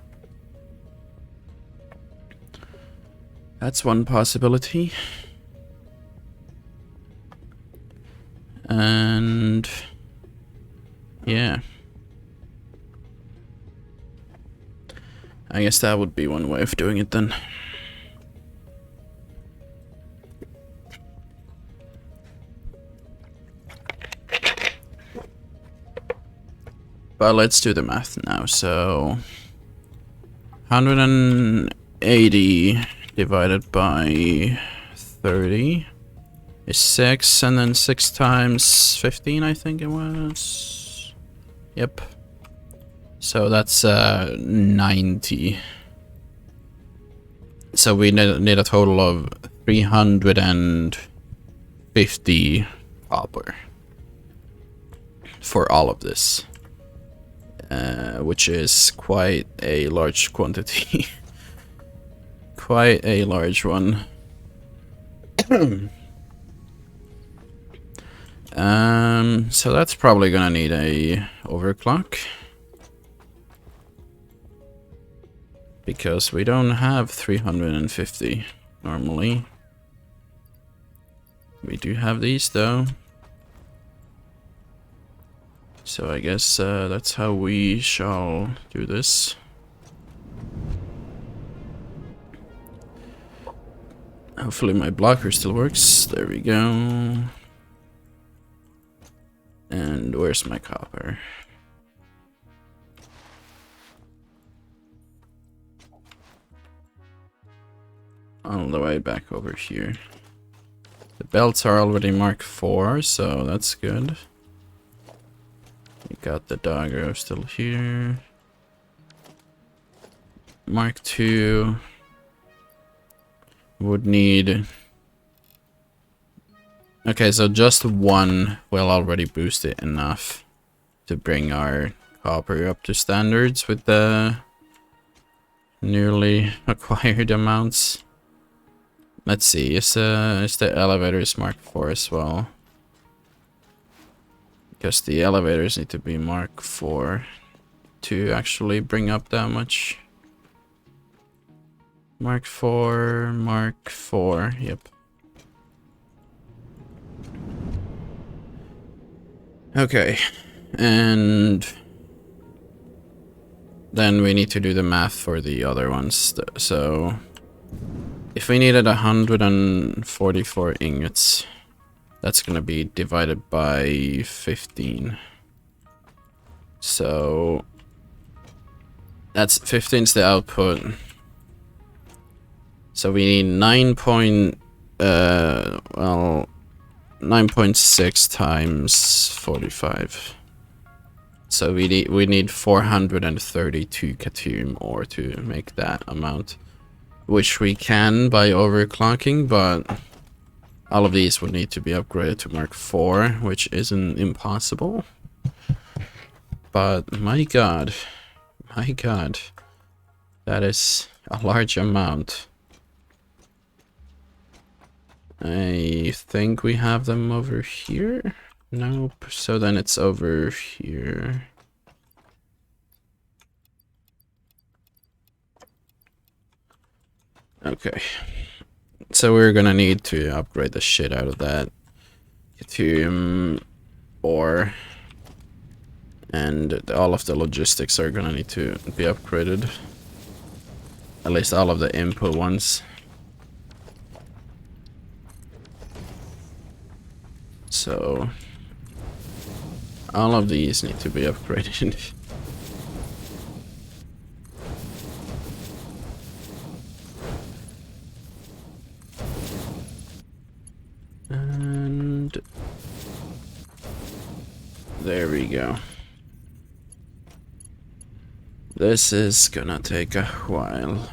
Speaker 1: That's one possibility. And yeah. I guess that would be one way of doing it then. But let's do the math now. So 180 divided by 30 is 6, and then 6 times 15, I think it was. Yep. So that's 90. So we need a total of 350 copper for all of this. Which is quite a large quantity. Quite a large one. So that's probably gonna need a overclock. Because we don't have 350 normally. We do have these though. So I guess that's how we shall do this. Hopefully my blocker still works. There we go. And where's my copper? All the way back over here. The belts are already Mark 4, so that's good. We got the doggo still here. Mark 2 would need... Okay, so just one will already boost it enough to bring our copper up to standards with the newly acquired amounts. Let's see, is the elevators Mark 4 as well? Because the elevators need to be Mark 4 to actually bring up that much. Mark 4, yep. Okay, and then we need to do the math for the other ones. So if we needed 144 ingots, that's gonna be divided by 15. So that's 15's the output. So we need 9.6 times 45. So we need 432 Caterium ore to make that amount, which we can by overclocking, but all of these would need to be upgraded to Mark 4, which isn't impossible. But my god, that is a large amount. I think we have them over here. Nope. So then it's over here. Okay. So we're gonna need to upgrade the shit out of that Ethereum ore. And all of the logistics are gonna need to be upgraded. At least all of the input ones. So all of these need to be upgraded. And there we go. This is gonna take a while.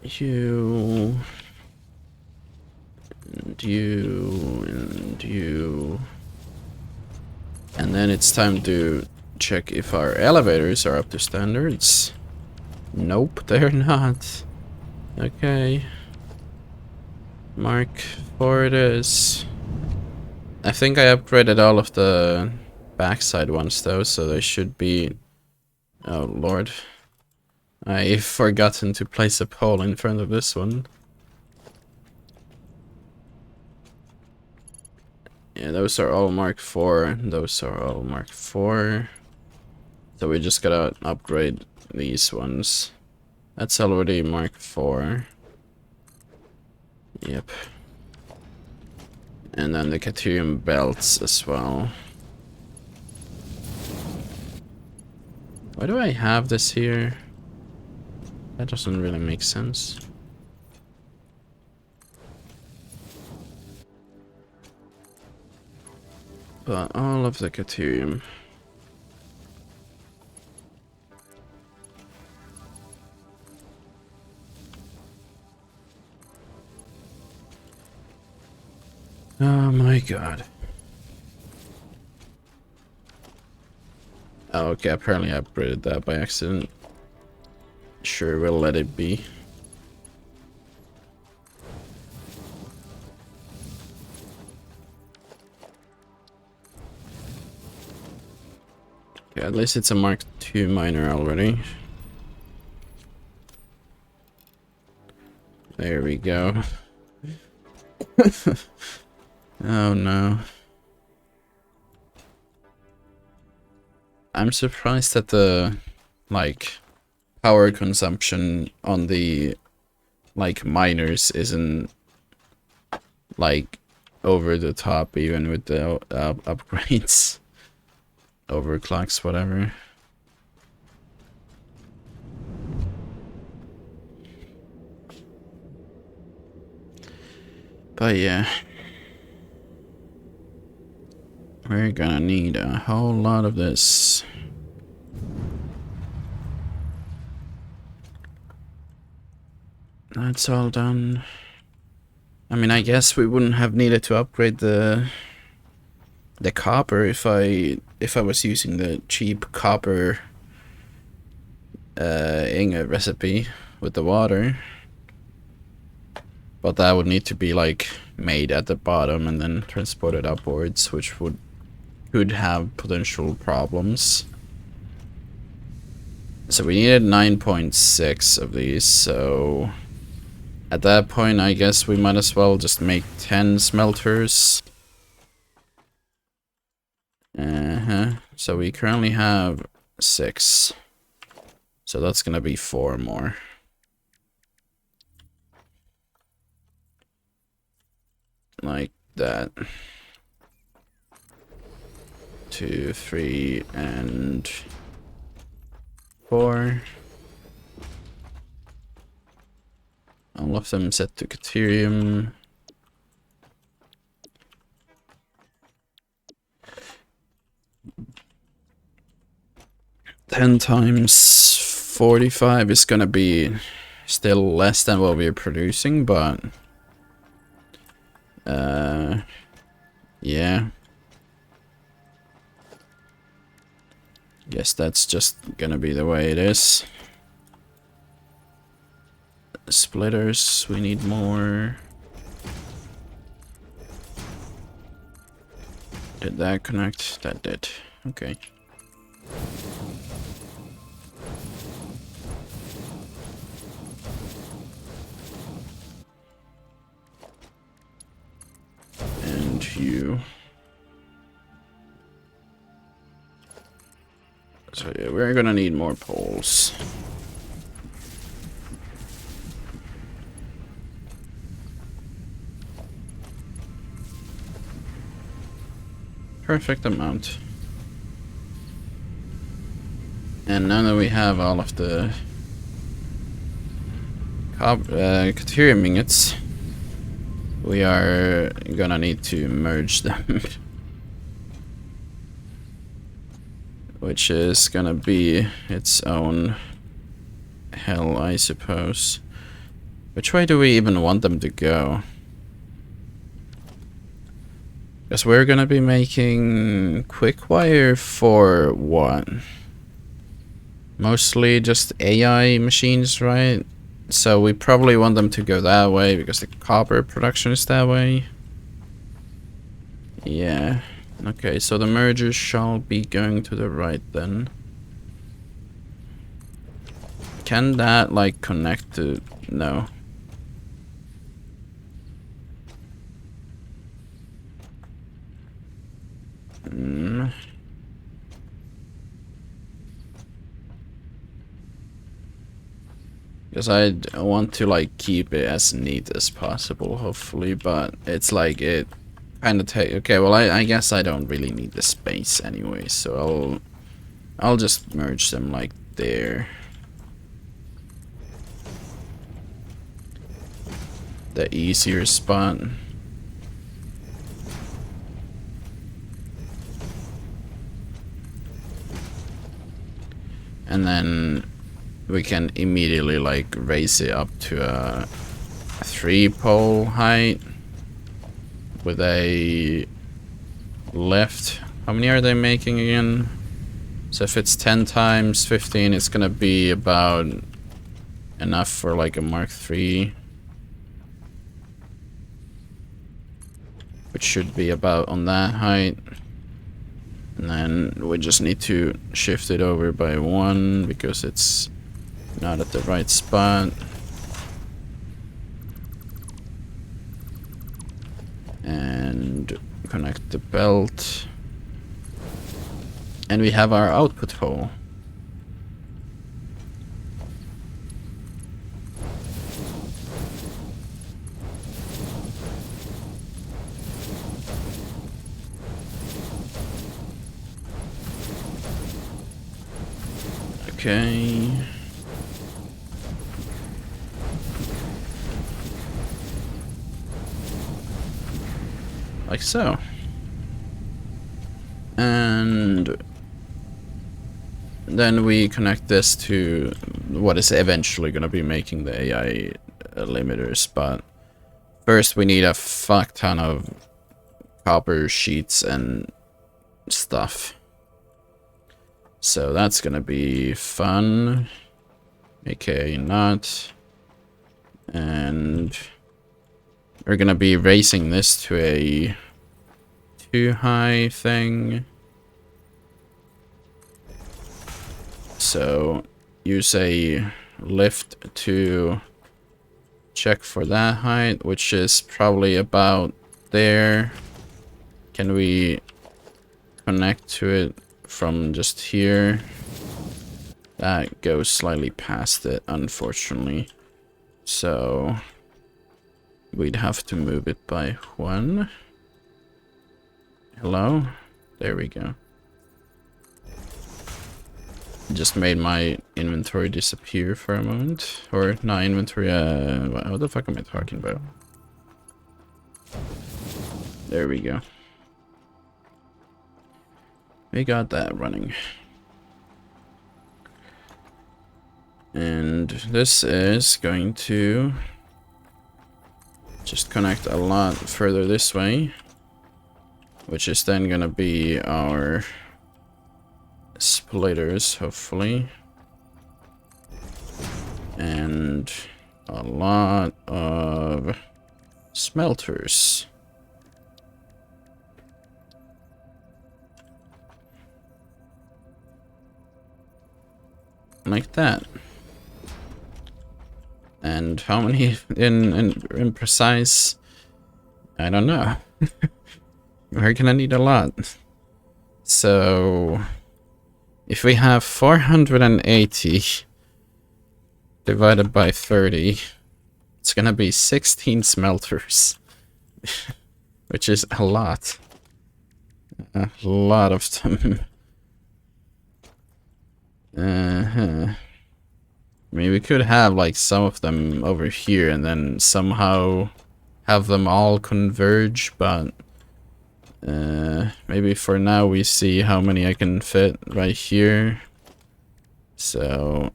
Speaker 1: You and you and you. And then it's time to check if our elevators are up to standards. Nope, they're not. Okay. Mark 4 it is. I think I upgraded all of the backside ones though, so they should be... Oh lord. I've forgotten to place a pole in front of this one. Yeah, those are all Mark 4. Those are all Mark 4. So we just gotta upgrade these ones. That's already Mark 4. Yep. And then the Caterium belts as well. Why do I have this here? That doesn't really make sense. But all of the Caterium. Oh my god. Oh, okay, apparently I upgraded that by accident. Sure, we'll let it be. Okay, at least it's a Mark II miner already. There we go. Oh no. I'm surprised that the, like, power consumption on the, like, miners isn't, like, over the top even with the upgrades. Overclocks, whatever. But yeah. We're gonna need a whole lot of this. That's all done. I mean, I guess we wouldn't have needed to upgrade the copper if I was using the cheap copper ingot recipe with the water. But that would need to be like made at the bottom and then transported upwards, which could have potential problems. So we needed 9.6 of these, so at that point I guess we might as well just make 10 smelters. So we currently have 6. So that's gonna be 4 more. Like that. 2, 3, and 4. All of them set to Caterium. Ten times 45 is gonna be still less than what we're producing, but yeah. Guess that's just gonna be the way it is. Splitters, we need more. Did that connect? That did. Okay. So yeah, we're gonna need more poles. Perfect amount. And now that we have all of the Caterium ingots, we are gonna need to merge them. Which is gonna be its own hell, I suppose. Which way do we even want them to go? Because we're gonna be making quick wire for what? Mostly just AI machines, right? So we probably want them to go that way because the copper production is that way. Yeah. Okay, so the mergers shall be going to the right then. Can that like connect to... No. Because I want to like keep it as neat as possible, hopefully, but it's like it kind of take. Okay, well I guess I don't really need the space anyway, so I'll just merge them like there. The easier spot. And then we can immediately like raise it up to a 3-pole height with a left. How many are they making again? So if it's 10 times 15, it's gonna be about enough for like a Mark III, which should be about on that height. And then we just need to shift it over by 1 because it's not at the right spot. And connect the belt. And we have our output hole. Okay. Like so. And then we connect this to what is eventually going to be making the AI limiters, but first we need a fuck ton of copper sheets and stuff. So that's going to be fun, aka not. And we're going to be raising this to a 2 high thing. So use a lift to check for that height, which is probably about there. Can we connect to it from just here? That goes slightly past it, unfortunately. So we'd have to move it by 1. Hello? There we go. Just made my inventory disappear for a moment. Or not inventory, what the fuck am I talking about? There we go. We got that running. And this is going to just connect a lot further this way, which is then gonna be our splitters, hopefully, and a lot of smelters. Like that. And how many in precise? I don't know. We're gonna need a lot. So if we have 480 divided by 30, it's gonna be 16 smelters, which is a lot. A lot of them. I mean, we could have like some of them over here and then somehow have them all converge, but maybe for now we see how many I can fit right here. So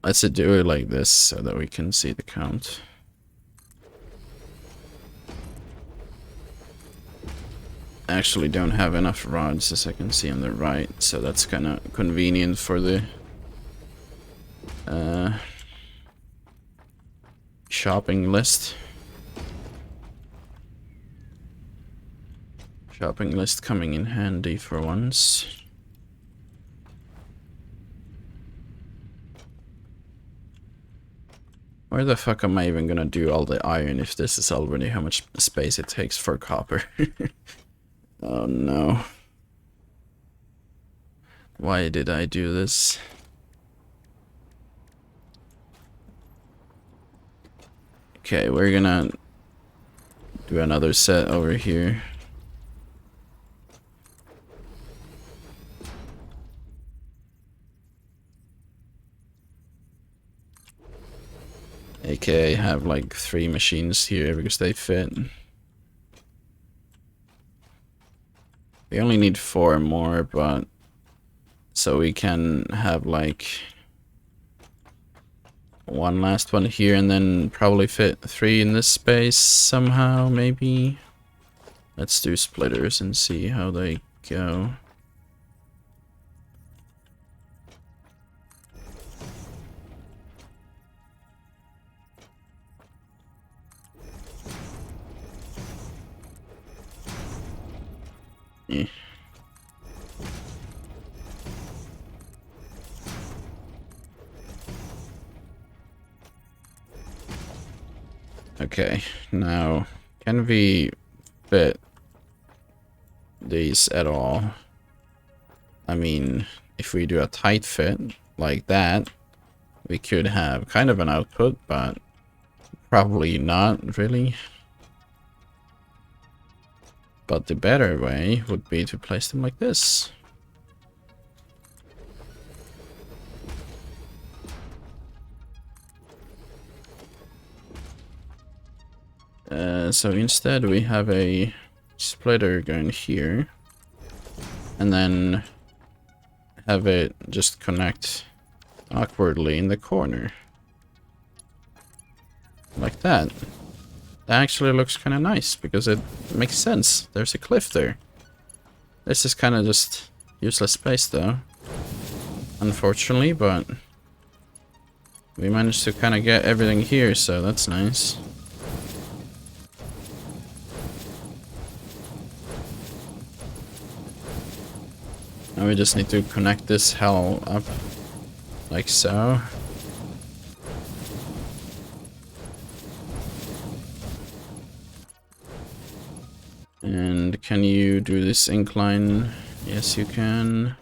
Speaker 1: let's do it like this so that we can see the count. I actually don't have enough rods, as I can see on the right, so that's kind of convenient for the shopping list. Shopping list coming in handy for once. Where the fuck am I even gonna do all the iron if this is already how much space it takes for copper? Oh no. Why did I do this? Okay, we're gonna do another set over here. AKA have like 3 machines here because they fit. We only need 4 more, but so we can have like one last one here and then probably fit 3 in this space somehow, maybe. Let's do splitters and see how they go. Yeah. Okay, now can we fit these at all? I mean, if we do a tight fit like that, we could have kind of an output, but probably not really. But the better way would be to place them like this. So instead we have a splitter going here, and then have it just connect awkwardly in the corner. Like that. That actually looks kind of nice, because it makes sense. There's a cliff there. This is kind of just useless space though, unfortunately, but we managed to kind of get everything here, so that's nice. Now we just need to connect this hell up, like so. And can you do this incline? Yes, you can.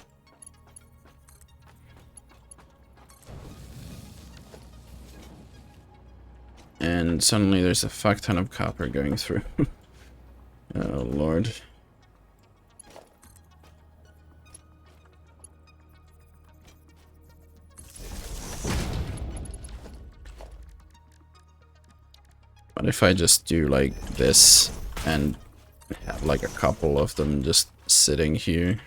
Speaker 1: And suddenly there's a fuck ton of copper going through. Oh lord. What if I just do like this and have like a couple of them just sitting here?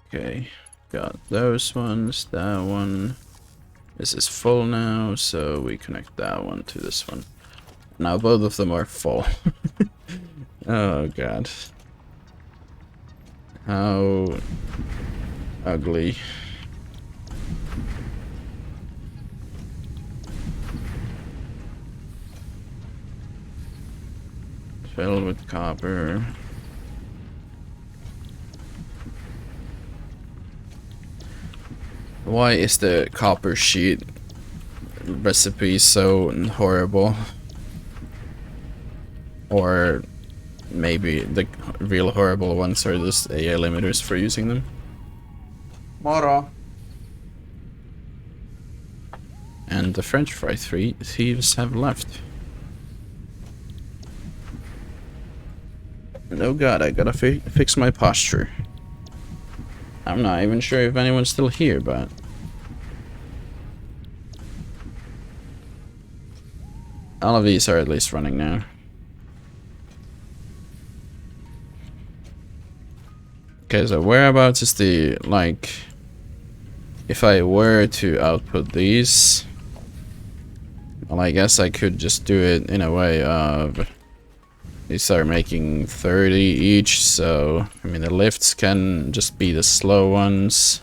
Speaker 1: Okay, got those ones, that one. This is full now, so we connect that one to this one. Now both of them are full. Oh god. How ugly. Filled with copper. Why is the copper sheet recipe so horrible? Or maybe the real horrible ones are just AI limiters for using them. Moro. And the French fry thieves have left. Oh god, I gotta fix my posture. I'm not even sure if anyone's still here, but... all of these are at least running now. Okay, so whereabouts is the, like... if I were to output these... well, I guess I could just do it in a way of... these are making 30 each, so... I mean, the lifts can just be the slow ones.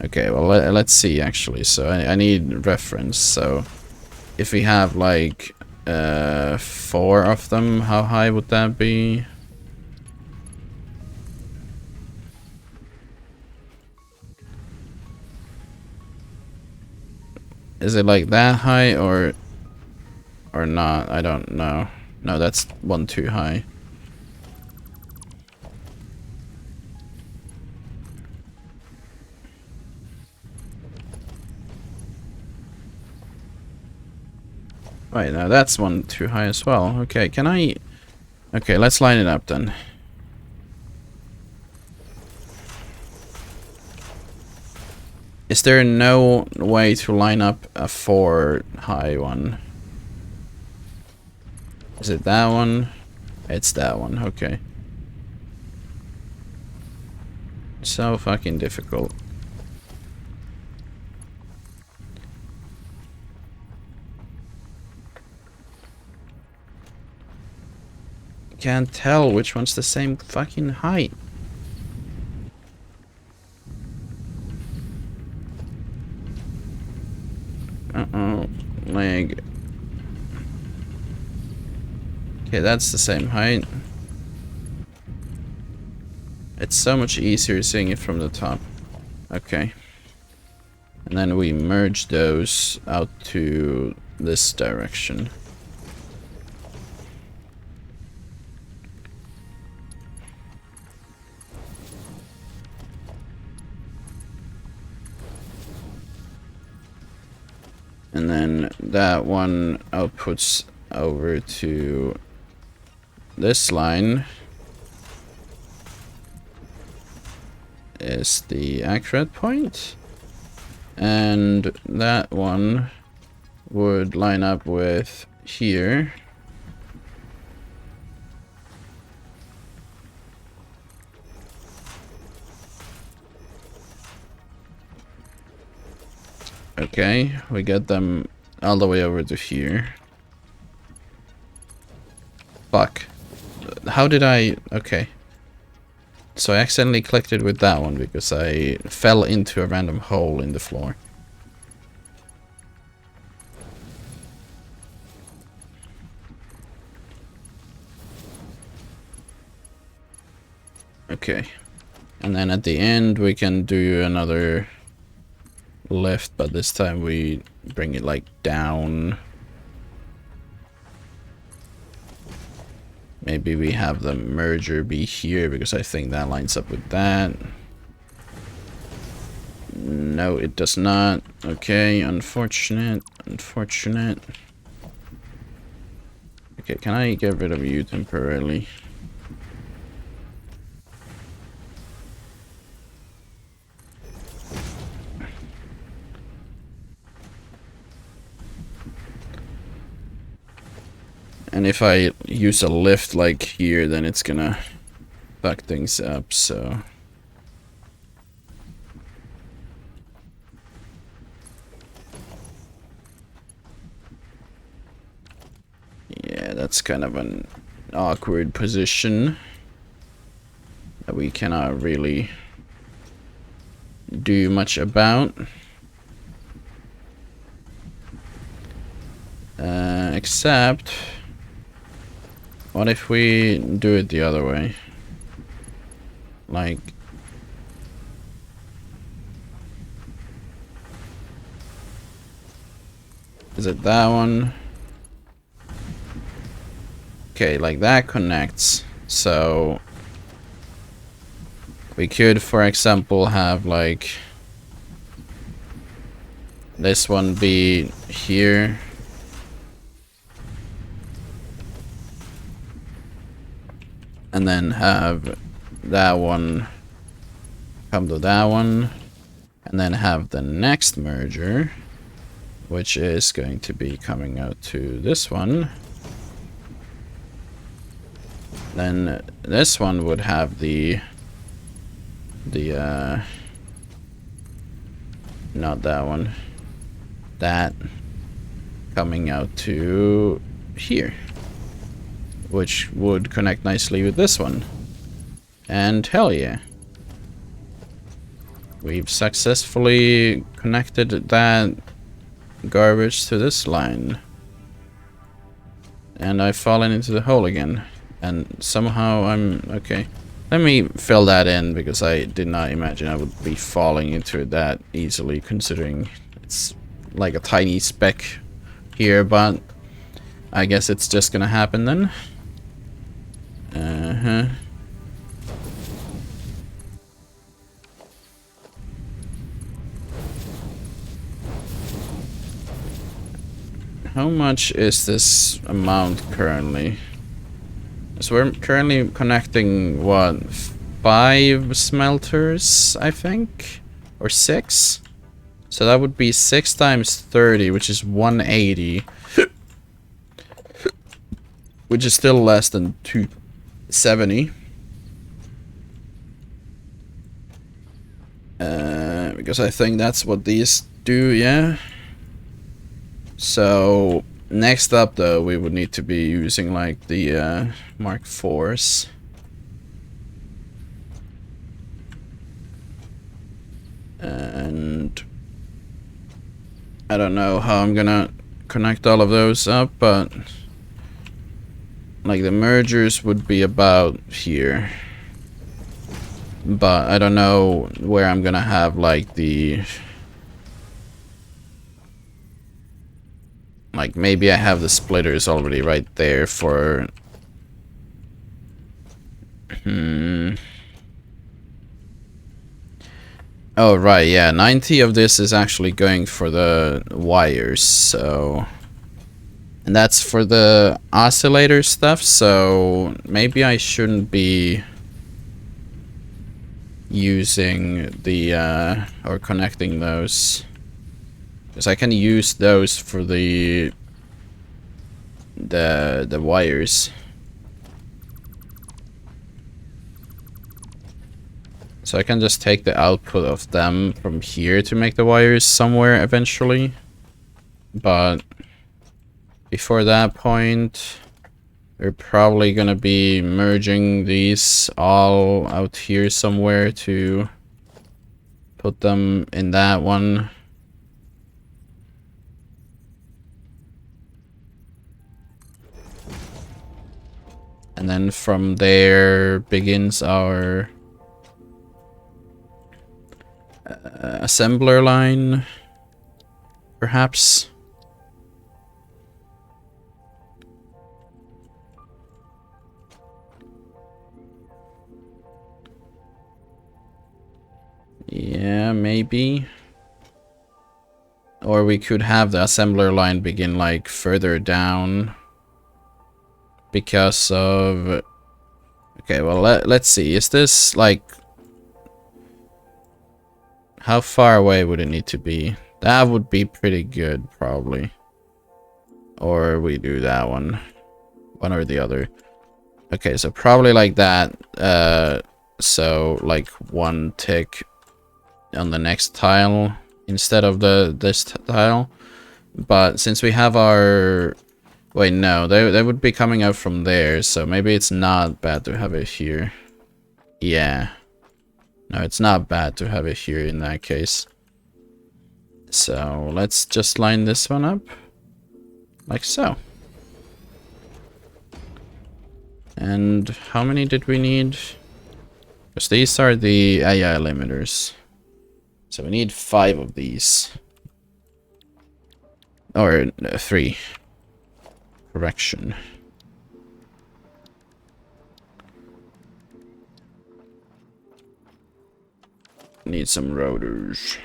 Speaker 1: Okay, well, let's see, actually. So, I need reference, so... if we have, like... 4 of them, how high would that be? Is it like that high or not? I don't know. No, that's one too high. Right, now that's one too high as well. Okay, can I... okay, let's line it up then. Is there no way to line up a 4 high one? Is it that one? It's that one, okay. So fucking difficult. Can't tell which one's the same fucking height. Uh-oh, leg. Okay, that's the same height. It's so much easier seeing it from the top. Okay. And then we merge those out to this direction. And then that one outputs over to this line is the accurate point. And that one would line up with here. Okay, we get them all the way over to here. Fuck. How did I... okay. So I accidentally clicked it with that one because I fell into a random hole in the floor. Okay. And then at the end we can do another lift, but this time we bring it like down. Maybe we have the merger be here because I think that lines up with that. No, it does not. Okay, unfortunate. Unfortunate. Okay, can I get rid of you temporarily? And if I use a lift like here, then it's gonna fuck things up, so... yeah, that's kind of an awkward position that we cannot really do much about. Except, what if we do it the other way? Like, is it that one? Okay, like that connects. So we could, for example, have like this one be here. And then have that one come to that one. And then have the next merger, which is going to be coming out to this one. Then this one would have the not that one, that coming out to here, which would connect nicely with this one. And hell yeah, we've successfully connected that garbage to this line. And I've fallen into the hole again. And somehow I'm... okay. Let me fill that in, because I did not imagine I would be falling into it that easily, considering it's like a tiny speck here, but I guess it's just gonna happen then. How much is this amount currently? So we're currently connecting, what, 5 smelters, I think? Or 6? So that would be 6 times 30, which is 180. Which is still less than 270. Because I think that's what these do, yeah? So... next up, though, we would need to be using, like, the Mark IVs. And I don't know how I'm gonna connect all of those up, but like the mergers would be about here. But I don't know where I'm gonna have, like, the... like, maybe I have the splitters already right there for... Oh, right, yeah. 90 of this is actually going for the wires, so... and that's for the oscillator stuff, so... maybe I shouldn't be... using the, or connecting those. Because I can use those for the wires. So I can just take the output of them from here to make the wires somewhere eventually. But before that point, we're probably gonna be merging these all out here somewhere to put them in that one. And then from there begins our assembler line, perhaps. Yeah, maybe. Or we could have the assembler line begin, like, further down. Because of... okay, well, let's see. Is this, like... how far away would it need to be? That would be pretty good, probably. Or we do that one. One or the other. Okay, so probably like that. So, like, one tick on the next tile instead of this tile. But since we have our... wait, no, they would be coming out from there, so maybe it's not bad to have it here. Yeah. No, it's not bad to have it here in that case. So, let's just line this one up. Like so. And how many did we need? Because these are the AI limiters. So we need 5 of these. Or 3. Correction. Need some rotors.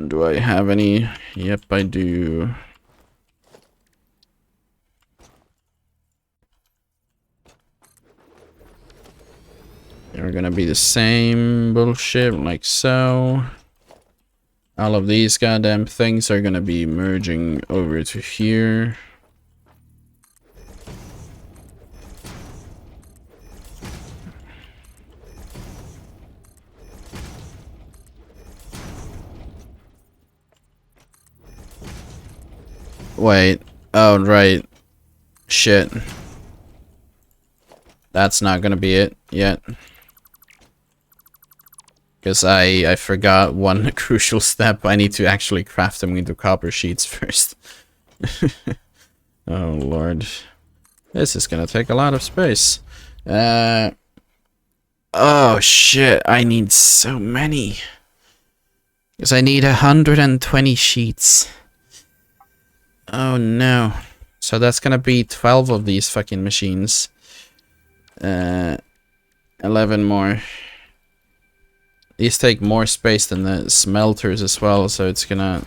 Speaker 1: Do I have any? Yep, I do. They're gonna be the same bullshit, like so. All of these goddamn things are gonna be merging over to here. Wait. Oh, right. Shit. That's not gonna be it yet. Because I forgot one crucial step. I need to actually craft them into copper sheets first. Oh, Lord. This is gonna take a lot of space. Oh, shit. I need so many. Because I need 120 sheets. Oh, no. So that's gonna be 12 of these fucking machines. 11 more. These take more space than the smelters as well, so it's gonna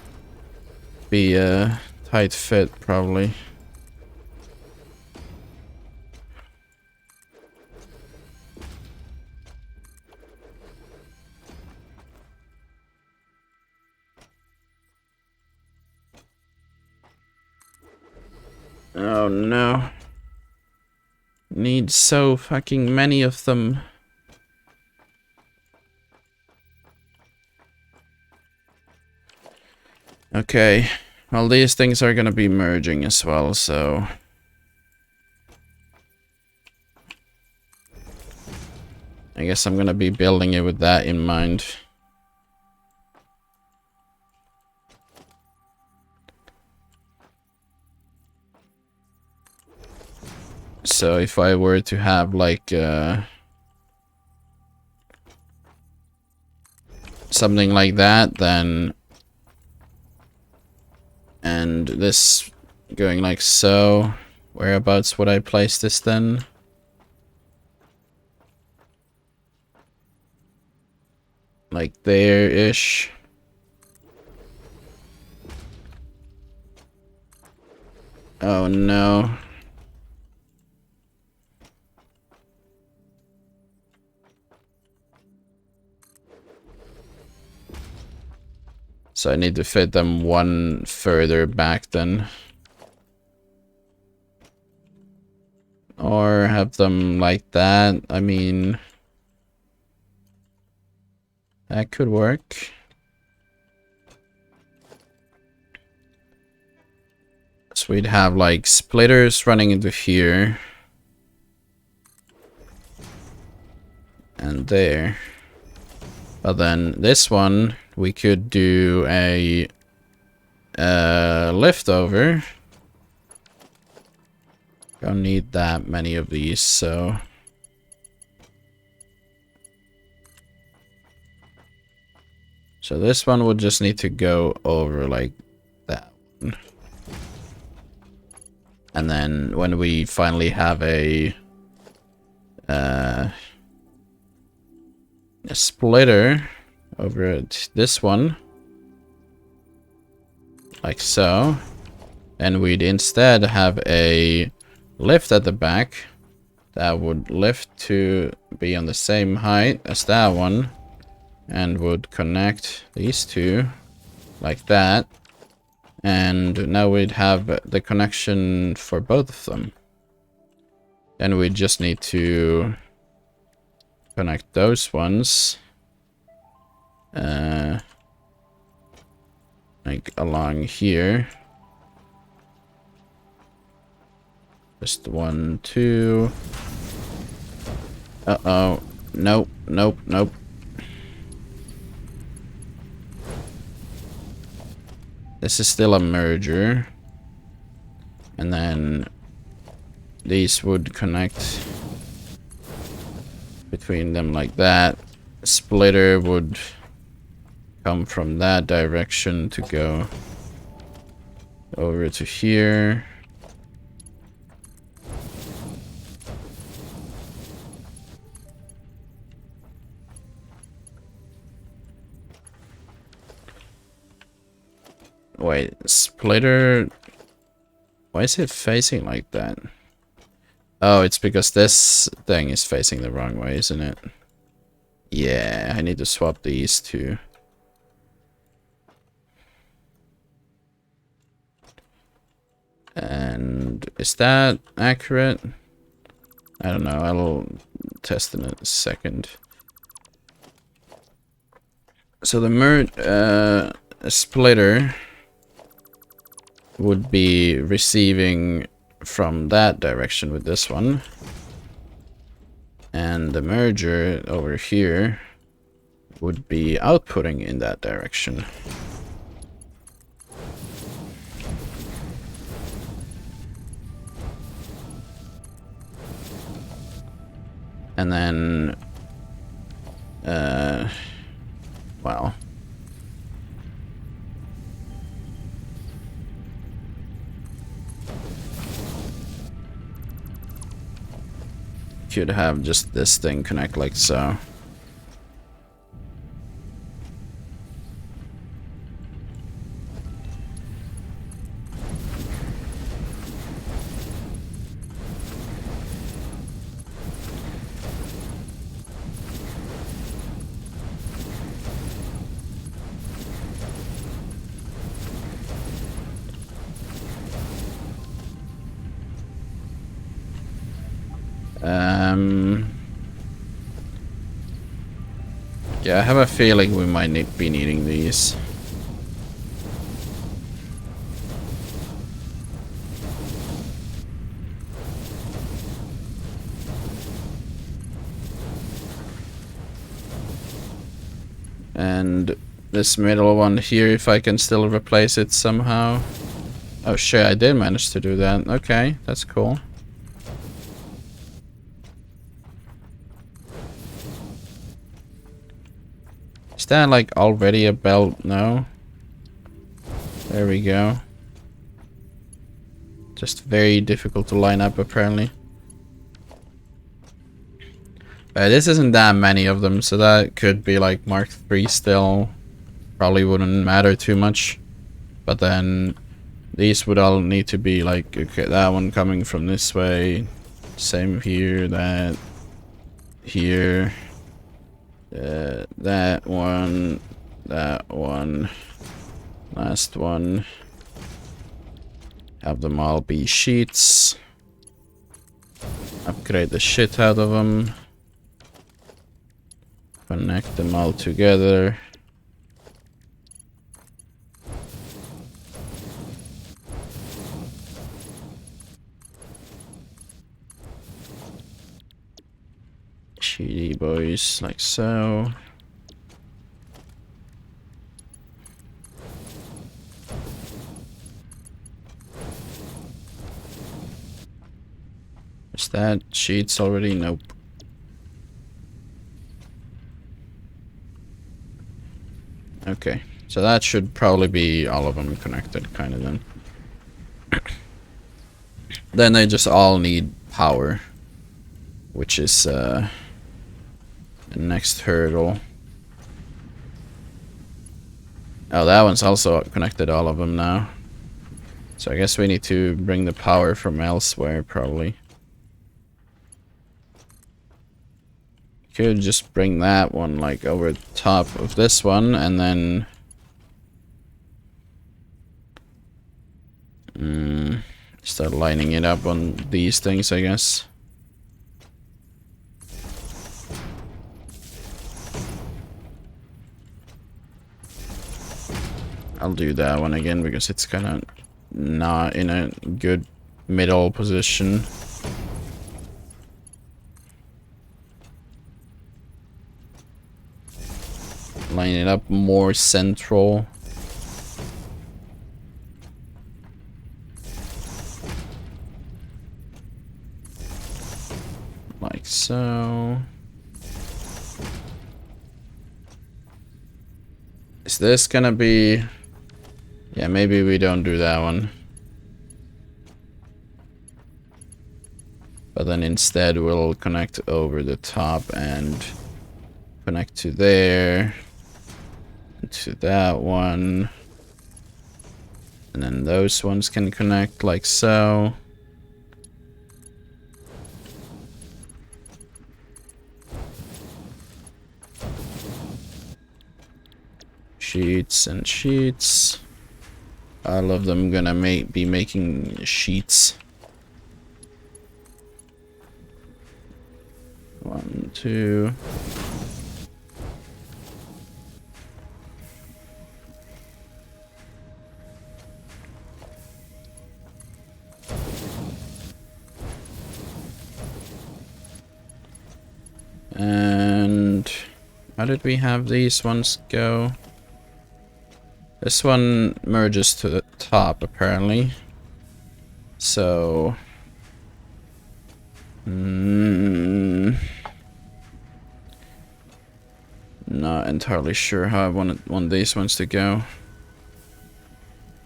Speaker 1: be a tight fit, probably. Oh no. Need so fucking many of them. Okay. Well, these things are gonna be merging as well, so... I guess I'm gonna be building it with that in mind. So if I were to have like something like that, then and this going like so, whereabouts would I place this then? Like there-ish. Oh no. So I need to fit them one further back then. Or have them like that. I mean... that could work. So we'd have like splitters running into here. And there. But then this one, we could do a liftover. Don't need that many of these, so... So this one would just need to go over like that one. And then when we finally have a splitter over at this one, like so, and we'd instead have a lift at the back that would lift to be on the same height as that one and would connect these two like that, and now we'd have the connection for both of them. And we just need to connect those ones like along here. Just 1, 2. Uh-oh. Nope, nope, nope. This is still a merger. And then these would connect between them like that. Splitter would come from that direction to go over to here. Wait, splitter. Why is it facing like that? Oh, it's because this thing is facing the wrong way, isn't it? Yeah, I need to swap these two. And is that accurate? I don't know. I'll test in a second. So the splitter would be receiving from that direction with this one, and the merger over here would be outputting in that direction. And then well, could have just this thing connect like so. Yeah, I have a feeling we might be needing these. And this middle one here, if I can still replace it somehow. Oh shit, I did manage to do that. Okay, that's cool. Is that like already a belt? No. There we go. Just very difficult to line up apparently. This isn't that many of them, so that could be like Mark III still. Probably wouldn't matter too much. But then these would all need to be like, okay, that one coming from this way. Same here, that here. That one, last one. Have them all be sheets. Upgrade the shit out of them. Connect them all together. Cheaty boys, like so. Is that sheets already? Nope. Okay, so that should probably be all of them connected, kind of then. Then they just all need power, which is the next hurdle. Oh, that one's also connected, all of them now. So I guess we need to bring the power from elsewhere, probably. Could just bring that one like over top of this one and then start lining it up on these things, I guess. I'll do that one again because it's kind of not in a good middle position. Line it up more central. Is this gonna be... Yeah, maybe we don't do that one. But then instead we'll connect over the top and connect to there. To that one. And then those ones can connect like so. Sheets and sheets. All of them gonna be making sheets. 1, 2. And how did we have these ones go? This one merges to the top, apparently. So... not entirely sure how I want these ones to go.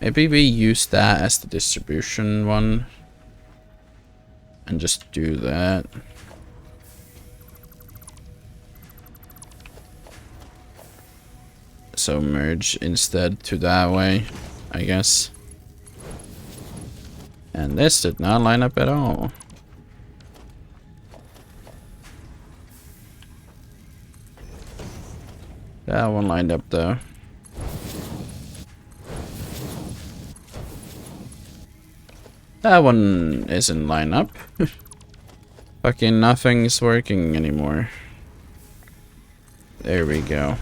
Speaker 1: Maybe we use that as the distribution one. And just do that. So merge instead to that way, I guess. And this did not line up at all. That one lined up though. That one isn't lined up. Fucking nothing's working anymore. There we go.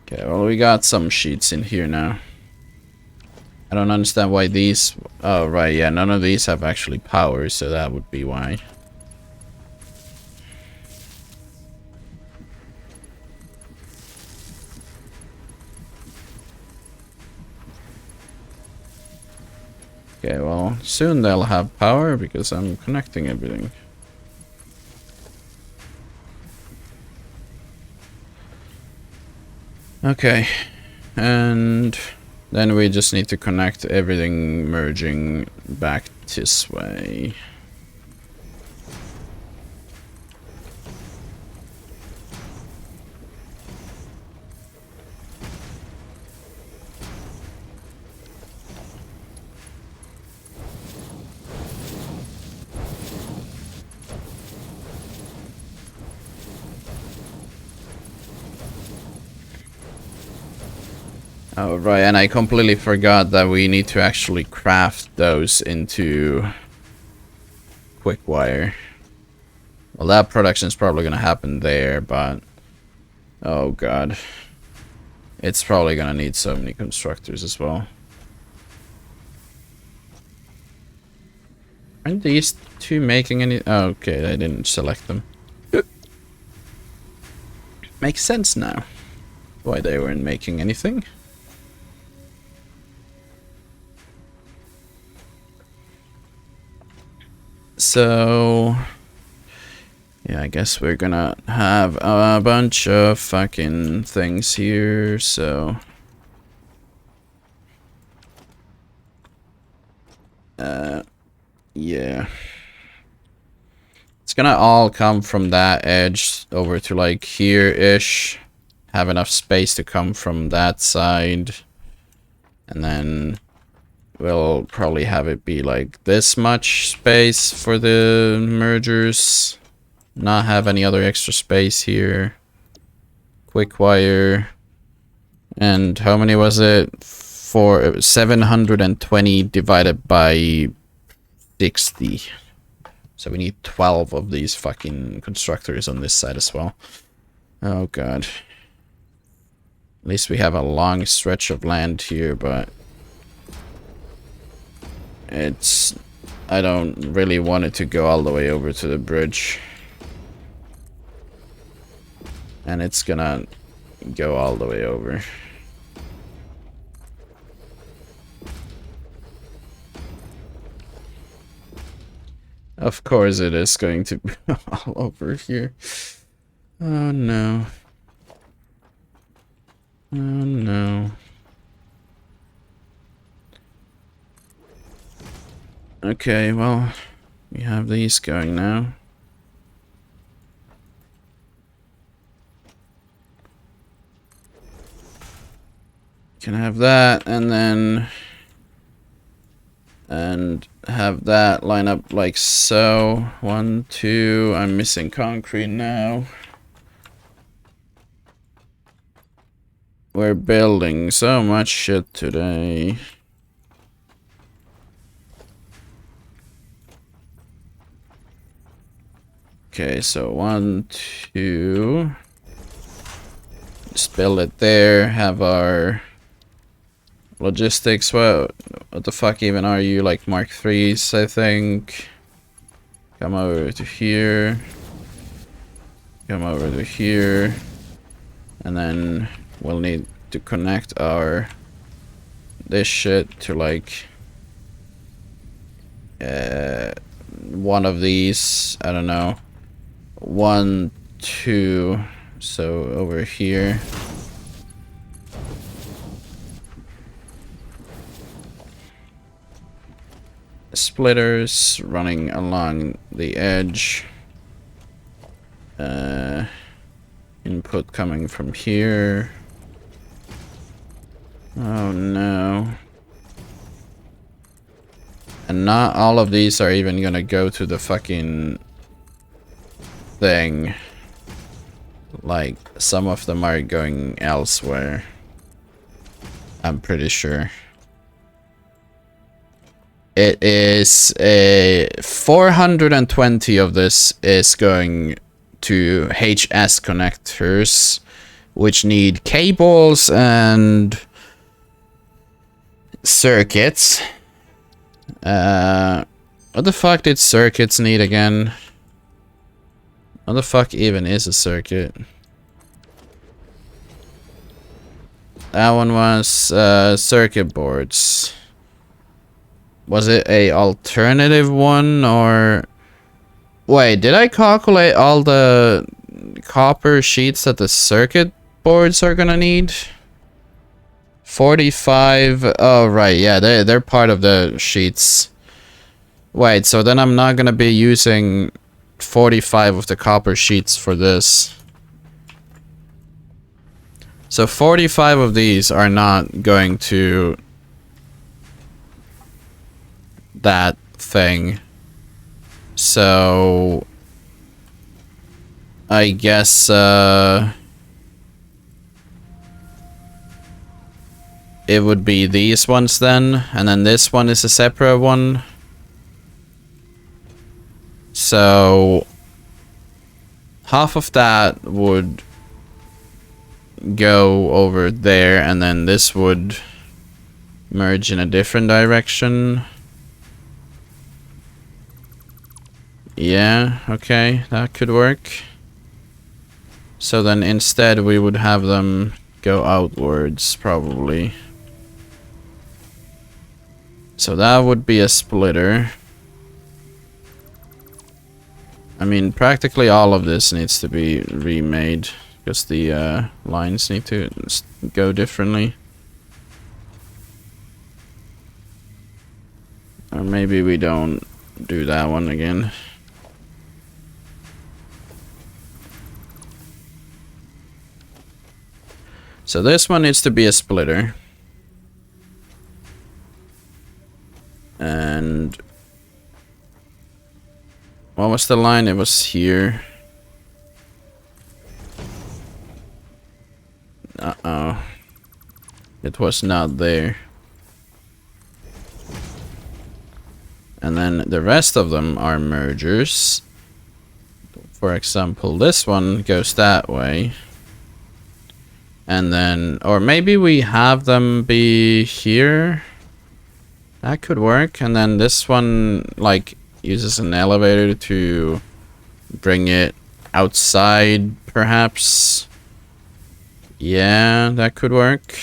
Speaker 1: Okay, well, we got some sheets in here now. I don't understand why these... Oh, right, yeah, none of these have actually power, so that would be why. Okay, well, soon they'll have power because I'm connecting everything. Okay, and then we just need to connect everything merging back this way. Oh, right, and I completely forgot that we need to actually craft those into quick wire. Well, that production is probably going to happen there, but... Oh, God. It's probably going to need so many constructors as well. Aren't these two making any... Oh, okay, I didn't select them. Makes sense now. Why they weren't making anything. So, yeah, I guess we're gonna have a bunch of fucking things here, so... yeah. It's gonna all come from that edge over to like here-ish. Have enough space to come from that side. And then... we'll probably have it be like this much space for the mergers. Not have any other extra space here. Quick wire. And how many was it? It was 720 divided by 60. So we need 12 of these fucking constructors on this side as well. Oh god. At least we have a long stretch of land here, but... I don't really want it to go all the way over to the bridge. And it's gonna go all the way over. Of course it is going to be all over here. Oh no. Oh no. Okay, well, we have these going now. Can have that, and then... and have that line up like so. 1, 2, I'm missing concrete now. We're building so much shit today. Okay, so 1, 2. Just build it there, have our logistics. What the fuck even are you? Like Mark 3s, I think. Come over to here. Come over to here. And then we'll need to connect our this shit to like one of these. I don't know. 1, 2. So over here. Splitters running along the edge. Input coming from here. Oh no. And not all of these are even gonna go to the fucking thing. Like, some of them are going elsewhere. I'm pretty sure. It is a 420 of this is going to HS connectors, which need cables and circuits. What the fuck did circuits need again? What the fuck even is a circuit? That one was circuit boards. Was it a alternative one, or... Wait, did I calculate all the copper sheets that the circuit boards are gonna need? 45... Oh, right, yeah, they're part of the sheets. Wait, so then I'm not gonna be using 45 of the copper sheets for this. So 45 of these are not going to... that thing. So... I guess, it would be these ones then, and then this one is a separate one. So... half of that would go over there, and then this would merge in a different direction. Yeah, okay, that could work. So then instead we would have them go outwards, probably. So that would be a splitter. I mean, practically all of this needs to be remade, because the lines need to go differently. Or maybe we don't do that one again. So this one needs to be a splitter. And... what was the line? It was here. Uh-oh. It was not there. And then the rest of them are mergers. For example, this one goes that way. And then, or maybe we have them be here. That could work. And then this one, like, uses an elevator to bring it outside, perhaps. Yeah, that could work.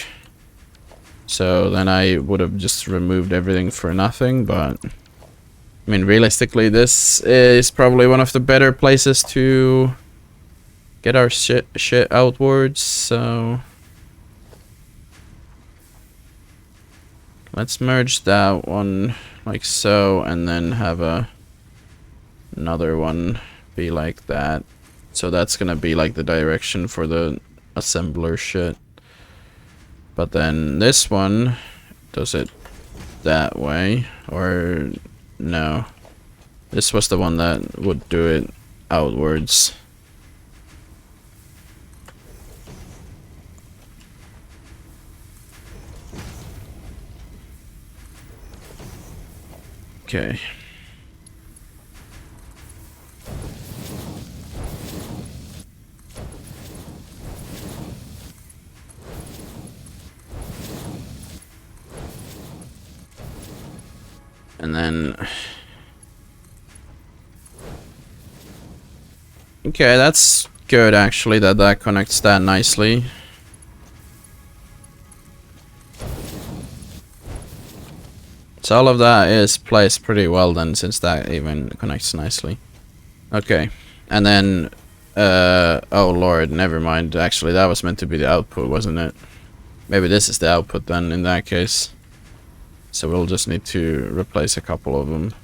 Speaker 1: So then I would have just removed everything for nothing, but... I mean, realistically, this is probably one of the better places to get our shit outwards, so let's merge that one like so, and then have another one be like that. So that's gonna be like the direction for the assembler shit. But then this one does it that way, or no. This was the one that would do it outwards. Okay. And then... okay, that's good actually, that connects that nicely. So all of that is placed pretty well then, since that even connects nicely. Okay, and then... oh lord, never mind. Actually, that was meant to be the output, wasn't it? Maybe this is the output then, in that case. So we'll just need to replace a couple of them.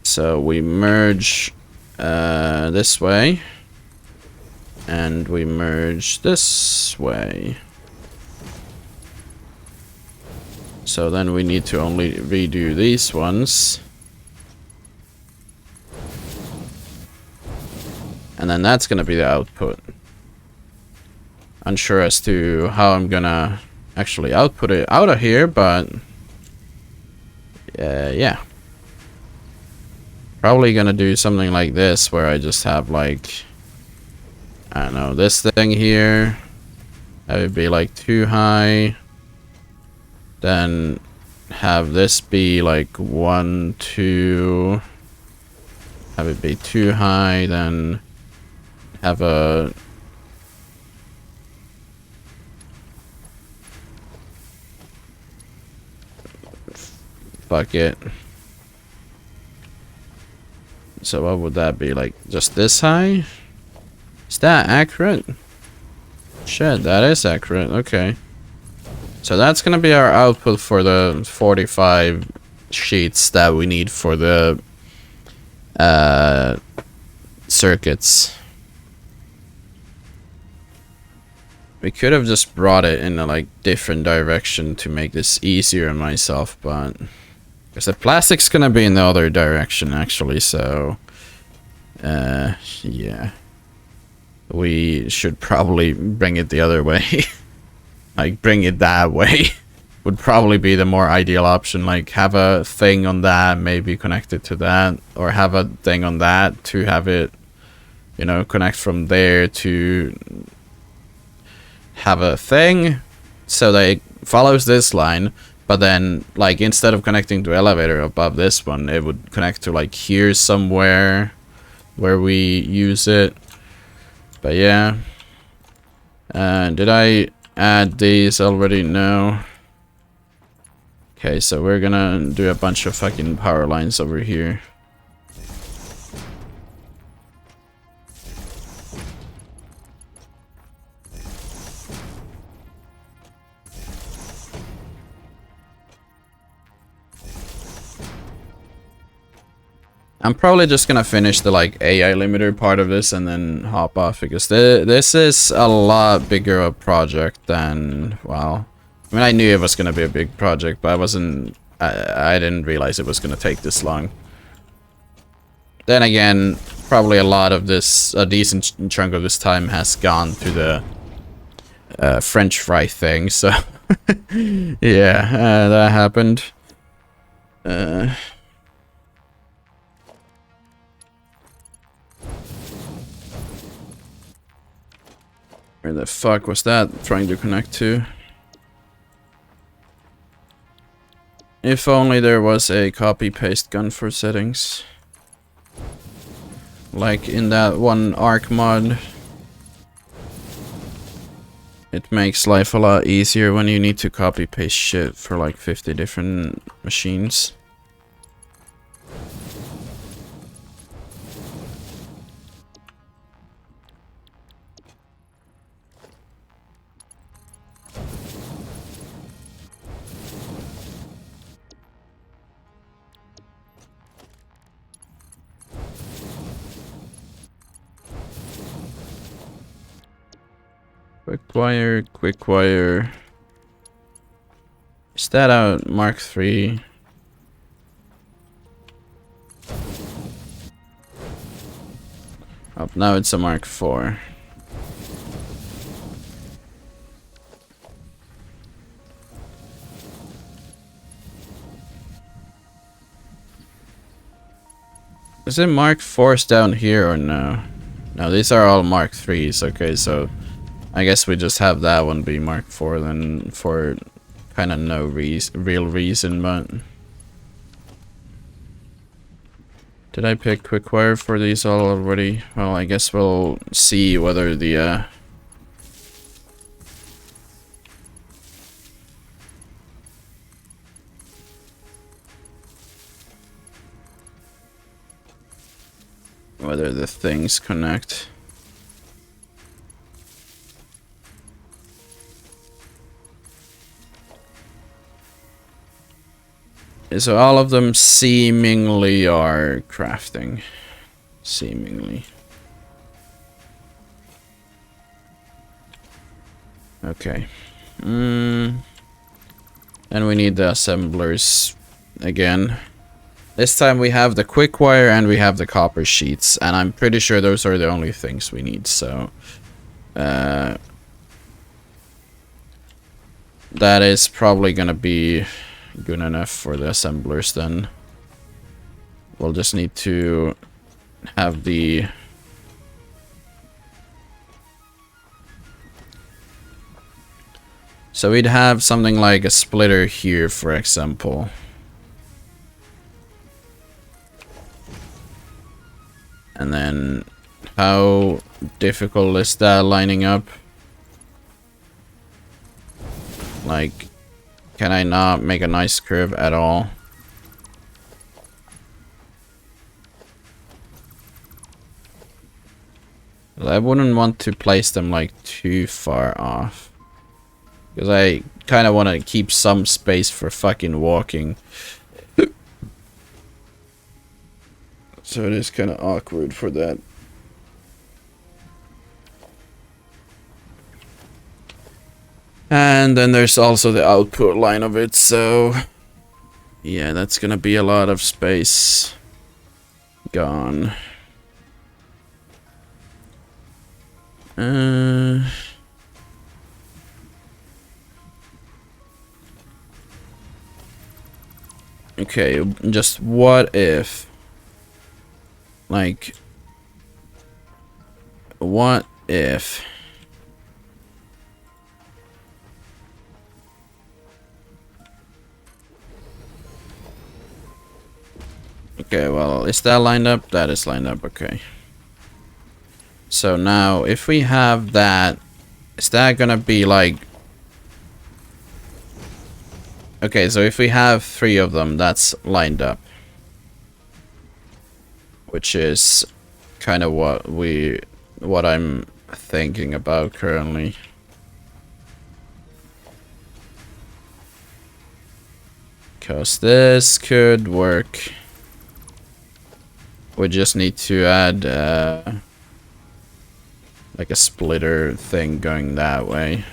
Speaker 1: So we merge this way. And we merge this way. So then we need to only redo these ones. And then that's gonna be the output. Unsure as to how I'm gonna actually output it out of here, but yeah. Probably gonna do something like this, where I just have like, I don't know, this thing here. That would be like too high. Then have this be like 1, 2. Have it be too high, then have a... fuck it. So what would that be, like just this high? Is that accurate? Shit, that is accurate. Okay. So that's gonna be our output for the 45 sheets that we need for the circuits. We could have just brought it in a like different direction to make this easier on myself, but because the plastic's gonna be in the other direction actually, so yeah, we should probably bring it the other way. Like bring it that way would probably be the more ideal option. Like have a thing on that, maybe connect it to that, or have a thing on that to have it, you know, connect from there to have a thing so that it follows this line, but then like instead of connecting to elevator above this one, it would connect to like here somewhere where we use it. But yeah, did I add these already? No. Okay, so we're gonna do a bunch of fucking power lines over here. I'm probably just gonna finish the like AI limiter part of this and then hop off, because this is a lot bigger a project than, well, I mean, I knew it was gonna be a big project, but I didn't realize it was gonna take this long. Then again, probably a lot of this, a decent chunk of this time has gone to the French fry thing, so yeah, that happened. Where the fuck was that trying to connect to? If only there was a copy-paste gun for settings. Like in that one Arc mod. It makes life a lot easier when you need to copy paste shit for like 50 different machines. Quick wire, quick wire. Is that a Mark III? Oh, now it's a Mark IV. Is it Mark IVs down here or no? No, these are all Mark IIIs. Okay, so I guess we just have that one be Mark IV then for kind of no real reason, but... Did I pick quick wire for these all already? Well, I guess we'll see whether the whether the things connect. So all of them seemingly are crafting. Seemingly. Okay. And we need the assemblers again. This time we have the quick wire and we have the copper sheets, and I'm pretty sure those are the only things we need, so that is probably gonna be good enough for the assemblers then. We'll just need to have the... So we'd have something like a splitter here, for example. And then how difficult is that lining up? Like, can I not make a nice curve at all? I wouldn't want to place them like too far off, because I kind of want to keep some space for fucking walking. So it is kind of awkward for that. And then there's also the output line of it, so yeah, that's gonna be a lot of space gone. Okay, just what if, like, what if okay, well, is that lined up? That is lined up, okay. So now, if we have that, is that gonna be like... Okay, so if we have 3 of them, that's lined up. Which is kind of what I'm thinking about currently. Because this could work. We just need to add like a splitter thing going that way.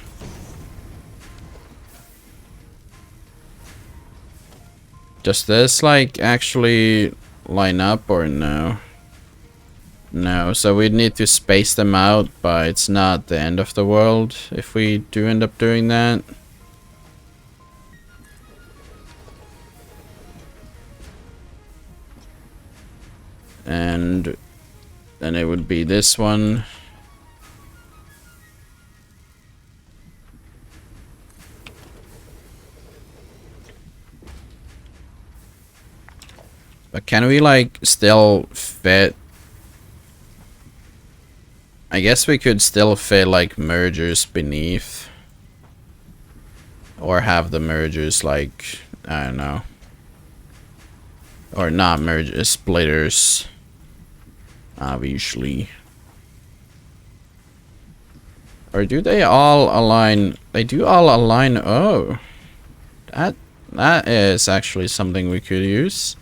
Speaker 1: Does this like actually line up or no? No, so we'd need to space them out, but it's not the end of the world if we do end up doing that. And then it would be this one. But can we like still fit I guess we could still fit like mergers beneath. Or have the mergers like, I don't know. Or not mergers, splitters. Obviously. Or do they all align? They do all align. Oh. That is actually something we could use.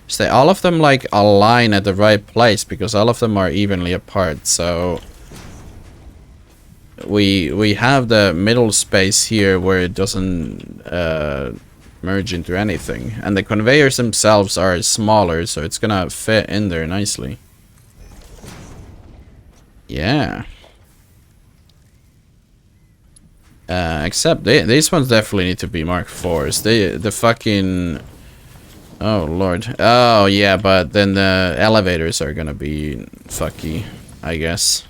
Speaker 1: So all of them like align at the right place because all of them are evenly apart. So we have the middle space here where it doesn't merge into anything, and the conveyors themselves are smaller, so it's gonna fit in there nicely. Yeah. Except these ones definitely need to be Mark IVs. The fucking... Oh, Lord. Oh, yeah, but then the elevators are gonna be fucky, I guess.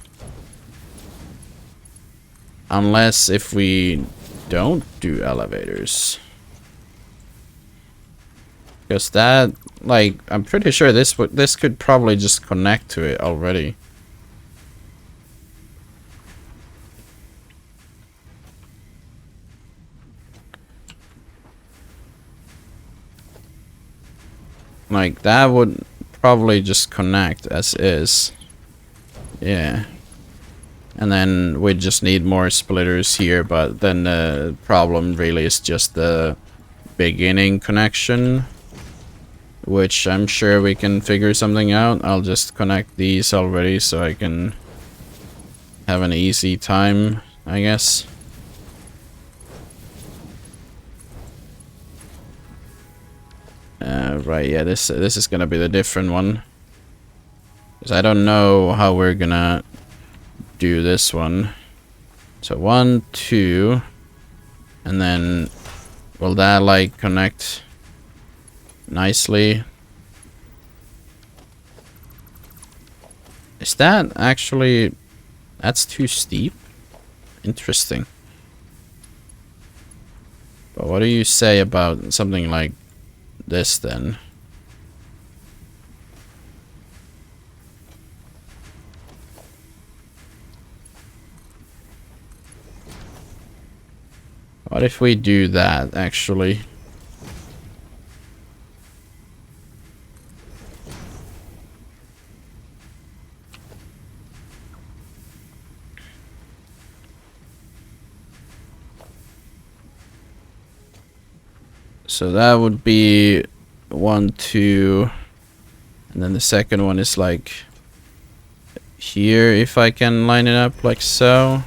Speaker 1: Unless if we don't do elevators. Because that, like, I'm pretty sure this could probably just connect to it already. Like, that would probably just connect as is. Yeah. And then we just need more splitters here, but then the problem really is just the beginning connection. Which I'm sure we can figure something out. I'll just connect these already so I can have an easy time, I guess. Right, yeah, this is gonna be the different one. Because I don't know how we're gonna do this one. So 1, 2, and then will that like connect nicely? Is that actually... That's too steep? Interesting. But what do you say about something like this then? What if we do that actually? So that would be 1, 2, and then the second one is like here, if I can line it up like so.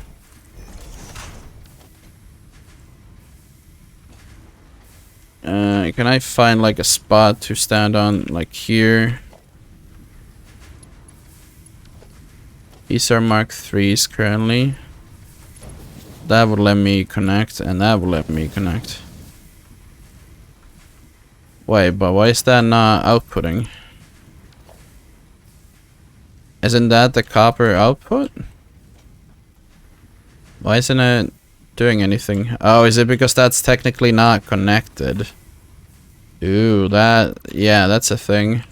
Speaker 1: Can I find like a spot to stand on, like here? These are Mark IIIs currently. That would let me connect, and that would let me connect. Wait, but why is that not outputting? Isn't that the copper output? Why isn't it doing anything? Oh, is it because that's technically not connected? Ooh, that... Yeah, that's a thing.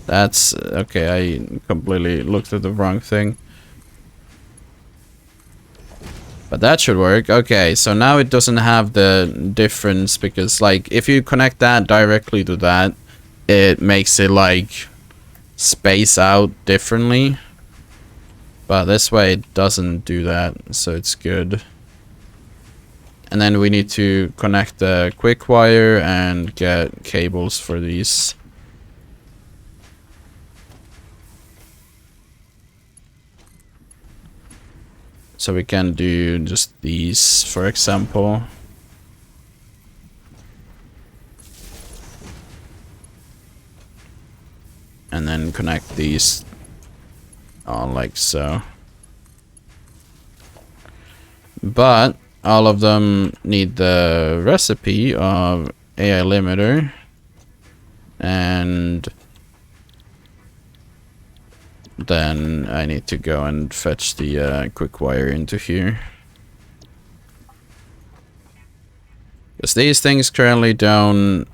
Speaker 1: That's... Okay, I completely looked at the wrong thing. But that should work. Okay, so now it doesn't have the difference because, like, if you connect that directly to that, it makes it, like, space out differently. But this way it doesn't do that, so it's good. And then we need to connect the quick wire and get cables for these. So we can do just these, for example. And then connect these all like so. But all of them need the recipe of AI limiter. And then I need to go and fetch the quick wire into here. Because these things currently don't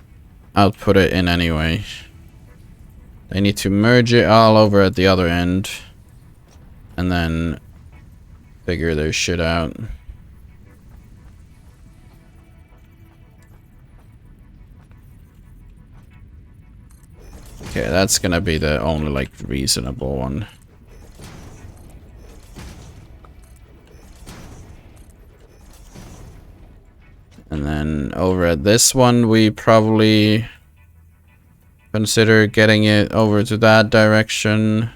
Speaker 1: output it in any way. They need to merge it all over at the other end. And then figure their shit out. Okay, that's gonna be the only, like, reasonable one. And then over at this one, we probably consider getting it over to that direction.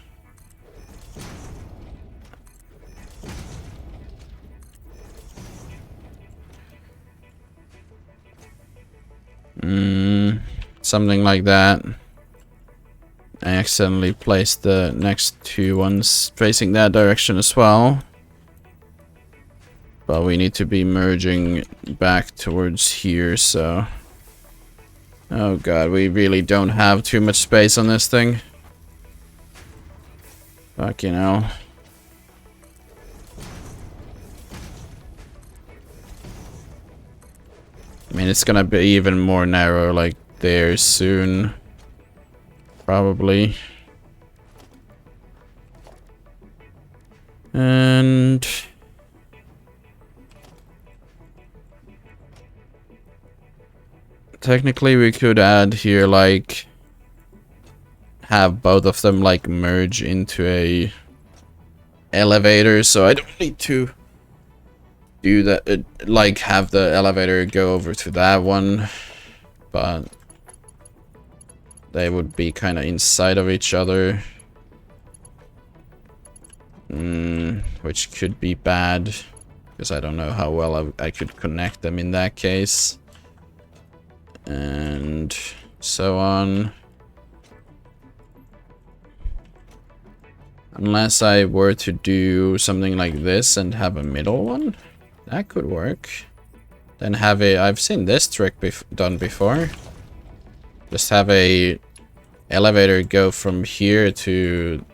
Speaker 1: Something like that. I accidentally placed the next two ones facing that direction as well. But we need to be merging back towards here, so... Oh god, we really don't have too much space on this thing. Fucking hell. I mean, it's gonna be even more narrow, like, there soon. Probably. And... technically, we could add here, like... have both of them, like, merge into a... elevator, so I don't need to... do that, like, have the elevator go over to that one. But... they would be kind of inside of each other. Which could be bad. Because I don't know how well I could connect them in that case. And so on. Unless I were to do something like this and have a middle one. That could work. Then have a... I've seen this trick done before. Just have a elevator go from here to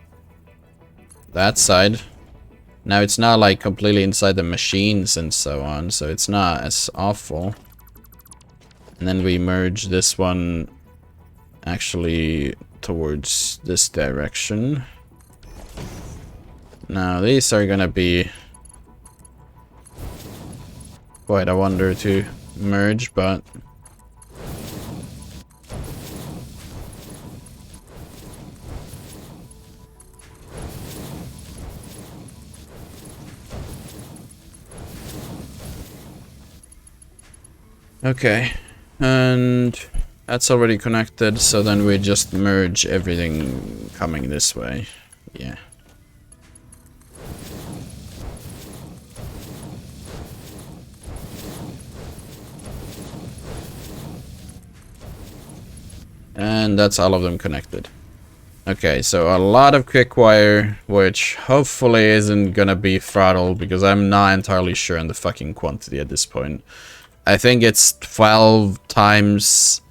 Speaker 1: that side. Now it's not like completely inside the machines and so on, so it's not as awful. And then we merge this one actually towards this direction. Now these are gonna be quite a wonder to merge, but okay, and that's already connected, so then we just merge everything coming this way. Yeah. And that's all of them connected. Okay, so a lot of quick wire, which hopefully isn't gonna be throttled, because I'm not entirely sure on the fucking quantity at this point. I think it's 12 times...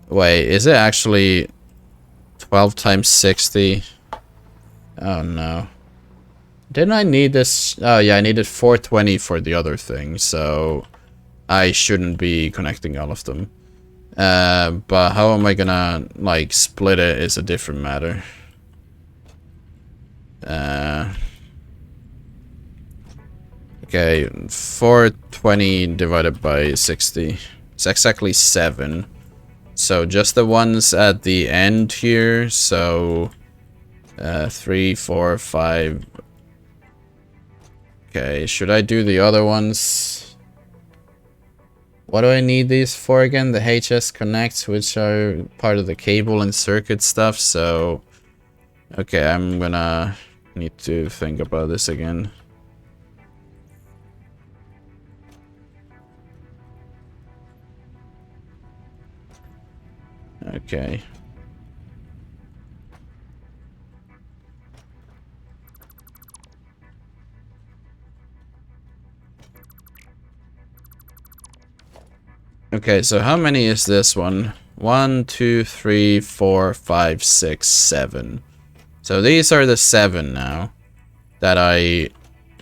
Speaker 1: Wait, is it actually 12 times 60? Oh no. Didn't I need this? Oh yeah, I needed 420 for the other thing, so I shouldn't be connecting all of them. But how am I gonna, like, split it is a different matter. Okay, 420 divided by 60. It's exactly 7. So just the ones at the end here, so 3, 4, 5. Okay, should I do the other ones? What do I need these for again? The HS connects, which are part of the cable and circuit stuff, so... Okay, I'm gonna need to think about this again. Okay. Okay, so how many is this one? 1, 2, 3, 4, 5, 6, 7. So these are the 7 now that I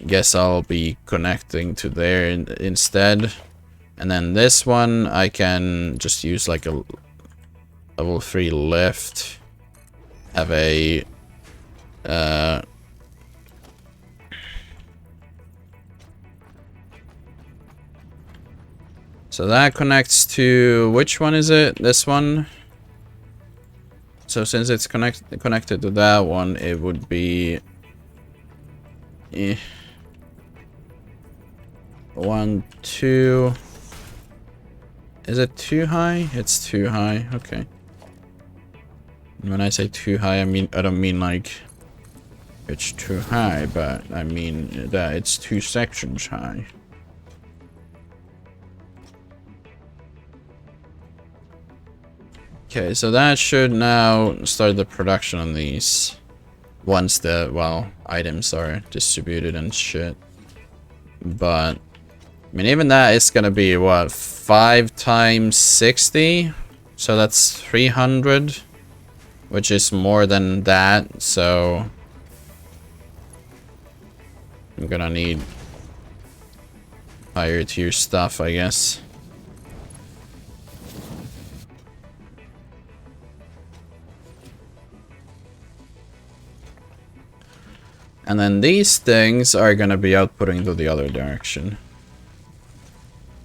Speaker 1: guess I'll be connecting to there instead. And then this one I can just use like a level 3 lift. have a so that connects to, which one is it? This one. So since it's connected to that one, it would be 1, 2. Is it too high? It's too high. Okay. And when I say too high, I don't mean like it's too high, but I mean that it's 2 sections high. Okay, so that should now start the production on these once the, well, items are distributed and shit. But I mean, even that is gonna be what, 5 times 60, so that's 300, which is more than that. So I'm gonna need higher tier stuff, I guess. And then these things are gonna be outputting to the other direction.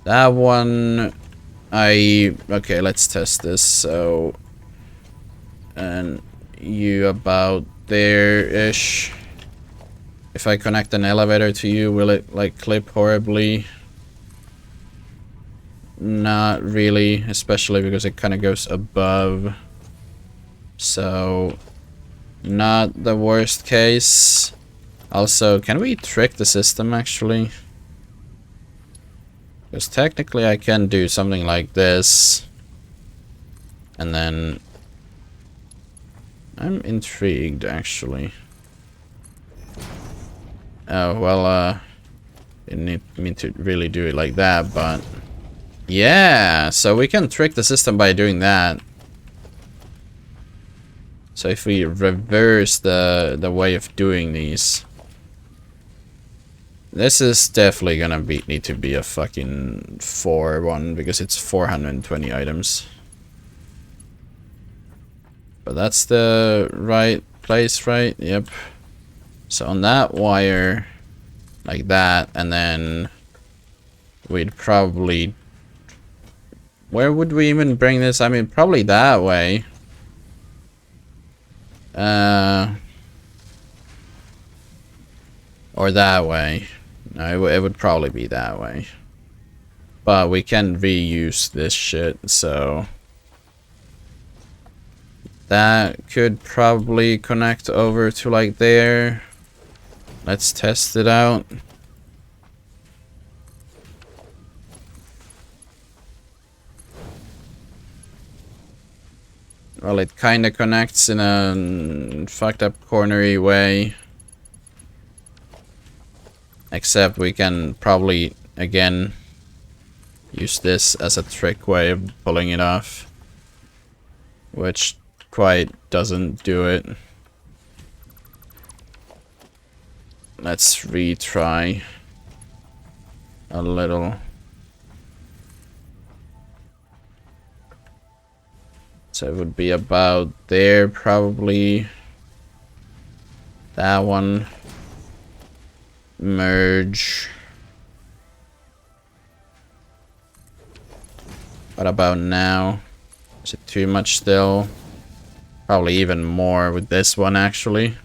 Speaker 1: That one, okay, let's test this. So, and you about there-ish. If I connect an elevator to you, will it like clip horribly? Not really, especially because it kind of goes above. So, not the worst case. Also, can we trick the system actually? Because technically I can do something like this. And then I'm intrigued actually. Oh, well, didn't mean to really do it like that, but yeah, so we can trick the system by doing that. So if we reverse the way of doing these, this is definitely gonna need to be a fucking 4 one because it's 420 items. But that's the right place, right? Yep. So on that wire, like that, and then we'd probably... Where would we even bring this? I mean, probably that way. Or that way. No, it would probably be that way. But we can reuse this shit, so... That could probably connect over to like there. Let's test it out. Well, it kinda connects in a fucked up cornery way. Except we can probably, again, use this as a trick way of pulling it off. Which quite doesn't do it. Let's retry a little. So it would be about there, probably. That one. Merge. What about now? Is it too much still? Probably even more with this one, actually.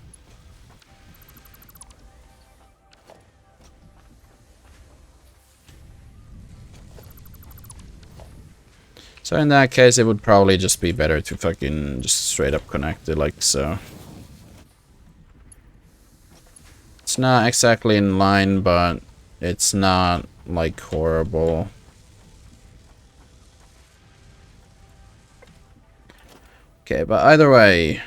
Speaker 1: So in that case, it would probably just be better to fucking just straight up connect it like so. It's not exactly in line, but it's not like horrible. Okay, but either way,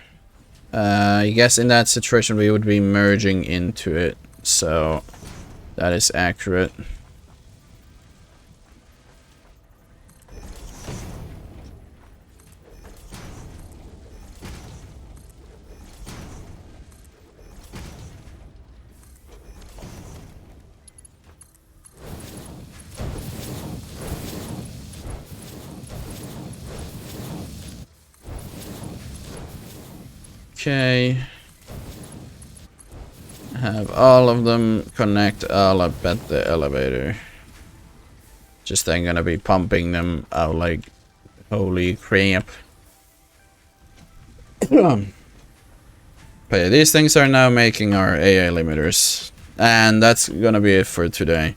Speaker 1: I guess in that situation we would be merging into it, so that is accurate. Okay. Have all of them connect all up at the elevator. Just ain't gonna be pumping them out like holy crap. But yeah, these things are now making our AI limiters. And that's gonna be it for today.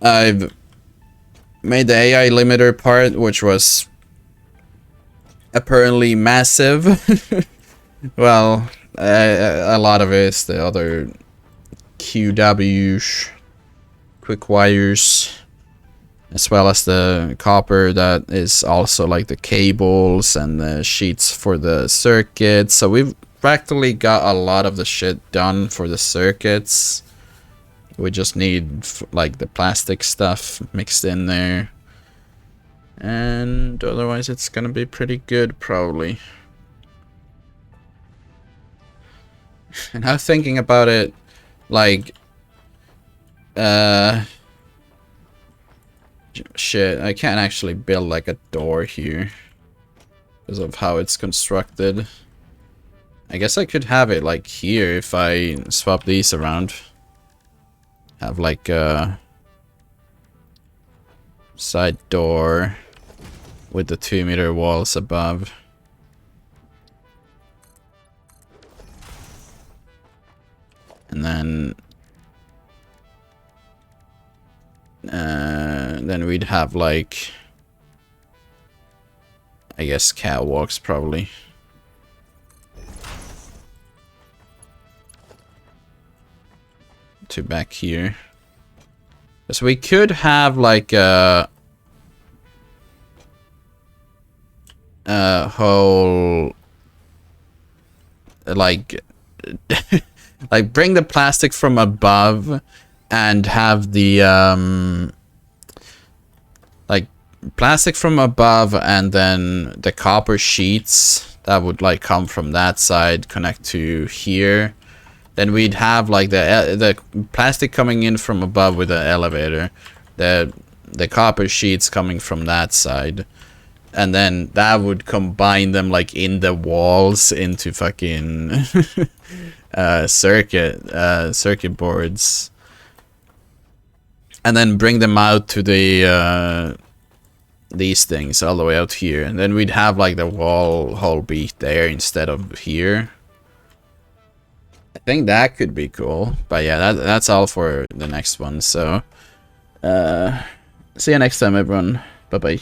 Speaker 1: I've made the AI limiter part, which was apparently massive. Well, a lot of it is the other QWs, quick wires, as well as the copper that is also like the cables and the sheets for the circuits. So we've practically got a lot of the shit done for the circuits. We just need like the plastic stuff mixed in there. And otherwise it's gonna be pretty good probably. And I'm thinking about it like shit, I can't actually build like a door here because of how it's constructed. I guess I could have it like here if I swap these around. Have like a side door with the 2-meter walls above. And then we'd have like, I guess, catwalks probably. To back here. So we could have like a whole like like bring the plastic from above and have the like plastic from above and then the copper sheets that would like come from that side connect to here. Then we'd have like the plastic coming in from above with the elevator, the copper sheets coming from that side, and then that would combine them like in the walls into fucking circuit boards, and then bring them out to the these things all the way out here, and then we'd have like the whole beat there instead of here. I think that could be cool, but yeah, that's all for the next one. So see you next time, everyone. Bye bye.